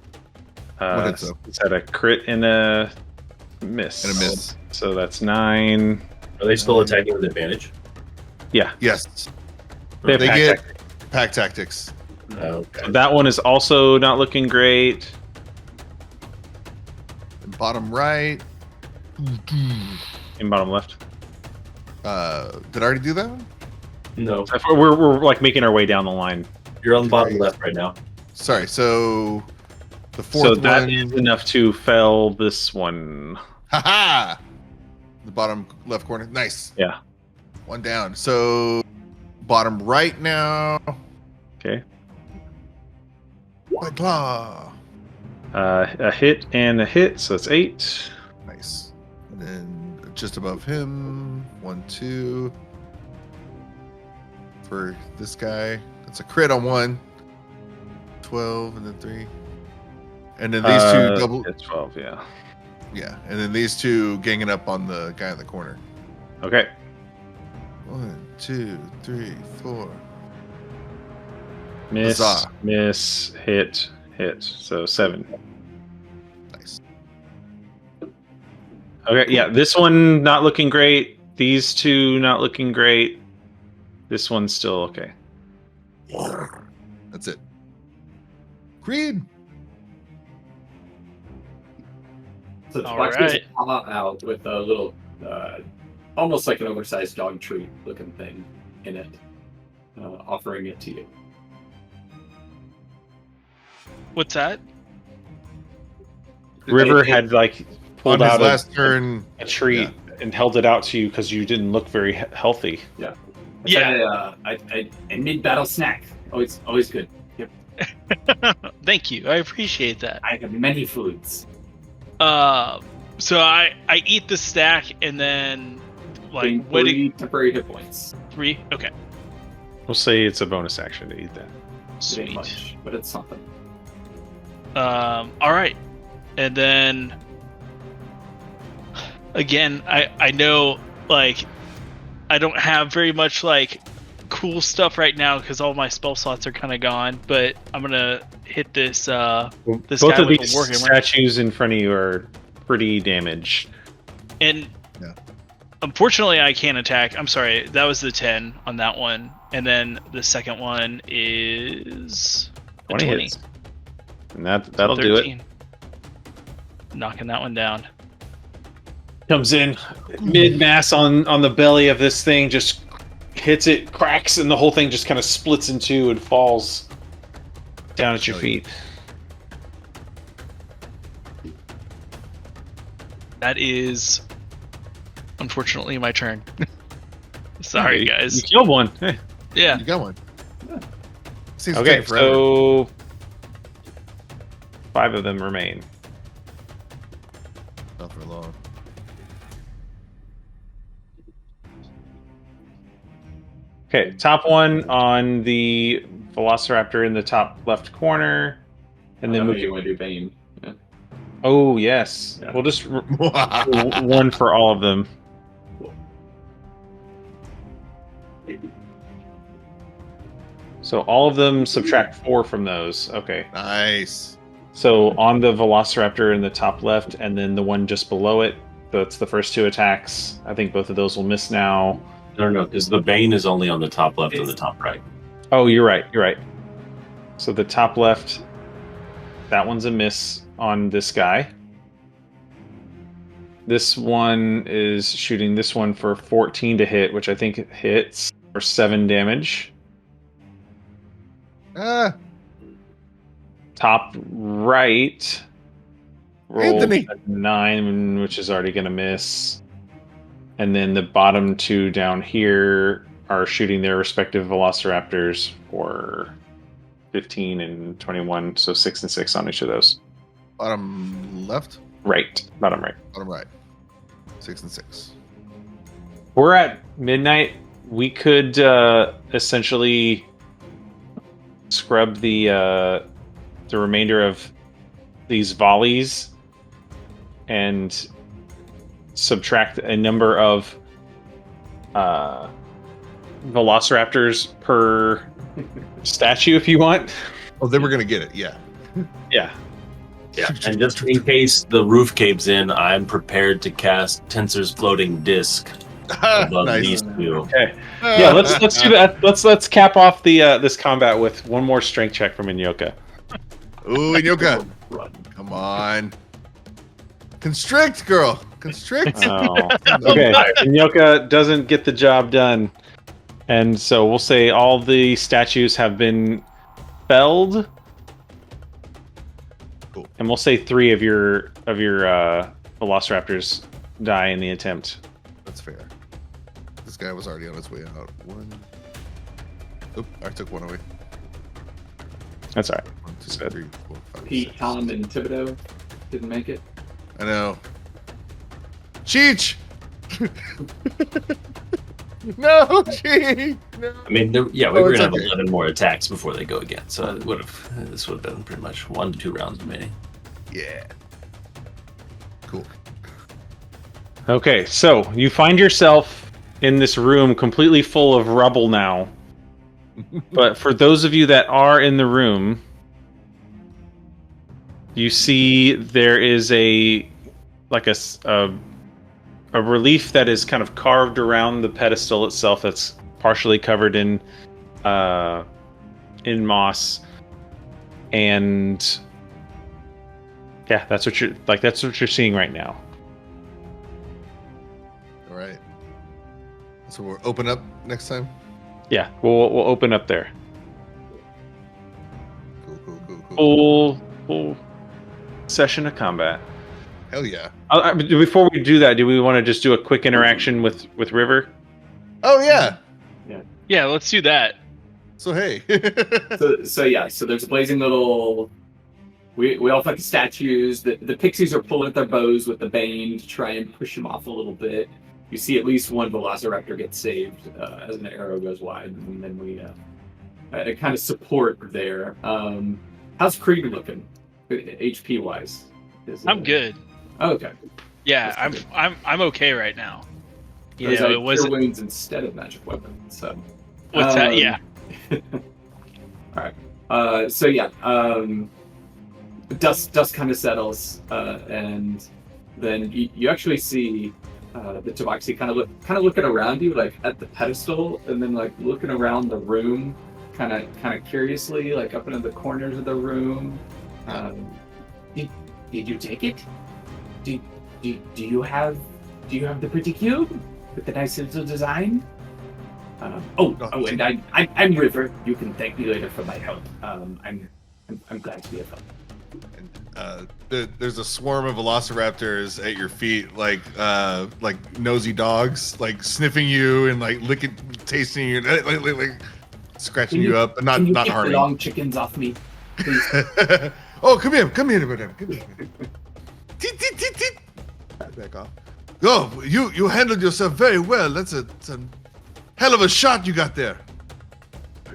What hits though? It's had a crit and a miss. And a miss. So that's 9. Are they still attacking with advantage? Yeah. Yes. They have They pack get tactics. pack tactics. Okay. So that one is also not looking great. And bottom right. In bottom left. Did I already do that one? No, We're like making our way down the line. you're on the bottom left right now. Sorry. So the So fourth that one. is enough to fell this one. Haha! The bottom left corner. Nice. Yeah. One down. So bottom right now. Okay. White claw. A hit and a hit, so it's 8. Nice. And then just above him. 1, 2. For this guy. That's a crit on 1. 12 and then 3. And then these two double. It's 12, yeah. Yeah. And then these two ganging up on the guy in the corner. Okay. 1, 2, 3, 4. Miss, Huzzah. miss, hit, hit. So 7. Nice. Okay, yeah, this one not looking great. These two not looking great. This one's still okay. That's it. Creed. So All Tabaxi right. pop out with a little, almost like an oversized dog treat looking thing in it, offering it to you. What's that? River had like On pulled his out last turn. a treat and held it out to you because you didn't look very healthy. Yeah. A mid-battle snack. Always good. Yep. Thank you. I appreciate that. I have many foods. So I eat the stack and then Gain like what? 3 temporary hit points. 3? Okay. We'll say it's a bonus action to eat that. It ain't Sweet. much, but it's something. All right, and then again, I know like I don't have very much like cool stuff right now because all my spell slots are kind of gone. But I'm gonna hit this this Both guy of with these the warhammer, statues in front of you are pretty damaged. and Yeah. unfortunately I can't attack. I'm sorry, that was the 10 on that one, and then the second one is a 20 20. hits. And that'll do it. 13. Knocking that one down. Comes in mid-mass on the belly of this thing, just hits it, cracks, and the whole thing just kind of splits in two and falls down at your feet. That is unfortunately my turn. Sorry, guys. You killed one. Eh. Yeah. You got one. Seems to Okay, take forever. so 5 of them remain. Not for long. Okay, top one on the Velociraptor in the top left corner, and then you want to do Bane. Yeah. oh yes, Yeah. we'll just one for all of them. So all of them subtract 4 from those. Okay. Nice. So on the Velociraptor in the top left, and then the one just below it, that's the first 2 attacks. I think both of those will miss now. No, because the Bane is only on the top left and the top right. Oh, you're right. You're right. So the top left, that one's a miss on this guy. This one is shooting this one for 14 to hit, which I think it hits for 7 damage. Ah, Top right, roll Anthony. a 9, which is already going to miss. And then the bottom two down here are shooting their respective velociraptors for 15 and 21, so 6 and 6 on each of those. Bottom left, Right, bottom right. bottom right. 6 and 6. We're at midnight. We could essentially scrub the remainder of these volleys and subtract a number of velociraptors per statue if you want. Oh, then we're gonna get it. Yeah. Yeah. Yeah, and just in case the roof caves in, I'm prepared to cast Tensor's floating disc above Nice. these two. Okay. Yeah, let's do that. Let's cap off the this combat with one more strength check from Inyoka. Ooh, Inyoka. Run. Come on. Constrict, girl. Constrict. Oh. Okay. Inyoka doesn't get the job done. And so we'll say all the statues have been felled. Cool. And we'll say 3 of your velociraptors die in the attempt. That's fair. This guy was already on his way out. 1. Oop, I took 1 away. That's all right. 1, 2, Good. 3, 4, 5, Pete, 6. Tom, and Thibodeau didn't make it. I know. Cheech! No, Cheech! No. I mean, we Oh, were it's gonna have okay. 11 more attacks before they go again, so this would have been pretty much 1 to 2 rounds remaining. Yeah. Cool. Okay, so you find yourself in this room completely full of rubble now. But for those of you that are in the room, you see there is a relief that is kind of carved around the pedestal itself that's partially covered in moss. And yeah, that's what you're seeing right now. All right. So we'll open up next time. Yeah, we'll open up there. Cool. Full session of combat. Hell yeah. Before we do that, do we want to just do a quick interaction with River? Oh yeah. Yeah, let's do that. So hey. So there's a blazing little. We all fight the statues. The pixies are pulling at their bows with the Bane to try and push him off a little bit. You see at least one Velociraptor get saved as an arrow goes wide, and then we kind of support there. How's Krieg looking, HP wise? I'm good. Oh, okay. Yeah, That's good. I'm okay right now. You Those know, are it was cure wounds instead of magic weapons. So what's that? Yeah. All right. So yeah, dust kind of settles, and then you actually see the Tabaxi kind of looking around you, like at the pedestal, and then like looking around the room, kind of curiously, like up into the corners of the room. Did you take it? Do you have the pretty cube with the nice little design? And I'm River. You can thank me later for my help. I'm glad to be of help. There's a swarm of velociraptors at your feet, like nosy dogs, like sniffing you and like licking, tasting you, like scratching you up, but not Can you not get harming. the long chickens off me, please? Oh, come here, madam. Come here. Teet, teet, teet, teet. Back off. Oh, you handled yourself very well. That's a hell of a shot you got there.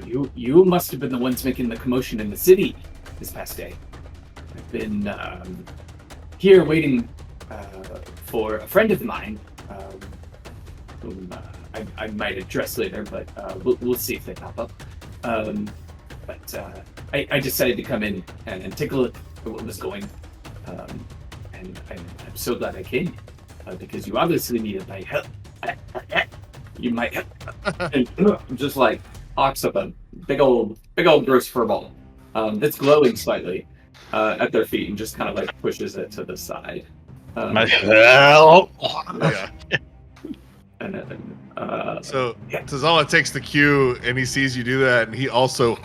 You must have been the ones making the commotion in the city this past day. I've been here waiting for a friend of mine, whom I might address later, but we'll see if they pop up. I decided to come in and take a look at what was going, and I'm so glad I came, because you obviously needed my help. you might and just like hawks up a big old gross fur ball that's glowing slightly at their feet and just kind of like pushes it to the side. My help. Yeah. And then, So yeah. Tazala takes the cue and he sees you do that, and he also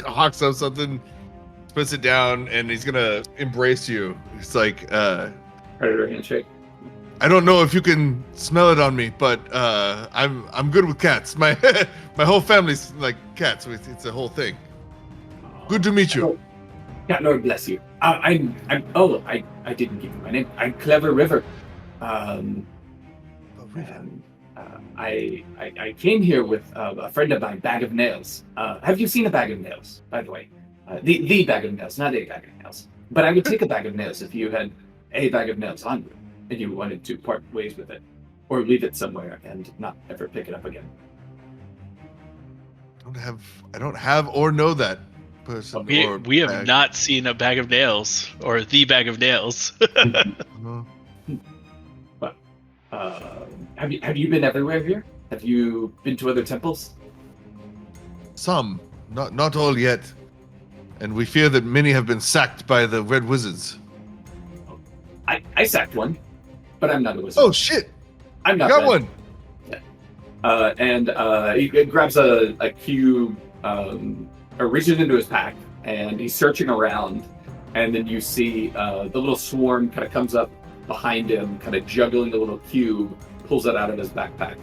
hawks up something, puts it down, and he's gonna embrace you. It's like, predator handshake. I don't know if you can smell it on me, but I'm good with cats. My my whole family's like cats. It's a whole thing. Good to meet you. Yeah, Lord bless you. I didn't give you my name. I'm Clever River. I came here with a friend of mine, Bag of Nails. Have you seen a bag of nails, by the way? The bag of nails, not a bag of nails. But I would take a bag of nails if you had a bag of nails on you and you wanted to part ways with it, or leave it somewhere and not ever pick it up again. I don't have or know that person. We have not seen a bag of nails or the bag of nails. But have you been everywhere here? Have you been to other temples? Some, not all yet, and we fear that many have been sacked by the Red Wizards. I sacked one, but I'm not a wizard. Oh shit! I'm not. Got red. one. And he grabs a cube, or reaches into his pack, and he's searching around, and then you see the little swarm kind of comes up behind him, kind of juggling the little cube, pulls it out of his backpack,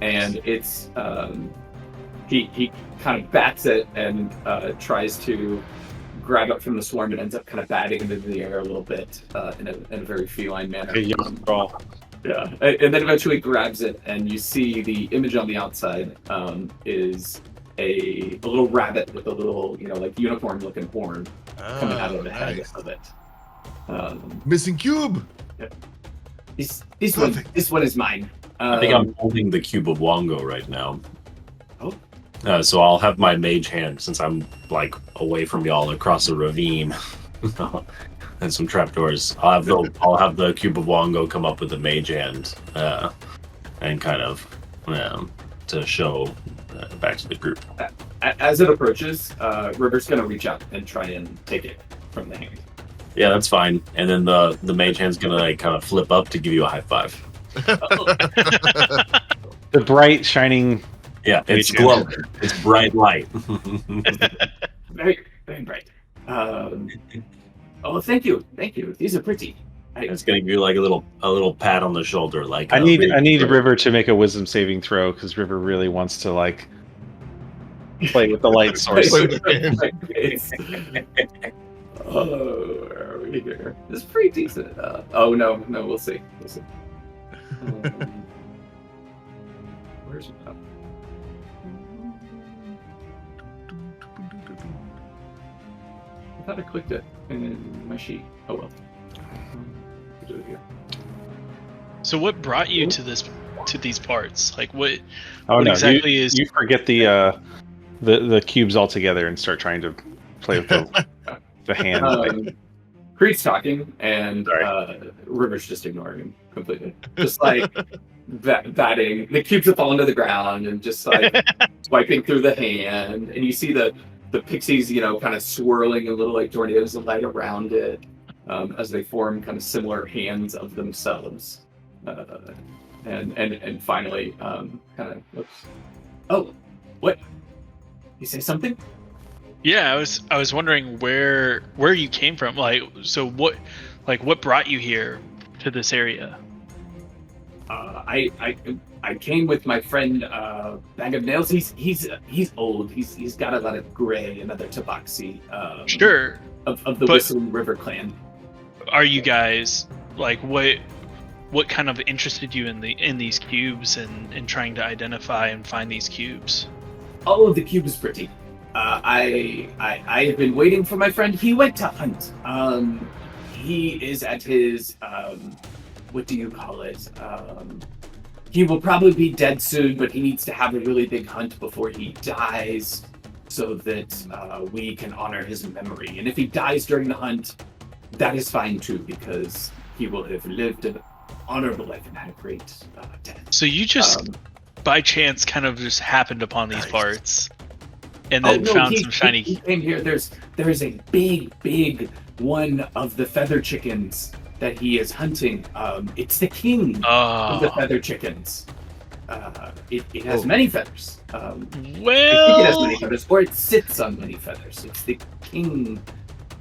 and it's he kind of bats it and tries to grab it from the swarm and ends up kind of batting it into the air a little bit in a very feline manner. Yeah, and then eventually grabs it, and you see the image on the outside is a little rabbit with a little, like unicorn-looking horn coming out of the head of it. Missing cube. This one is mine. I think I'm holding the cube of Wongo right now. Oh. So I'll have my mage hand since I'm like away from y'all across a ravine and some trapdoors. I'll have the cube of Wongo come up with the mage hand and kind of to show back to the group. As it approaches, River's gonna reach out and try and take it from the hand. Yeah, that's fine. And then the mage hand's gonna like kind of flip up to give you a high five. The bright, shining. Yeah, it's glowing. It's bright light. Very, very bright. Oh, thank you. These are pretty. It's gonna give you like a little pat on the shoulder. Like I need River to make a wisdom saving throw because River really wants to like play with the light source. Oh, where are we here? This is pretty decent. Oh no, we'll see. Where's it? I thought I clicked it in my sheet. Oh well. I'll do it here. So what brought you to these parts? Like what? Oh what no! exactly is? You forget the cubes altogether and start trying to play with the hand. Creed's talking, and River's just ignoring him completely. Just like batting. The cubes have fallen to the ground and just like swiping through the hand. And you see the pixies, kind of swirling a little like tornadoes of light around it as they form kind of similar hands of themselves. And finally, kind of, whoops. Oh, what? You say something? Yeah, I was wondering where you came from. Like, so what brought you here to this area? I came with my friend Bag of Nails. He's old. He's got a lot of gray, another Tabaxi. Sure. Of the Whistling River clan. Are you guys like what kind of interested you in these cubes and trying to identify and find these cubes? Oh, the cube is pretty. I have been waiting for my friend. He went to hunt. He is at his what do you call it? He will probably be dead soon, but he needs to have a really big hunt before he dies, so that we can honor his memory. And if he dies during the hunt, that is fine too, because he will have lived an honorable life and had a great death. So you just, by chance, kind of just happened upon these parts, and then found some shiny. He came here. There is a big one of the feather chickens that he is hunting. It's the king of the feather chickens. It has many feathers. I think it has many feathers, or it sits on many feathers. It's the king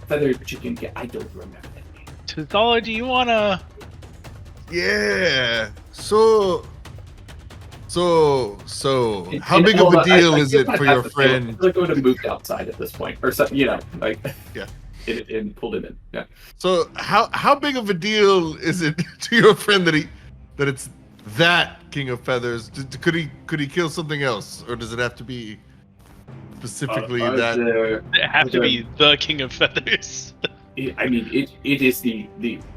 feather chicken. I don't remember that name. Tizala, do you wanna? Yeah. So, how big of a deal is it for your friend? I feel like I would have moved outside at this point, or something, like Yeah. and pulled him in. Yeah. So how big of a deal is it to your friend that it's that King of Feathers? Could he kill something else, or does it have to be specifically that? It have to be the King of Feathers. I mean, it is the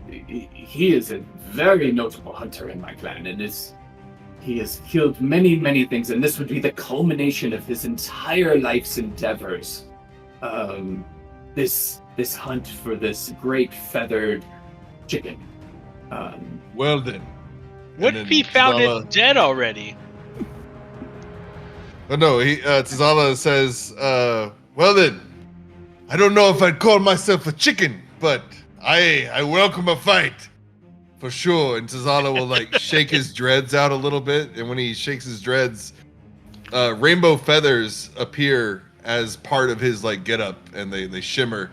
he is a very notable hunter in my clan, and he has killed many things, and this would be the culmination of his entire life's endeavors. This hunt for this great feathered chicken. Well then. What if he found it dead already? Oh no, Tizala says, well then, I don't know if I'd call myself a chicken, but I welcome a fight. For sure. And Tizala will shake his dreads out a little bit, and when he shakes his dreads, rainbow feathers appear as part of his getup, and they shimmer.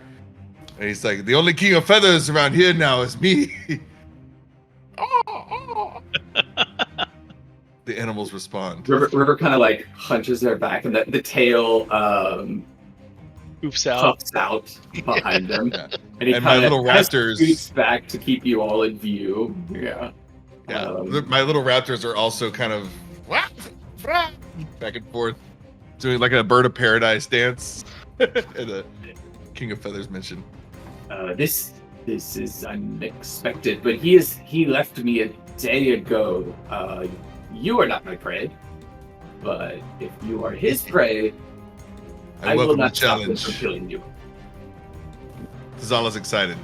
And he's like, the only king of feathers around here now is me. The animals respond. River kind of hunches their back, and the tail Oops out. puffs out behind them. Yeah. And my little raptors scoots back to keep you all in view. Yeah. My little raptors are also kind of back and forth, doing like a bird of paradise dance. And the King of Feathers mention. This is unexpected, but he left me a day ago. You are not my prey, but if you are his prey, I will not stop him from killing you. Tizala's excited.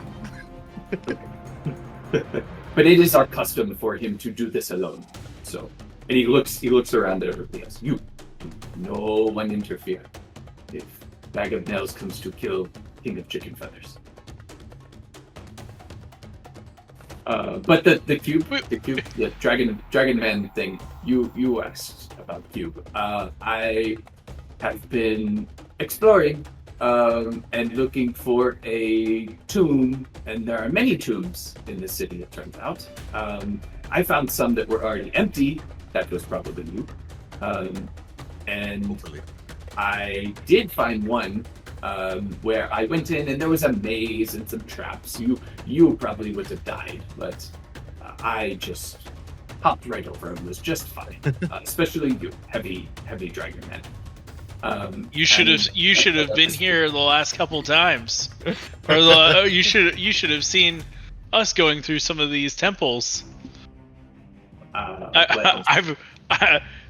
But it is our custom for him to do this alone. So, and he looks around at everybody else. You, no one interfere. If Bag of Nails comes to kill King of Chicken Feathers. But the cube, the Dragon Man thing. You asked about the cube. I have been exploring and looking for a tomb, and there are many tombs in the city, it turns out. I found some that were already empty. That was probably you. And Hopefully. I did find one where I went in and there was a maze and some traps. You probably would have died, but I just hopped right over and was just fine. Especially you, heavy dragon man. You should have been here the last couple times, or you should have seen us going through some of these temples.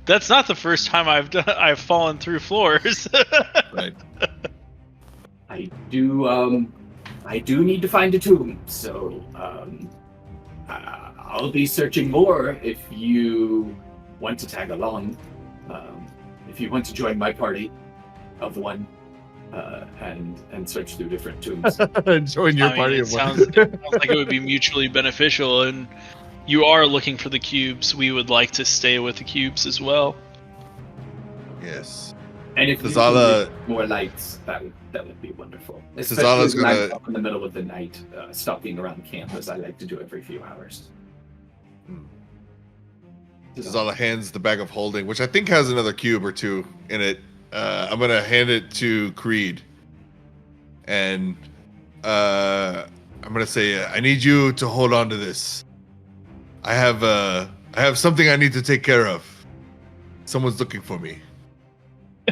That's not the first time I've fallen through floors. Right. I do need to find a tomb, so I'll be searching more if you want to tag along. If you want to join my party of one and search through different tombs. Join your party of one. It sounds like it would be mutually beneficial, and you are looking for the cubes. We would like to stay with the cubes as well. Yes. And if Tizala, you can make more lights, that would be wonderful. Tizala's Especially when I'm gonna up in the middle of the night, stalking around campus. I like to do every few hours. Tizala hands the bag of holding, which I think has another cube or two in it. I'm gonna hand it to Creed, and I'm gonna say, I need you to hold on to this. I have something I need to take care of. Someone's looking for me.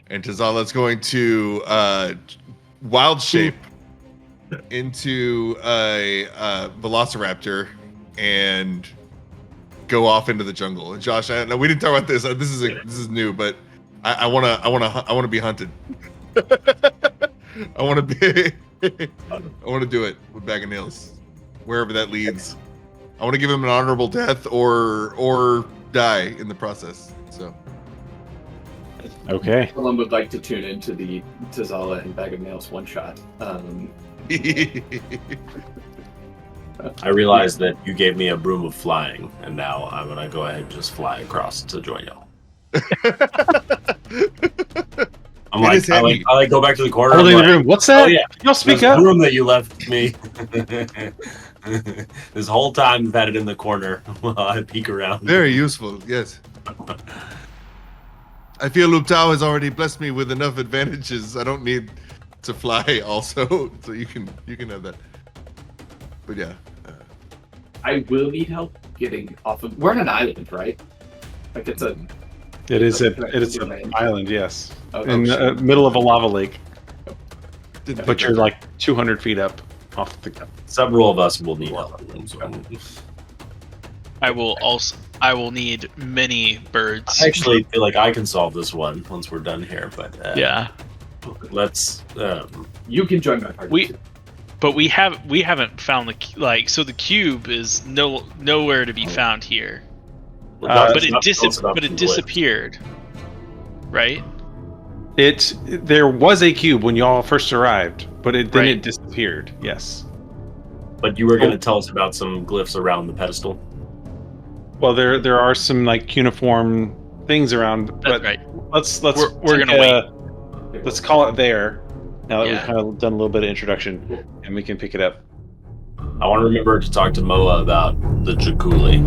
And Tizala's going to wild shape into a velociraptor and go off into the jungle. And Josh, no, we didn't talk about this. This is new, but I want to be hunted. I want to do it with Bag of Nails, wherever that leads. I want to give him an honorable death or die in the process. So. Okay. Someone would like to tune into the Tazala and Bag of Nails one shot. I realize that you gave me a broom of flying, and now I'm gonna go ahead and just fly across to join y'all. I'm like, I like go back to the corner. Holding I'm the like, room. What's that? Oh yeah, Y'all speak this up. broom that you left me. This whole time I've had it in the corner while I peek around. Very useful, yes. I feel Luke Tao has already blessed me with enough advantages. I don't need to fly also, so you can have that. But yeah. I will need help getting off of. We're on an island, right? Like it's a. It is an island, yes, in the middle of a lava lake. But you're like 200 feet up off the. Several of us will need help. I will need many birds. I actually feel like I can solve this one once we're done here, but yeah. Let's. You can join my party. But we haven't found the cube is nowhere to be found here. But it disappeared, right? There was a cube when y'all first arrived, but then it disappeared. Yes. But you were going to tell us about some glyphs around the pedestal. Well, there are some like cuneiform things around, but right. we're gonna wait. Let's call it there. Now that we've kind of done a little bit of introduction, and we can pick it up. I want to remember to talk to Moa about the Jaculi.